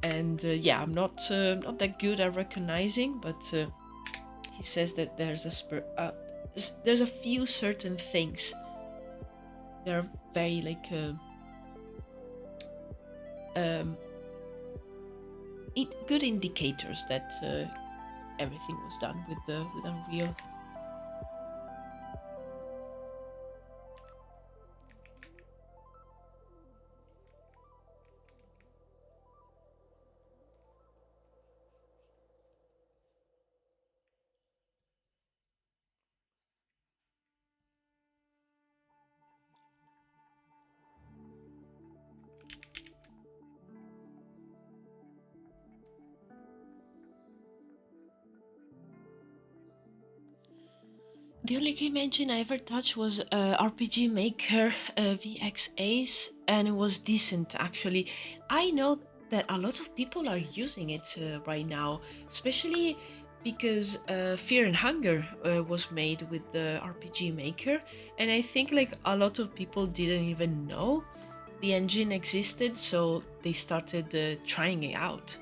and yeah, I'm not that good at recognizing, but he says that there's a few certain things that are very like um, good indicators that everything was done with Unreal. The only game engine I ever touched was RPG Maker VX Ace, and it was decent actually. I know that a lot of people are using it right now, especially because Fear and Hunger was made with the RPG Maker, and I think like a lot of people didn't even know the engine existed, so they started trying it out.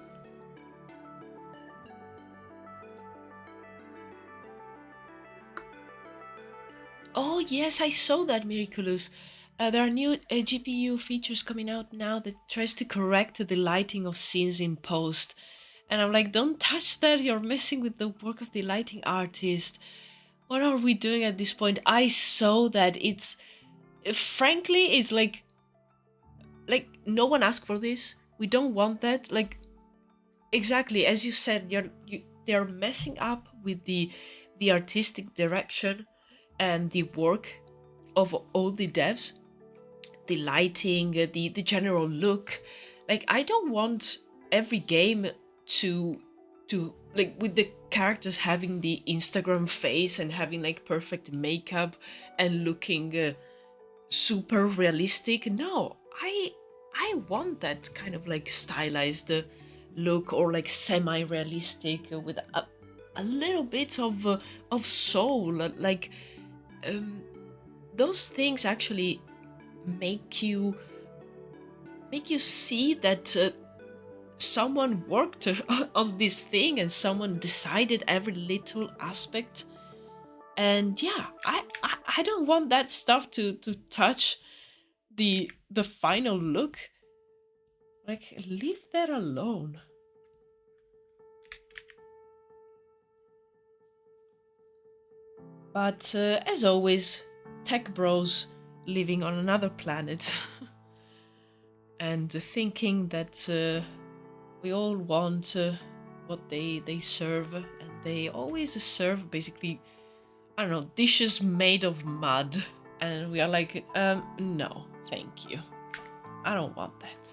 Oh yes, I saw that, Miraculous. There are new GPU features coming out now that tries to correct the lighting of scenes in post. And I'm like, don't touch that, you're messing with the work of the lighting artist. What are we doing at this point? I saw that. It's frankly, it's like no one asked for this. We don't want that. Like exactly as you said, they're messing up with the artistic direction and the work of all the devs, the lighting, the general look. Like I don't want every game to like with the characters having the Instagram face and having like perfect makeup and looking super realistic. No, I want that kind of like stylized look, or like semi-realistic with a little bit of soul. Like um, those things actually make you see that someone worked on this thing and someone decided every little aspect. And yeah, I don't want that stuff to touch the final look. Like leave that alone. But as always, tech bros living on another planet and thinking that we all want what they serve, and they always serve basically, I don't know, dishes made of mud, and we are like, no, thank you, I don't want that.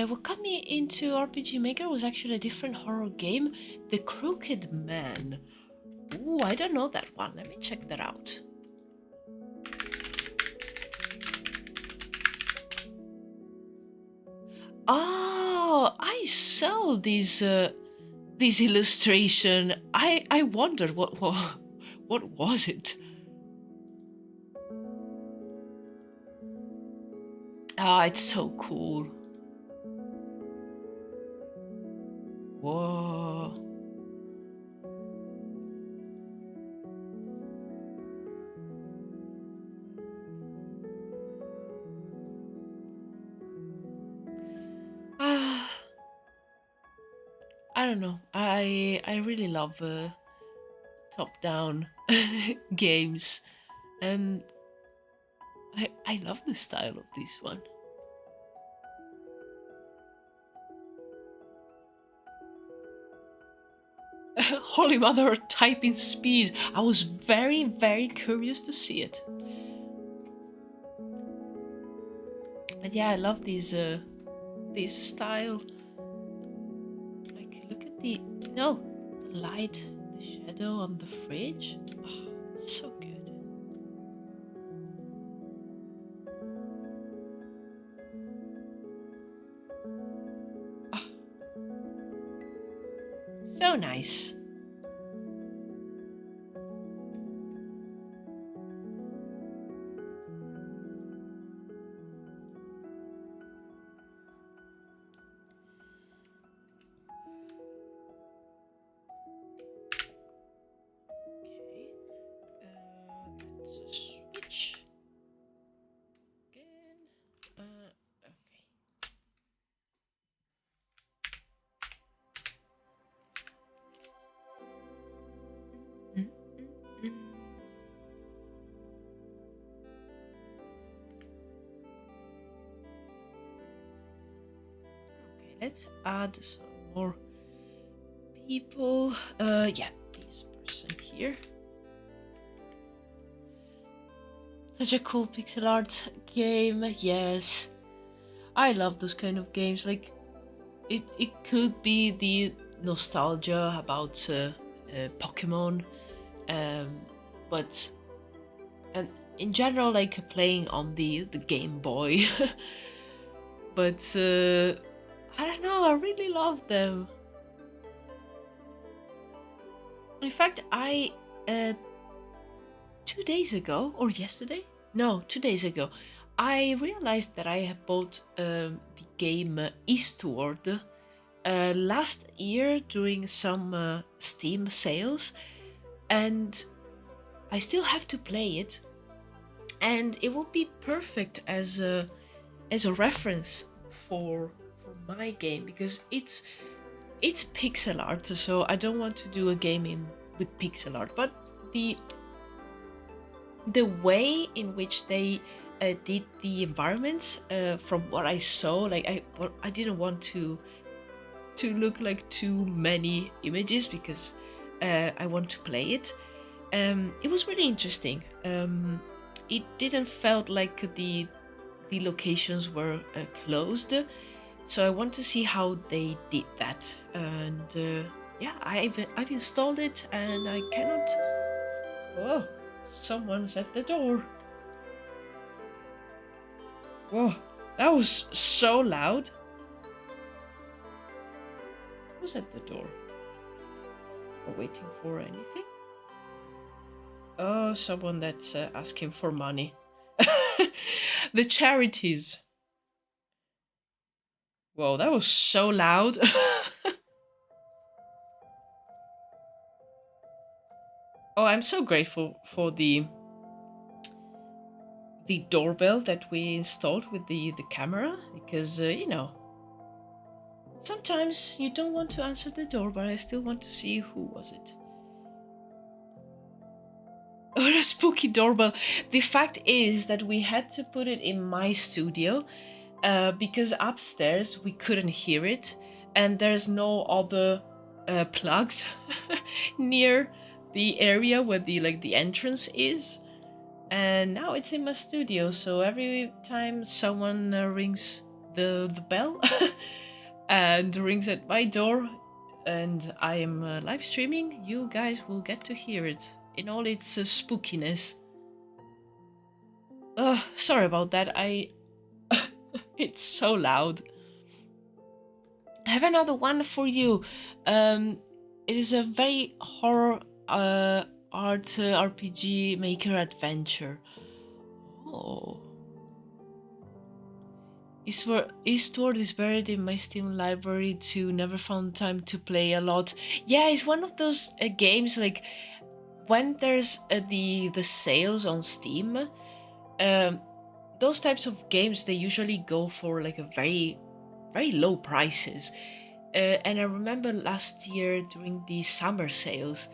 What got me into RPG Maker was actually a different horror game, The Crooked Man. Ooh, I don't know that one. Let me check that out. Oh, I saw this illustration. I wondered what was it? Ah, it's so cool. Whoa. Ah, I don't know. I really love top-down games, and I love the style of this one. Holy mother, typing speed. I was very, very curious to see it. But yeah, I love this style. Like, look at the light, the shadow on the fridge. Oh, so good. Oh, so nice. Switch again. Okay. Okay, let's add some more people. Yeah, this person here. Such a cool pixel art game, yes. I love those kind of games. Like, it could be the nostalgia about Pokemon, but and in general, like playing on the Game Boy. But I don't know, I really love them. In fact, I 2 days ago, or yesterday? No, 2 days ago, I realized that I had bought the game Eastward last year during some Steam sales, and I still have to play it, and it will be perfect as a reference for my game, because it's pixel art, so I don't want to do a game with pixel art, but the way in which they did the environments, from what I saw, like I didn't want to look like too many images, because I want to play it. It was really interesting. It didn't felt like the locations were closed, so I want to see how they did that. And yeah, I've installed it, and I cannot. Oh, someone's at the door. Whoa, that was so loud. Who's at the door? We're waiting for anything? Oh, someone that's asking for money. The charities. Whoa, that was so loud. Oh, I'm so grateful for the doorbell that we installed with the camera, because you know, sometimes you don't want to answer the door, but I still want to see who was it. Oh, a spooky doorbell. The fact is that we had to put it in my studio, because upstairs we couldn't hear it, and there's no other plugs near the area where the entrance is. And now it's in my studio, so every time someone rings the bell and rings at my door and I am live streaming, you guys will get to hear it in all its spookiness. Sorry about that. It's so loud. I have another one for you. It is a very horror art RPG maker adventure. Oh. Eastward is buried in my Steam library too. Never found time to play a lot. Yeah, it's one of those games like when there's the sales on Steam. Those types of games, they usually go for like a very low prices. And I remember last year during the summer sales,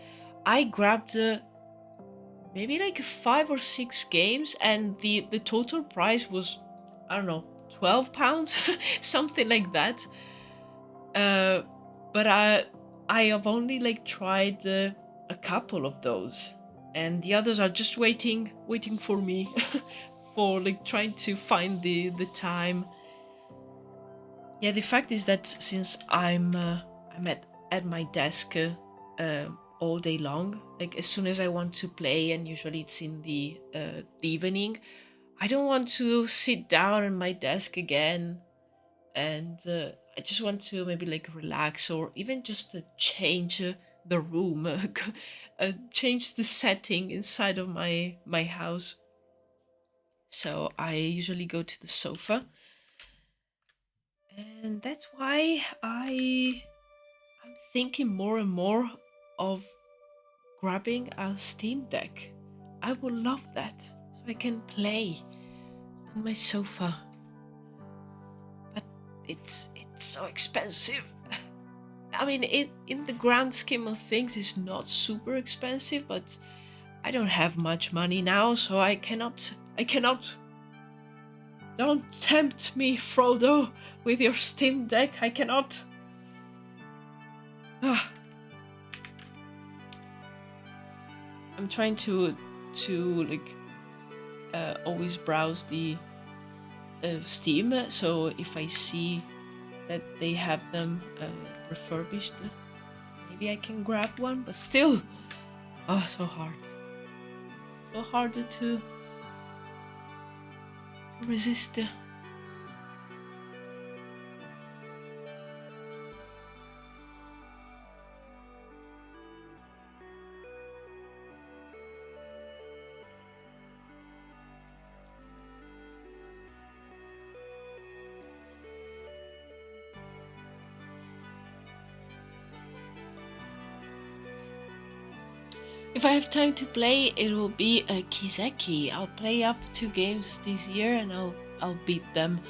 I grabbed maybe like 5 or 6 games, and the total price was, I don't know, £12, something like that. But I have only like tried a couple of those, and the others are just waiting for me for like trying to find the time. Yeah, the fact is that since I'm at my desk all day long, like as soon as I want to play, and usually it's in the evening, I don't want to sit down at my desk again, and I just want to maybe like relax, or even just change the room, change the setting inside of my house. So I usually go to the sofa, and that's why I'm thinking more and more of grabbing a Steam Deck. I would love that, so I can play on my sofa. But it's so expensive. I mean, in the grand scheme of things, it's not super expensive, but I don't have much money now, so I cannot. Don't tempt me, Frodo, with your Steam Deck. I cannot. I'm trying to like always browse the Steam, so if I see that they have them refurbished, maybe I can grab one. But still, so hard to resist. If I have time to play, it will be a Kizeki. I'll play up 2 games this year, and I'll beat them.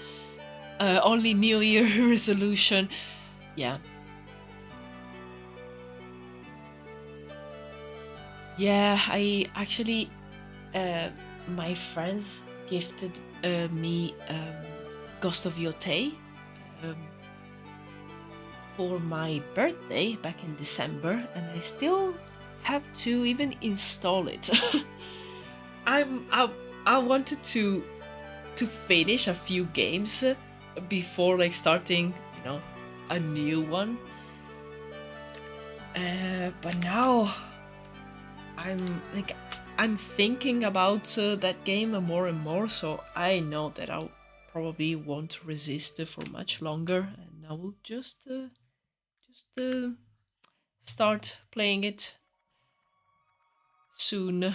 Only New Year resolution. Yeah. Yeah, I actually, my friends gifted me Ghost of Yotei for my birthday back in December, and I still have to even install it. I wanted to finish a few games before like starting, a new one. But now I'm thinking about that game more and more, so I know that I probably won't resist for much longer, and I will just start playing it soon.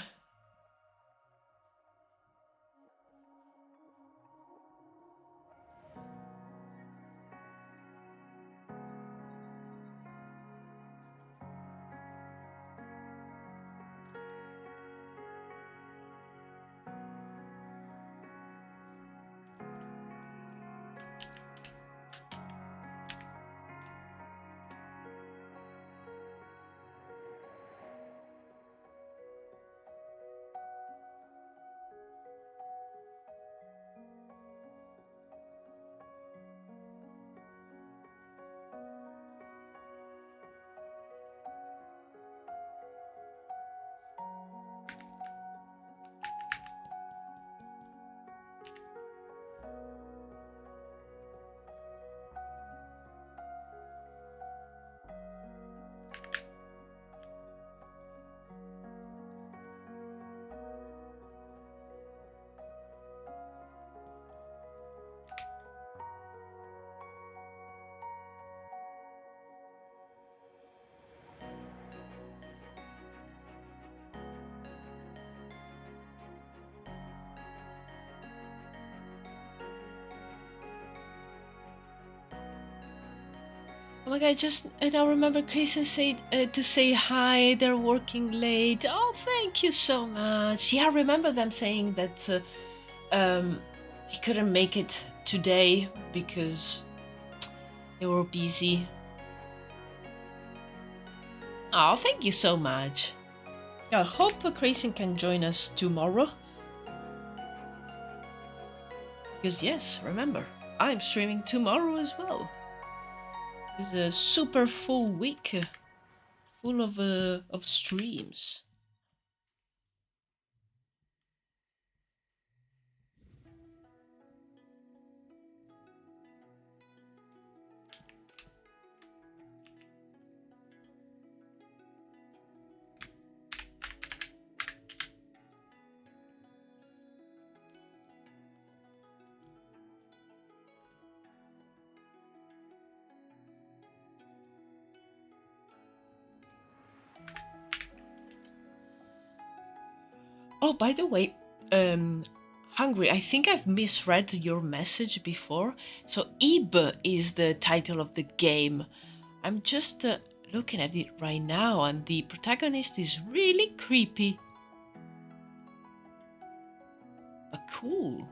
Oh my god, just and I remember Grayson said to say hi, they're working late. Oh, thank you so much. Yeah, I remember them saying that he couldn't make it today because they were busy. Oh, thank you so much. I hope Grayson can join us tomorrow. Because yes, remember, I'm streaming tomorrow as well. It's a super full week, full of streams. Oh, by the way, Hungry, I think I've misread your message before. So Ib is the title of the game. I'm just looking at it right now, and the protagonist is really creepy. But cool.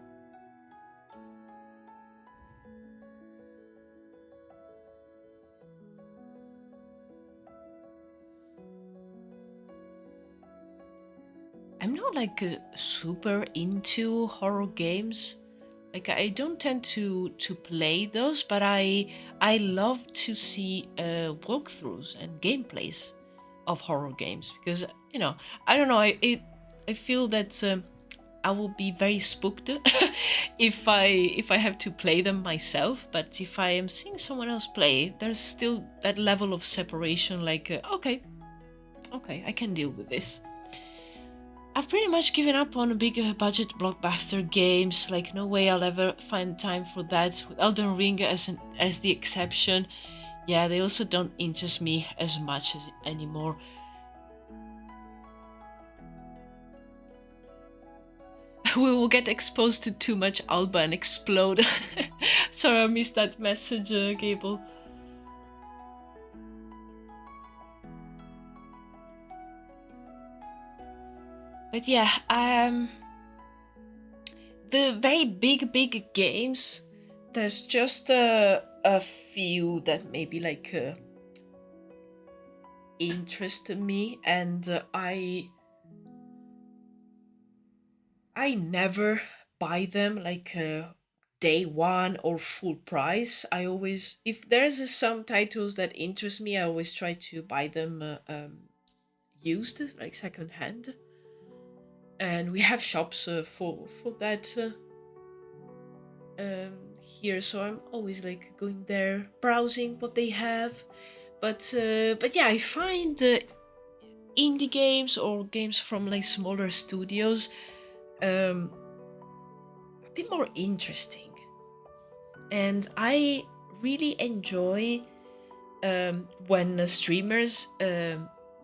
I'm not like super into horror games. Like I don't tend to play those, but I love to see walkthroughs and gameplays of horror games because I don't know I feel that I will be very spooked if I have to play them myself. But if I am seeing someone else play, there's still that level of separation. Like okay, I can deal with this. I've pretty much given up on big budget blockbuster games. Like no way I'll ever find time for that. With Elden Ring as the exception. Yeah, they also don't interest me as much anymore. We will get exposed to too much Alba and explode. Sorry, I missed that message, Gable. But yeah, the very big games, there's just a few that maybe like interest me, and I never buy them like day one or full price. I always, if there's some titles that interest me, I always try to buy them used, like second hand. And we have shops for that here, so I'm always like going there, browsing what they have. But yeah, I find indie games or games from like smaller studios a bit more interesting, and I really enjoy when streamers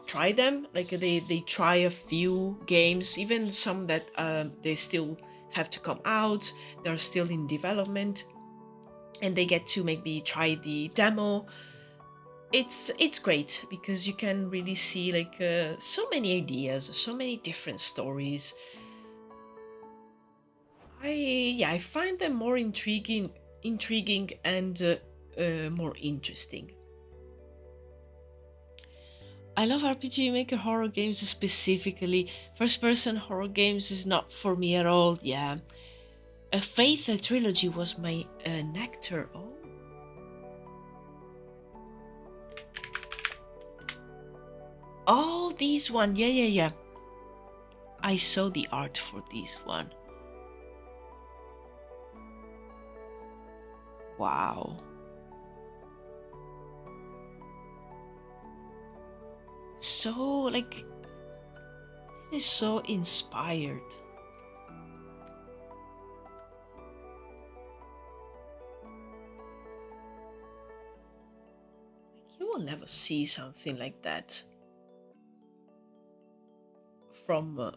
try them. Like they try a few games, even some that they still have to come out, they're still in development, and they get to maybe try the demo. It's great because you can really see like so many ideas, so many different stories. I find them more intriguing and more interesting. I love RPG Maker horror games specifically. First person horror games is not for me at all. Yeah. A Faith trilogy was my nectar. Oh. Oh, these one. Yeah. I saw the art for this one. Wow. So, like, this is so inspired. Like, you will never see something like that from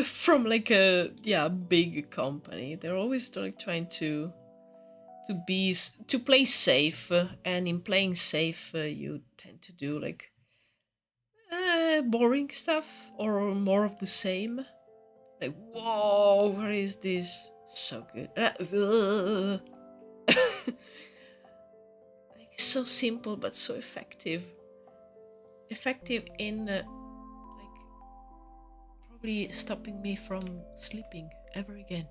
from like a big company. They're always like trying to to play safe, and in playing safe, you tend to do like boring stuff or more of the same. Like, whoa, what is this? So good. Like, so simple but so effective. Effective in like probably stopping me from sleeping ever again.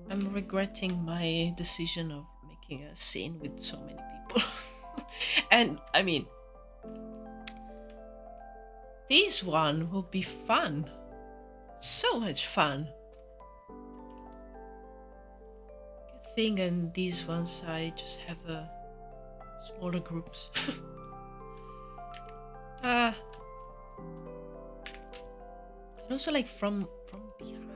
I'm regretting my decision of making a scene with so many people. And I mean, this one will be fun. So much fun. Good thing, and these ones I just have smaller groups. And also like from behind.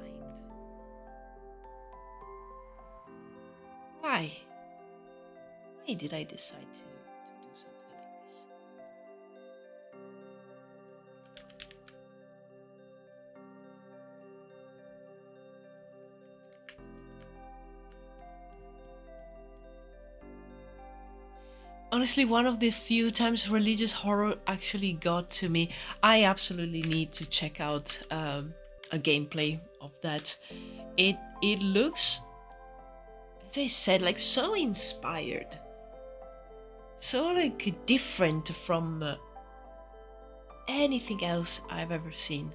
Why? Why did I decide to do something like this? Honestly, one of the few times religious horror actually got to me. I absolutely need to check out a gameplay of that. It looks, as I said, like so inspired, so like different from anything else I've ever seen.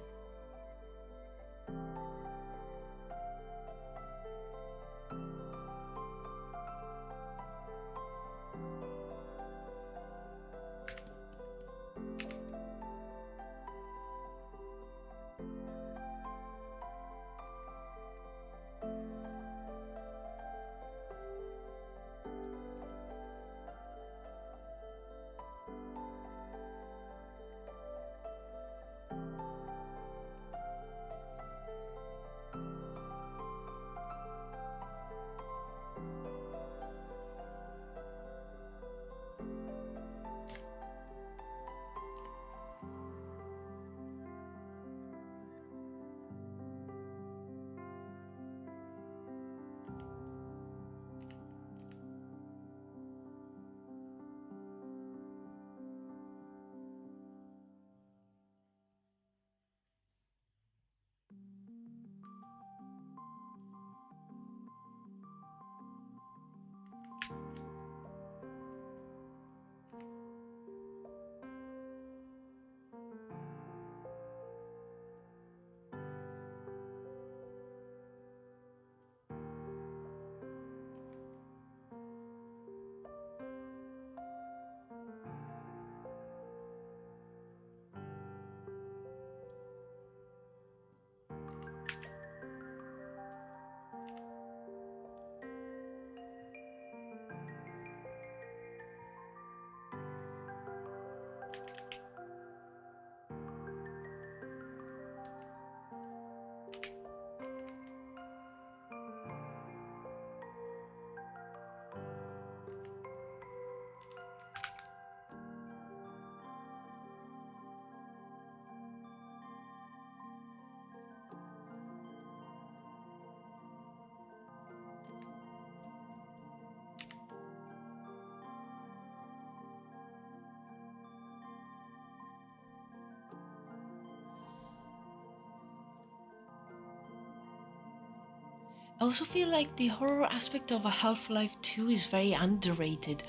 I also feel like the horror aspect of a Half-Life 2 is very underrated.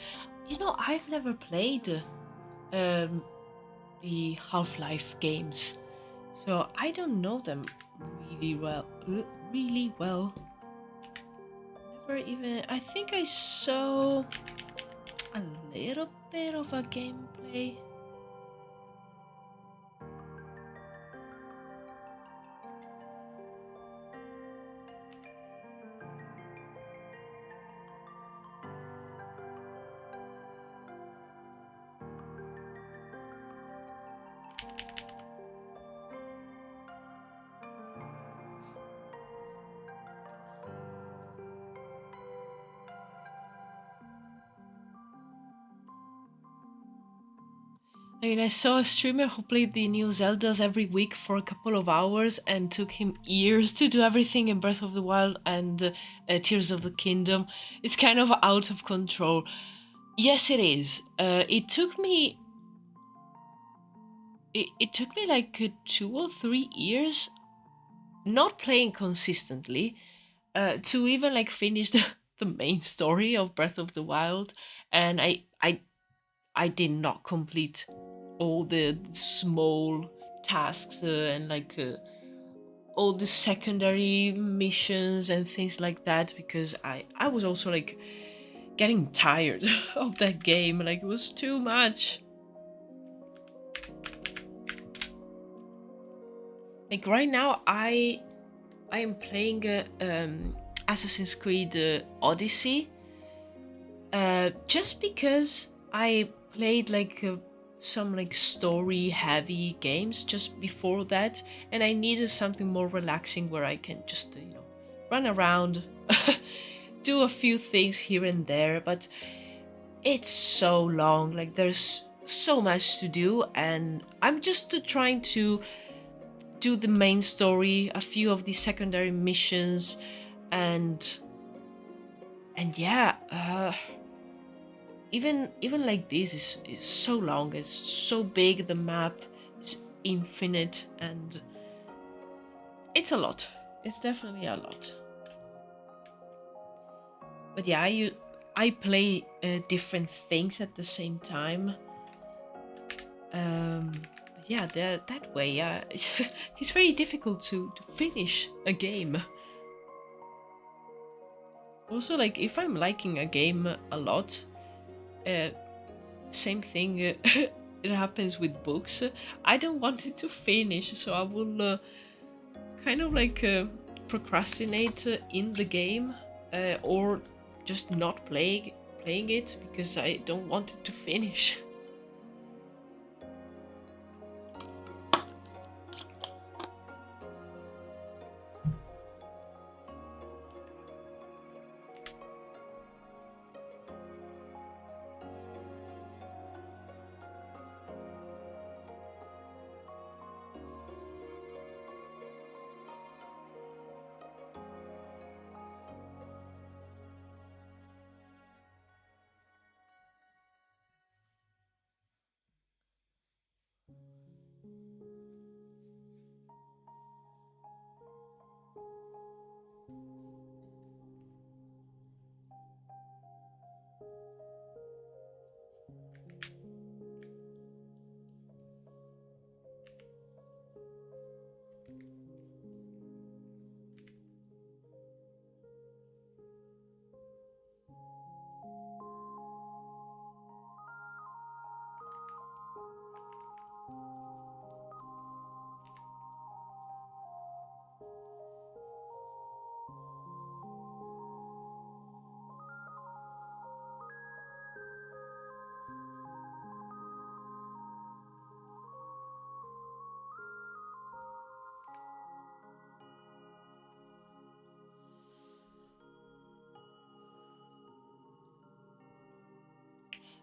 You know, I've never played the Half-Life games, so I don't know them really well. Really well. Never even. I think I saw a little bit of a gameplay. I mean, I saw a streamer who played the new Zeldas every week for a couple of hours and took him years to do everything in Breath of the Wild and Tears of the Kingdom. It's kind of out of control. Yes, it is. It took me like 2 or 3 years, not playing consistently, to even like finish the main story of Breath of the Wild, and I did not complete all the small tasks and like all the secondary missions and things like that, because I was also like getting tired of that game. Like, it was too much. Like right now I am playing Assassin's Creed Odyssey, just because I played like some like story heavy games just before that, and I needed something more relaxing where I can just run around, do a few things here and there. But it's so long, like there's so much to do, and I'm just trying to do the main story, a few of the secondary missions, and yeah, even like this is so long, it's so big, the map is infinite, and it's a lot. It's definitely a lot. But yeah, I play different things at the same time. But yeah, that way, it's very difficult to finish a game. Also, like if I'm liking a game a lot, uh, same thing. It happens with books. I don't want it to finish, so I will kind of like procrastinate in the game, or just not playing it because I don't want it to finish.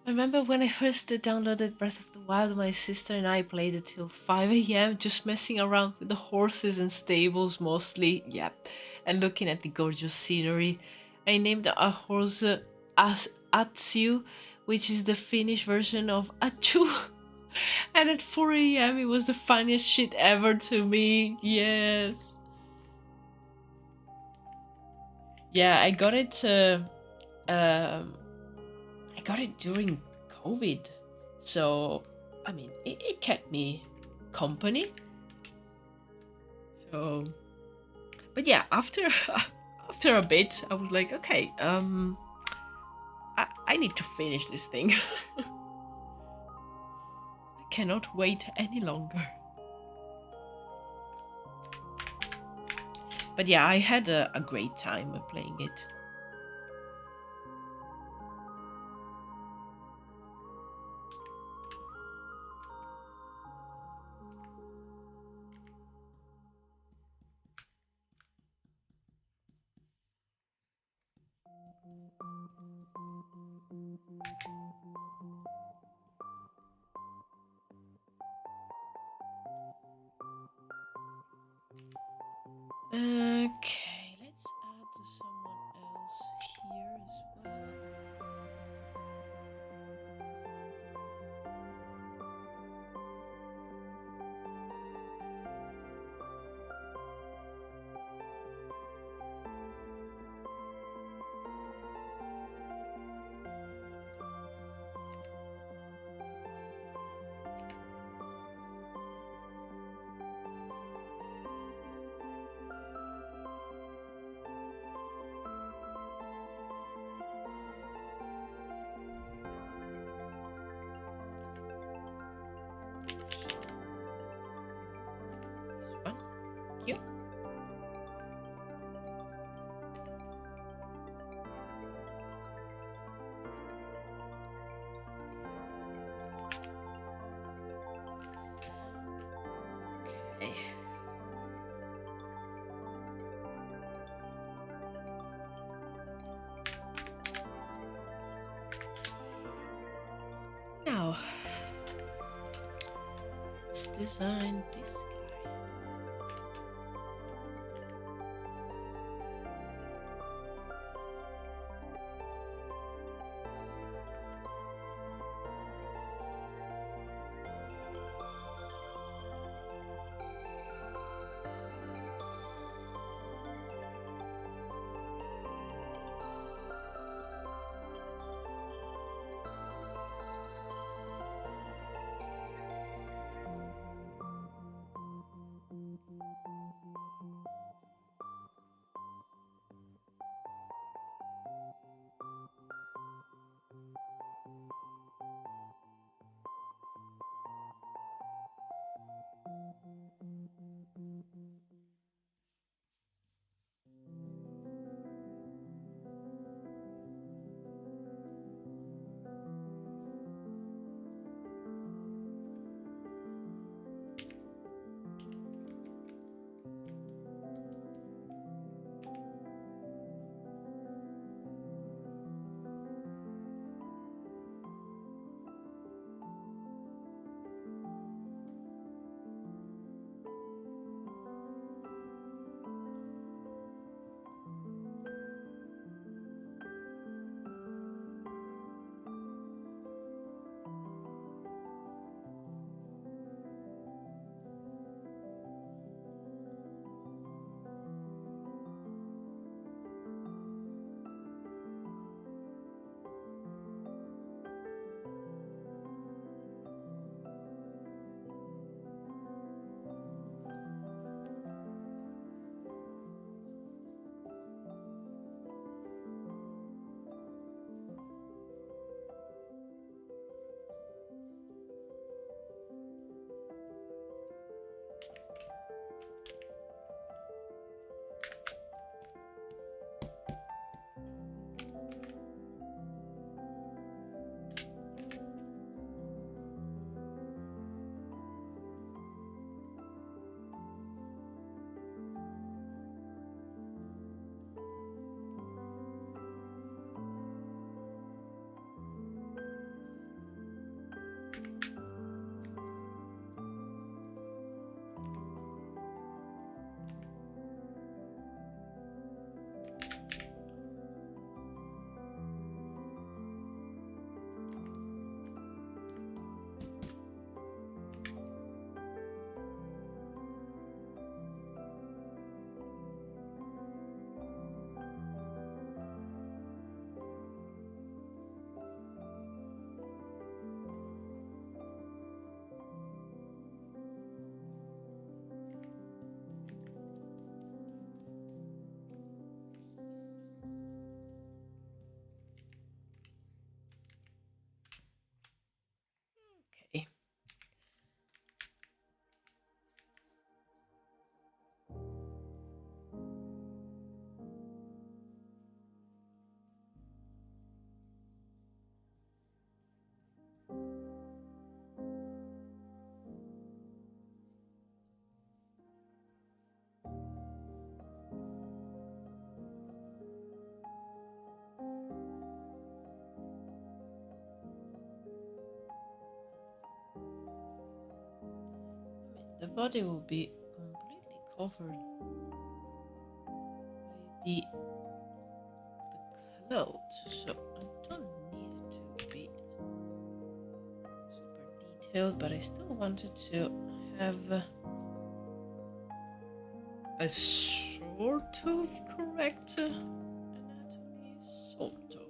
I remember when I first downloaded Breath of the Wild, my sister and I played it till 5 a.m., just messing around with the horses and stables mostly, yeah, and looking at the gorgeous scenery. I named a horse as Atsu, which is the Finnish version of Achu. And at 4 a.m., it was the funniest shit ever to me, yes. Yeah, um, I got it during COVID, so I mean, it kept me company. So, but yeah, after after a bit, I was like, okay, I need to finish this thing. I cannot wait any longer. But yeah, I had a great time playing it. Okay, let's add someone else here as well. This one. Thank you. Okay. Now, let's design this guy. Okay. The body will be completely covered. the clothes. So I don't need to be super detailed, but I still wanted to have a sort of correct anatomy, sort of.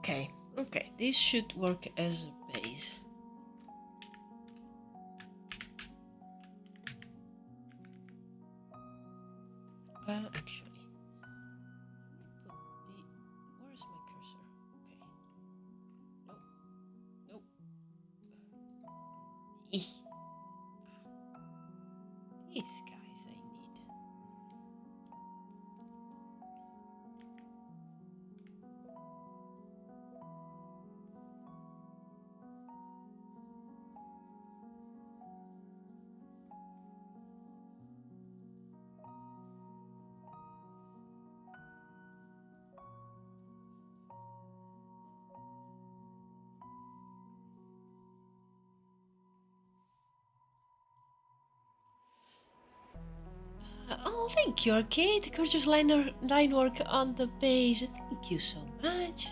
Okay, okay, this should work as a base. Actually, let me put the. Where's my cursor? Okay. Nope. Nope. Eeh. These guys I need. Oh, thank you, Arcade. Gorgeous line work on the base. Thank you so much.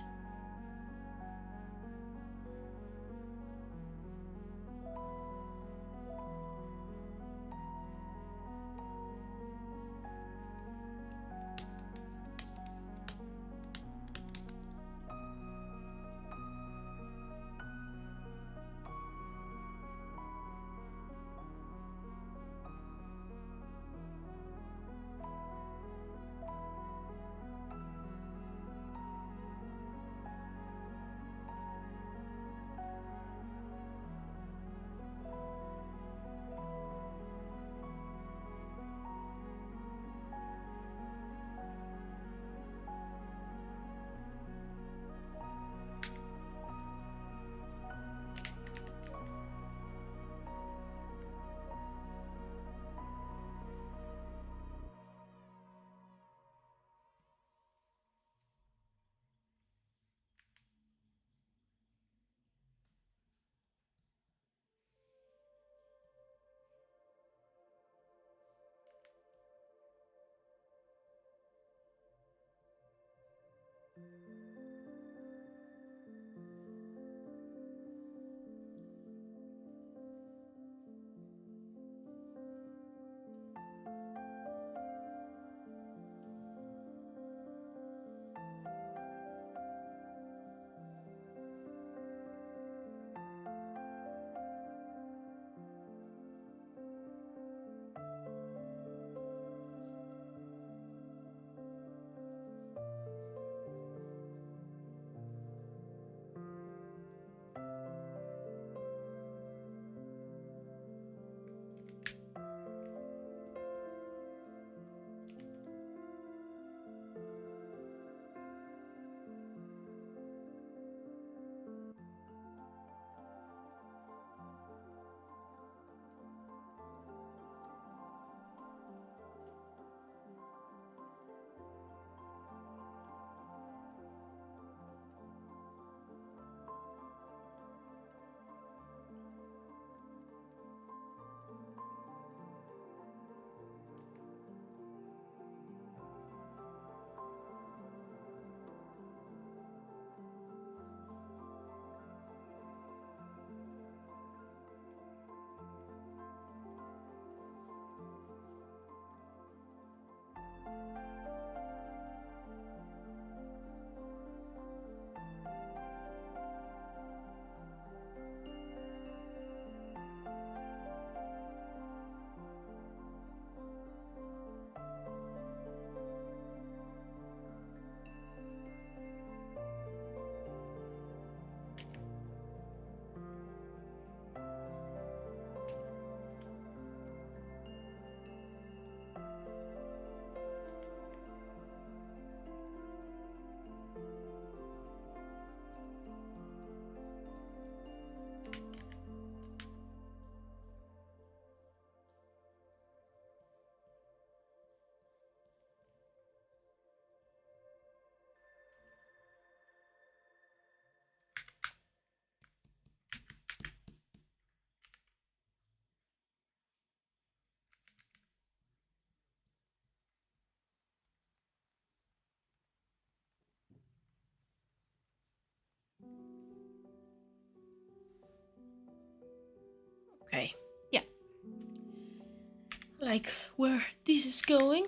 like where this is going.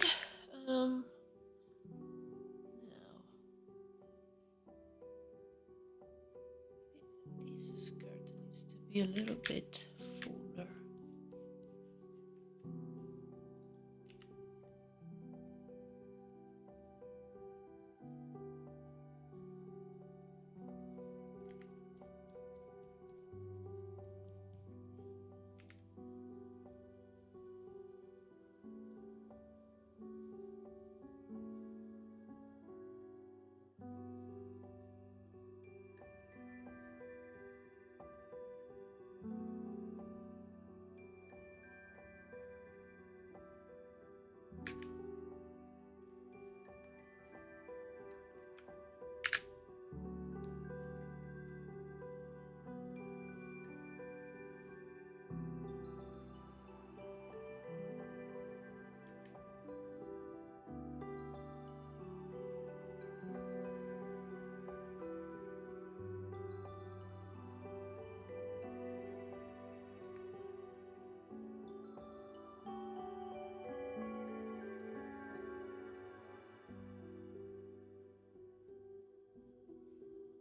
No. This skirt needs to be a little bit fuller.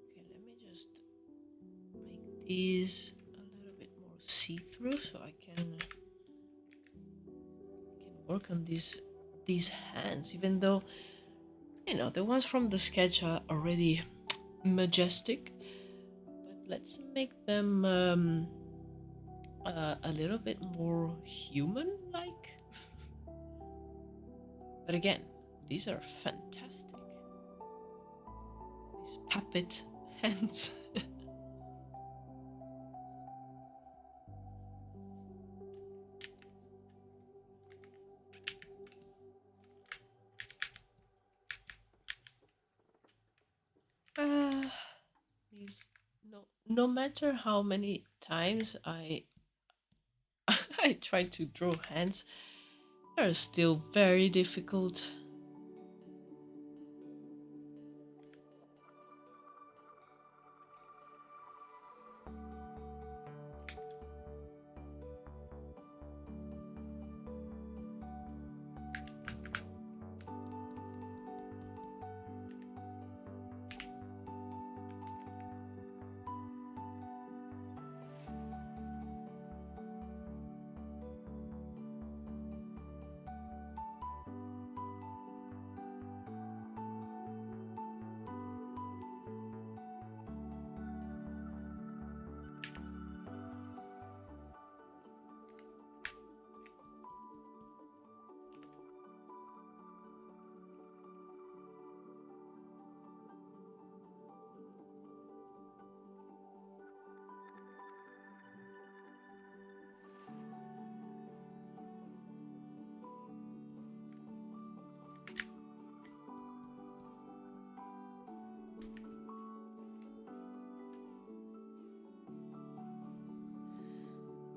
Okay, let me just make these a little bit more see-through so I can work on these hands, even though the ones from the sketch are already majestic, but let's make them a little bit more human-like. But again, these are fantastic. These puppet hands. These no matter how many times I I try to draw hands, they're still very difficult.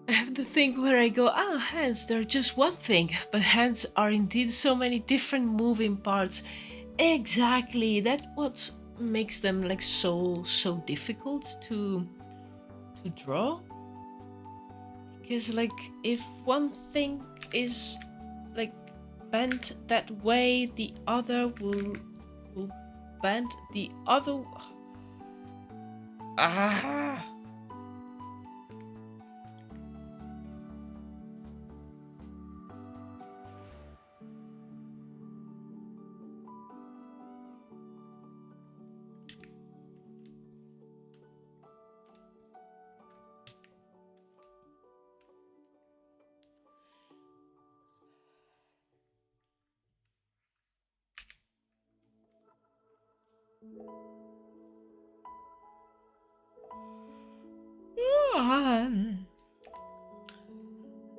I have the thing where I go, hands, they're just one thing, but hands are indeed so many different moving parts. Exactly, that's what makes them like so difficult to draw. Because like if one thing is like bent that way, the other will bend the other. Ah.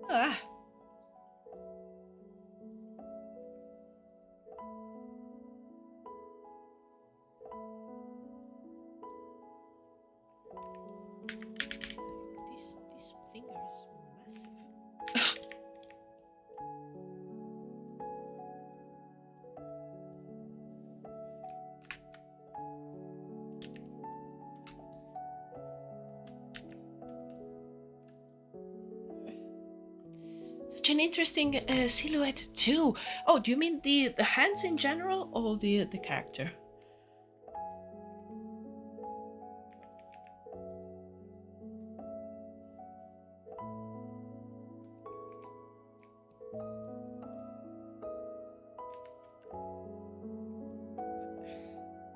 Ah. This finger is massive. such an interesting silhouette too. Oh, do you mean the hands in general or the character?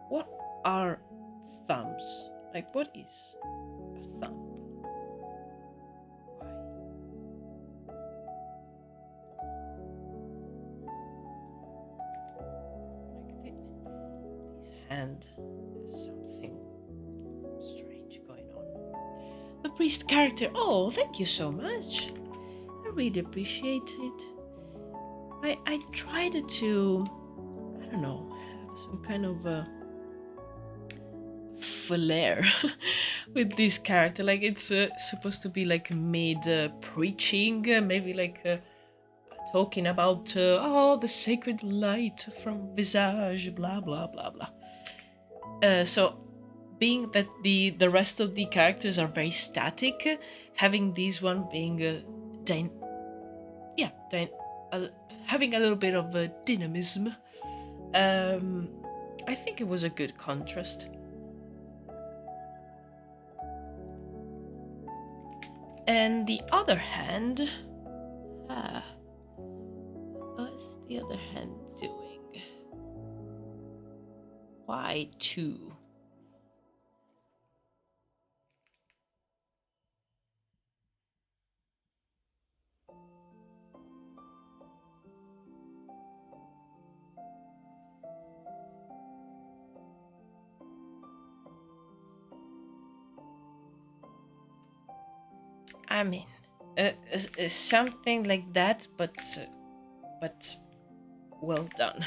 What are thumbs? Like, what is a thumb? Like this hand has something strange going on. The priest character. Oh, thank you so much. I really appreciate it. I tried to, I don't know, have some kind of a flair with this character. Like it's supposed to be like mid preaching, maybe like talking about oh, the sacred light from Visage, blah blah blah blah. So being that the rest of the characters are very static, having this one being having a little bit of dynamism, I think it was a good contrast. And the other hand, what's the other hand doing? Why two? I mean, something like that, but well done.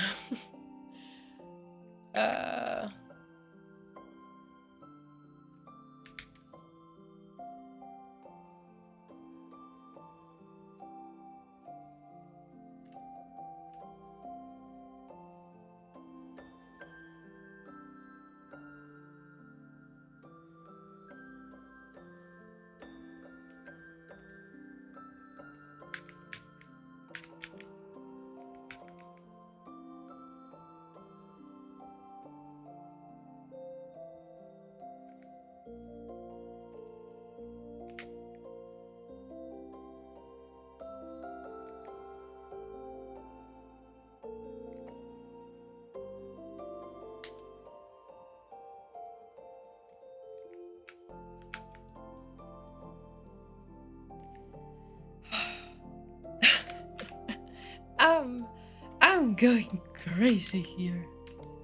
I'm going crazy here.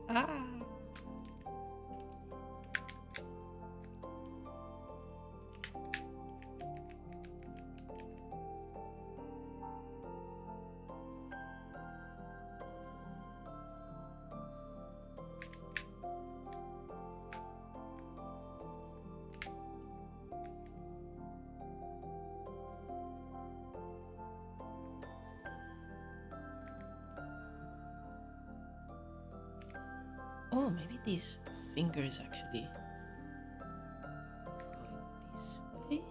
Ah. Oh, maybe these fingers actually going this way.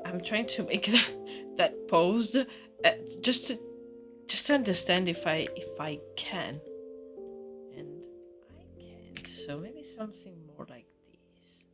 I'm trying to make that pose just to understand if I can, and I can't. So maybe something more like these.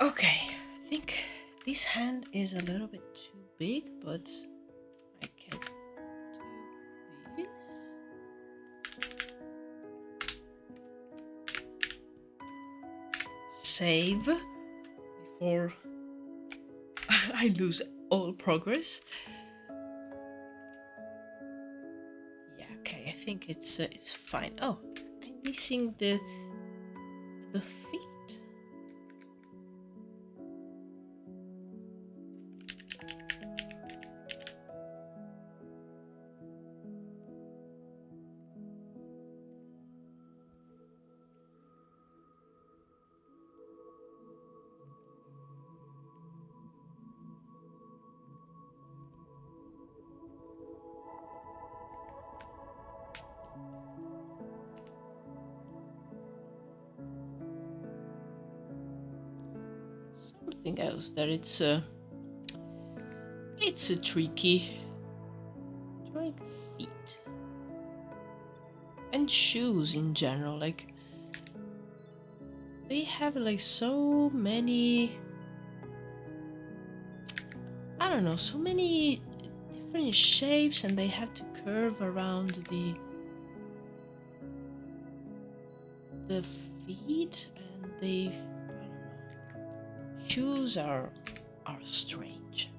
Okay, I think this hand is a little bit too big, but I can do this. Save before I lose all progress. Yeah, okay, I think it's fine. Oh, I'm missing the feet. everything else there. It's a tricky. Drawing feet and shoes in general, like they have like so many, I don't know, so many different shapes, and they have to curve around the feet, and they, I don't know, shoes are strange.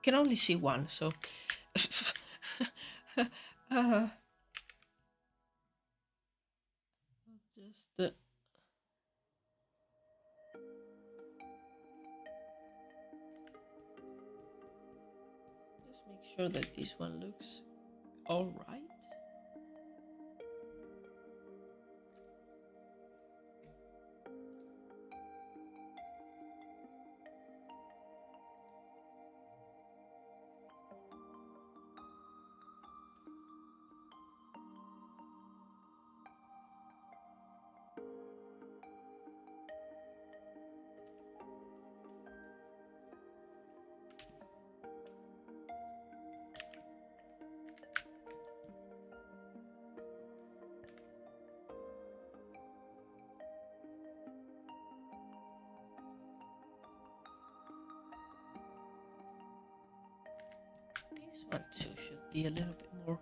Can only see one, so just make sure that this one looks all right. This one too should be a little bit more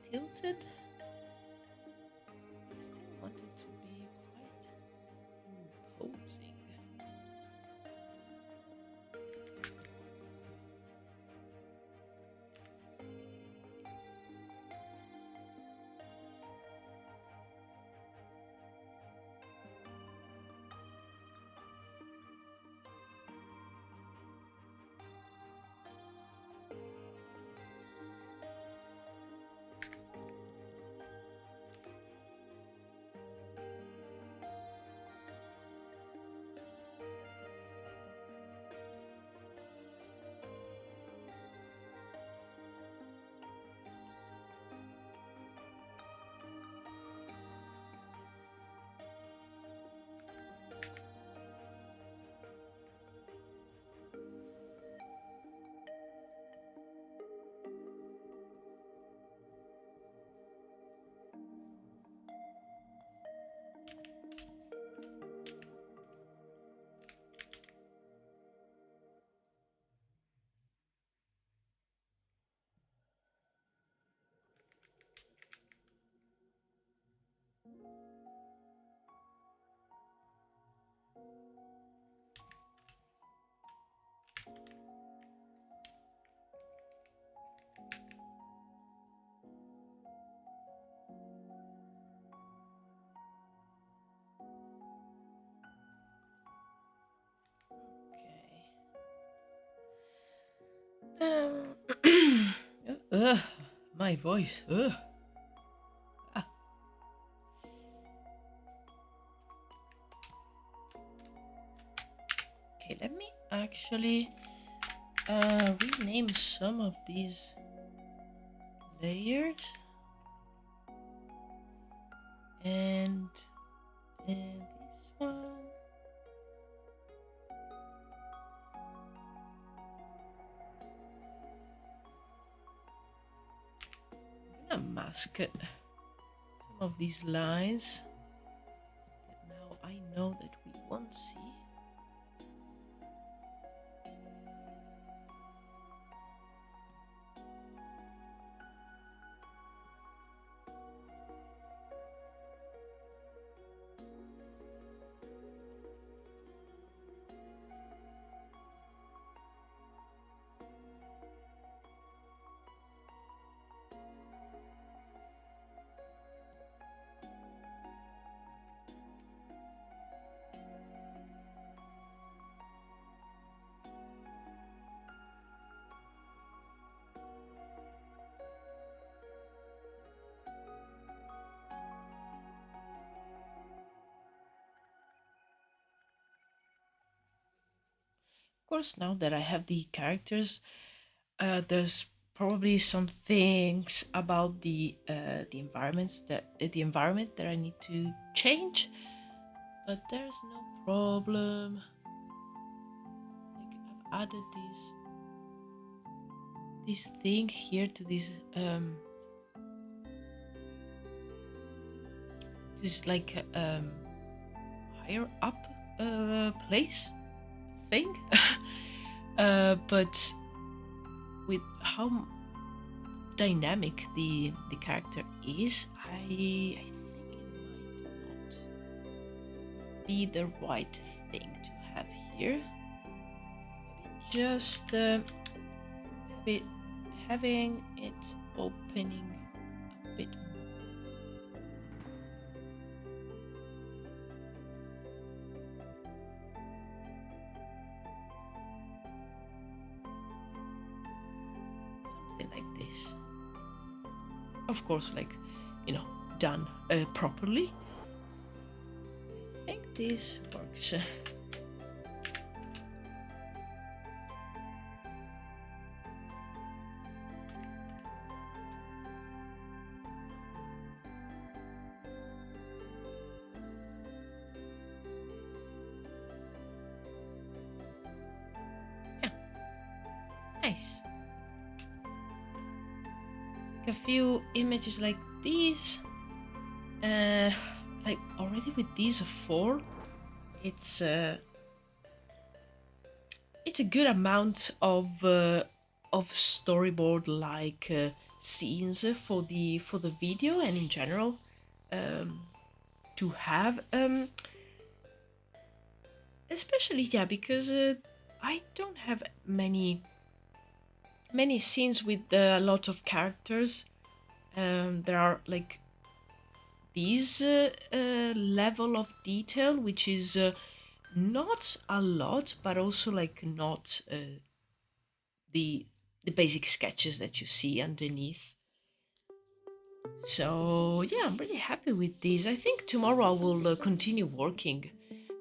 tilted. I still want it to be quite imposing. Ugh, my voice. Ugh. Ah. Okay, let me actually rename some of these layers. And this one. I'm gonna mask it. Some of these lines that now I know that we won't see. course, now that I have the characters, there's probably some things about the environment that I need to change, but there's no problem. Like I've added this thing here to this like higher up place thing. But with how dynamic the character is, I think it might not be the right thing to have here. Just having it opening a bit more. Something like this. Of course, like, done properly. I think this works. Nice. A few images like these. Like already with these 4, it's a good amount of storyboard like scenes for the video and in general to have especially because I don't have many scenes with a lot of characters. There are like these level of detail, which is not a lot, but also like not the basic sketches that you see underneath. So yeah, I'm really happy with these. I think tomorrow I will continue working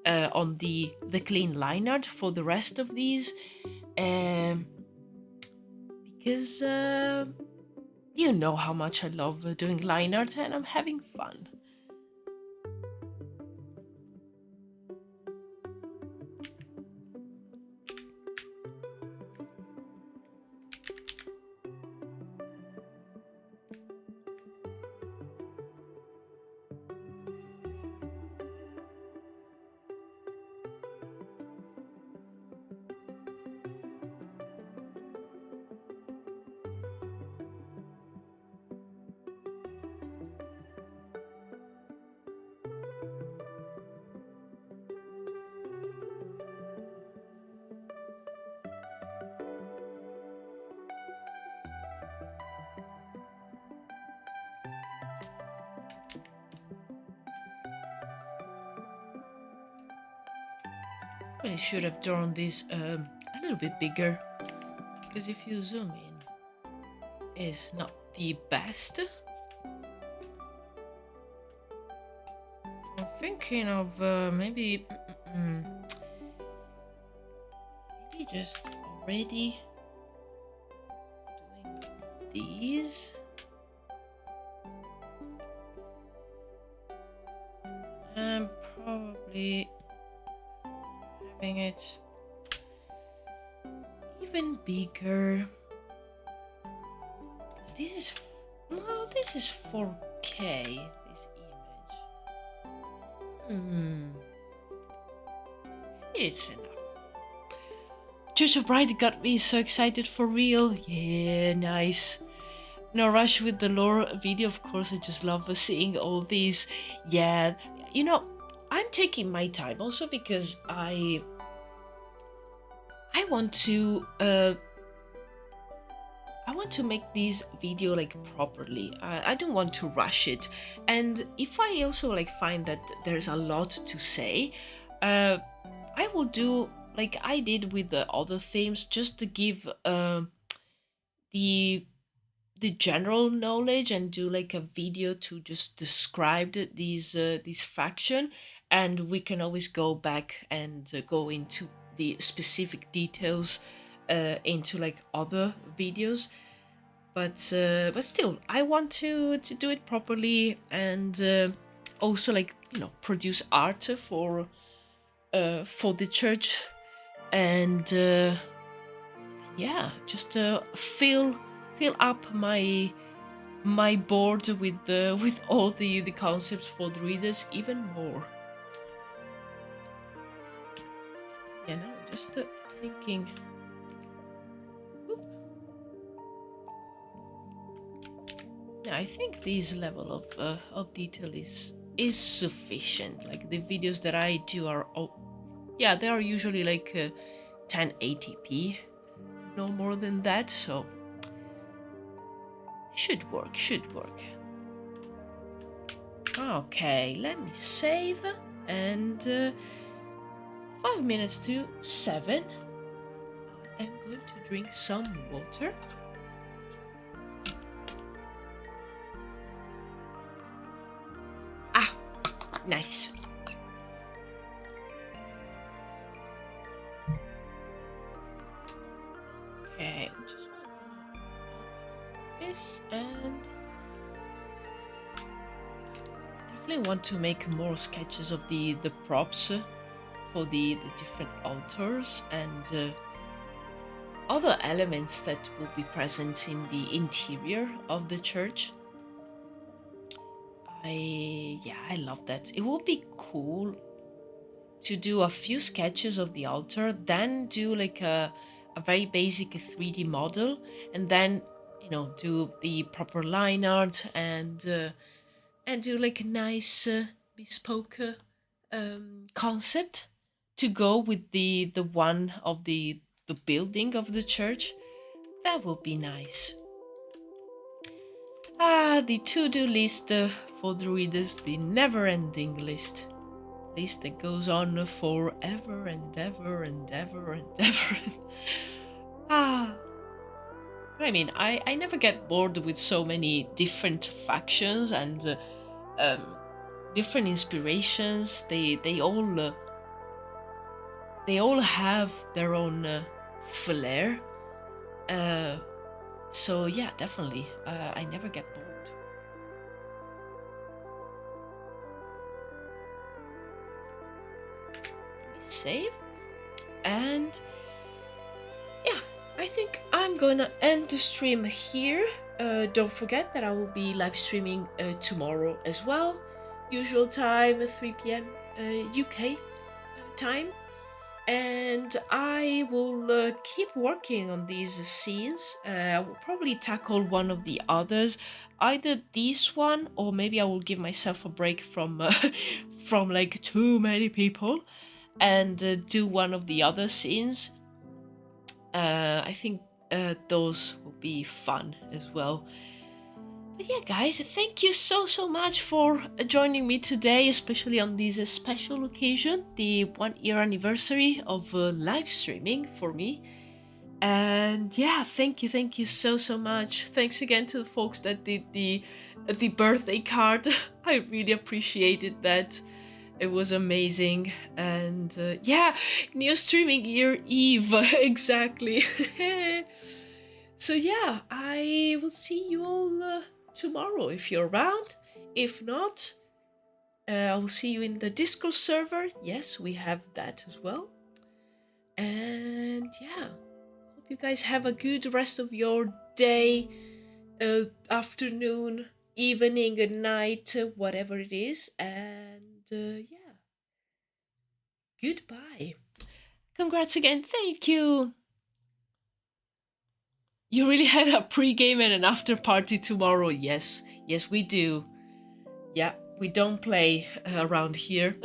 on the clean line art for the rest of these. Because you know how much I love doing line art and I'm having fun. Really should have drawn this a little bit bigger, because if you zoom in, it's not the best. I'm thinking of maybe just already doing these. And probably having it even bigger. This is 4K, this image. It's enough. Church of Bride got me so excited for real. Yeah, nice. No rush with the lore video, of course. I just love seeing all these. Yeah, I'm taking my time also because I want to make this video like properly. I don't want to rush it, and if I also like find that there's a lot to say, I will do like I did with the other themes, just to give the general knowledge and do like a video to just describe these faction, and we can always go back and go into the specific details into like other videos. But still, I want to do it properly, and also like, you know, produce art for the church, and yeah, just fill up my board with all the concepts for Druwides even more. Yeah, no, just thinking. Yeah, I think this level of detail is sufficient. Like the videos that I do are all, yeah, they are usually like 1080p, no more than that. So should work. Okay, let me save, and 5 minutes to 7. I'm going to drink some water. Ah, nice. Okay, I'm just gonna this, and definitely want to make more sketches of the props for the different altars and other elements that will be present in the interior of the church. I love that. It would be cool to do a few sketches of the altar, then do like a very basic 3D model, and then, you know, do the proper line art and do like a nice bespoke concept to go with the one of the building of the church. That would be nice. Ah, the to-do list for Druwides, the never-ending list that goes on forever and ever and ever and ever. Ah, I mean, I never get bored with so many different factions and different inspirations. They all have their own flair. So yeah, definitely. I never get bored. Let me save. And yeah, I think I'm gonna end the stream here. Don't forget that I will be live streaming tomorrow as well. Usual time, 3 p.m. UK time. And I will keep working on these scenes. I will probably tackle one of the others, either this one, or maybe I will give myself a break from from like too many people, and do one of the other scenes. I think those will be fun as well. But yeah, guys, thank you so much for joining me today, especially on this special occasion, the 1-year anniversary of live streaming for me. And yeah, thank you so much. Thanks again to the folks that did the birthday card. I really appreciated that. It was amazing. And yeah, new streaming year eve. Exactly. So yeah, I will see you all tomorrow if you're around. If not, I will see you in the Discord server. Yes, we have that as well. And yeah, hope you guys have a good rest of your day, afternoon, evening, night, whatever it is. And yeah, goodbye. Congrats again. Thank you. You really had a pre-game and an after party tomorrow. Yes, we do. Yeah, we don't play around here.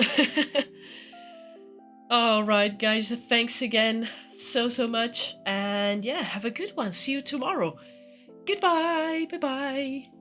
All right, guys, thanks again so much. And yeah, have a good one. See you tomorrow. Goodbye. Bye-bye.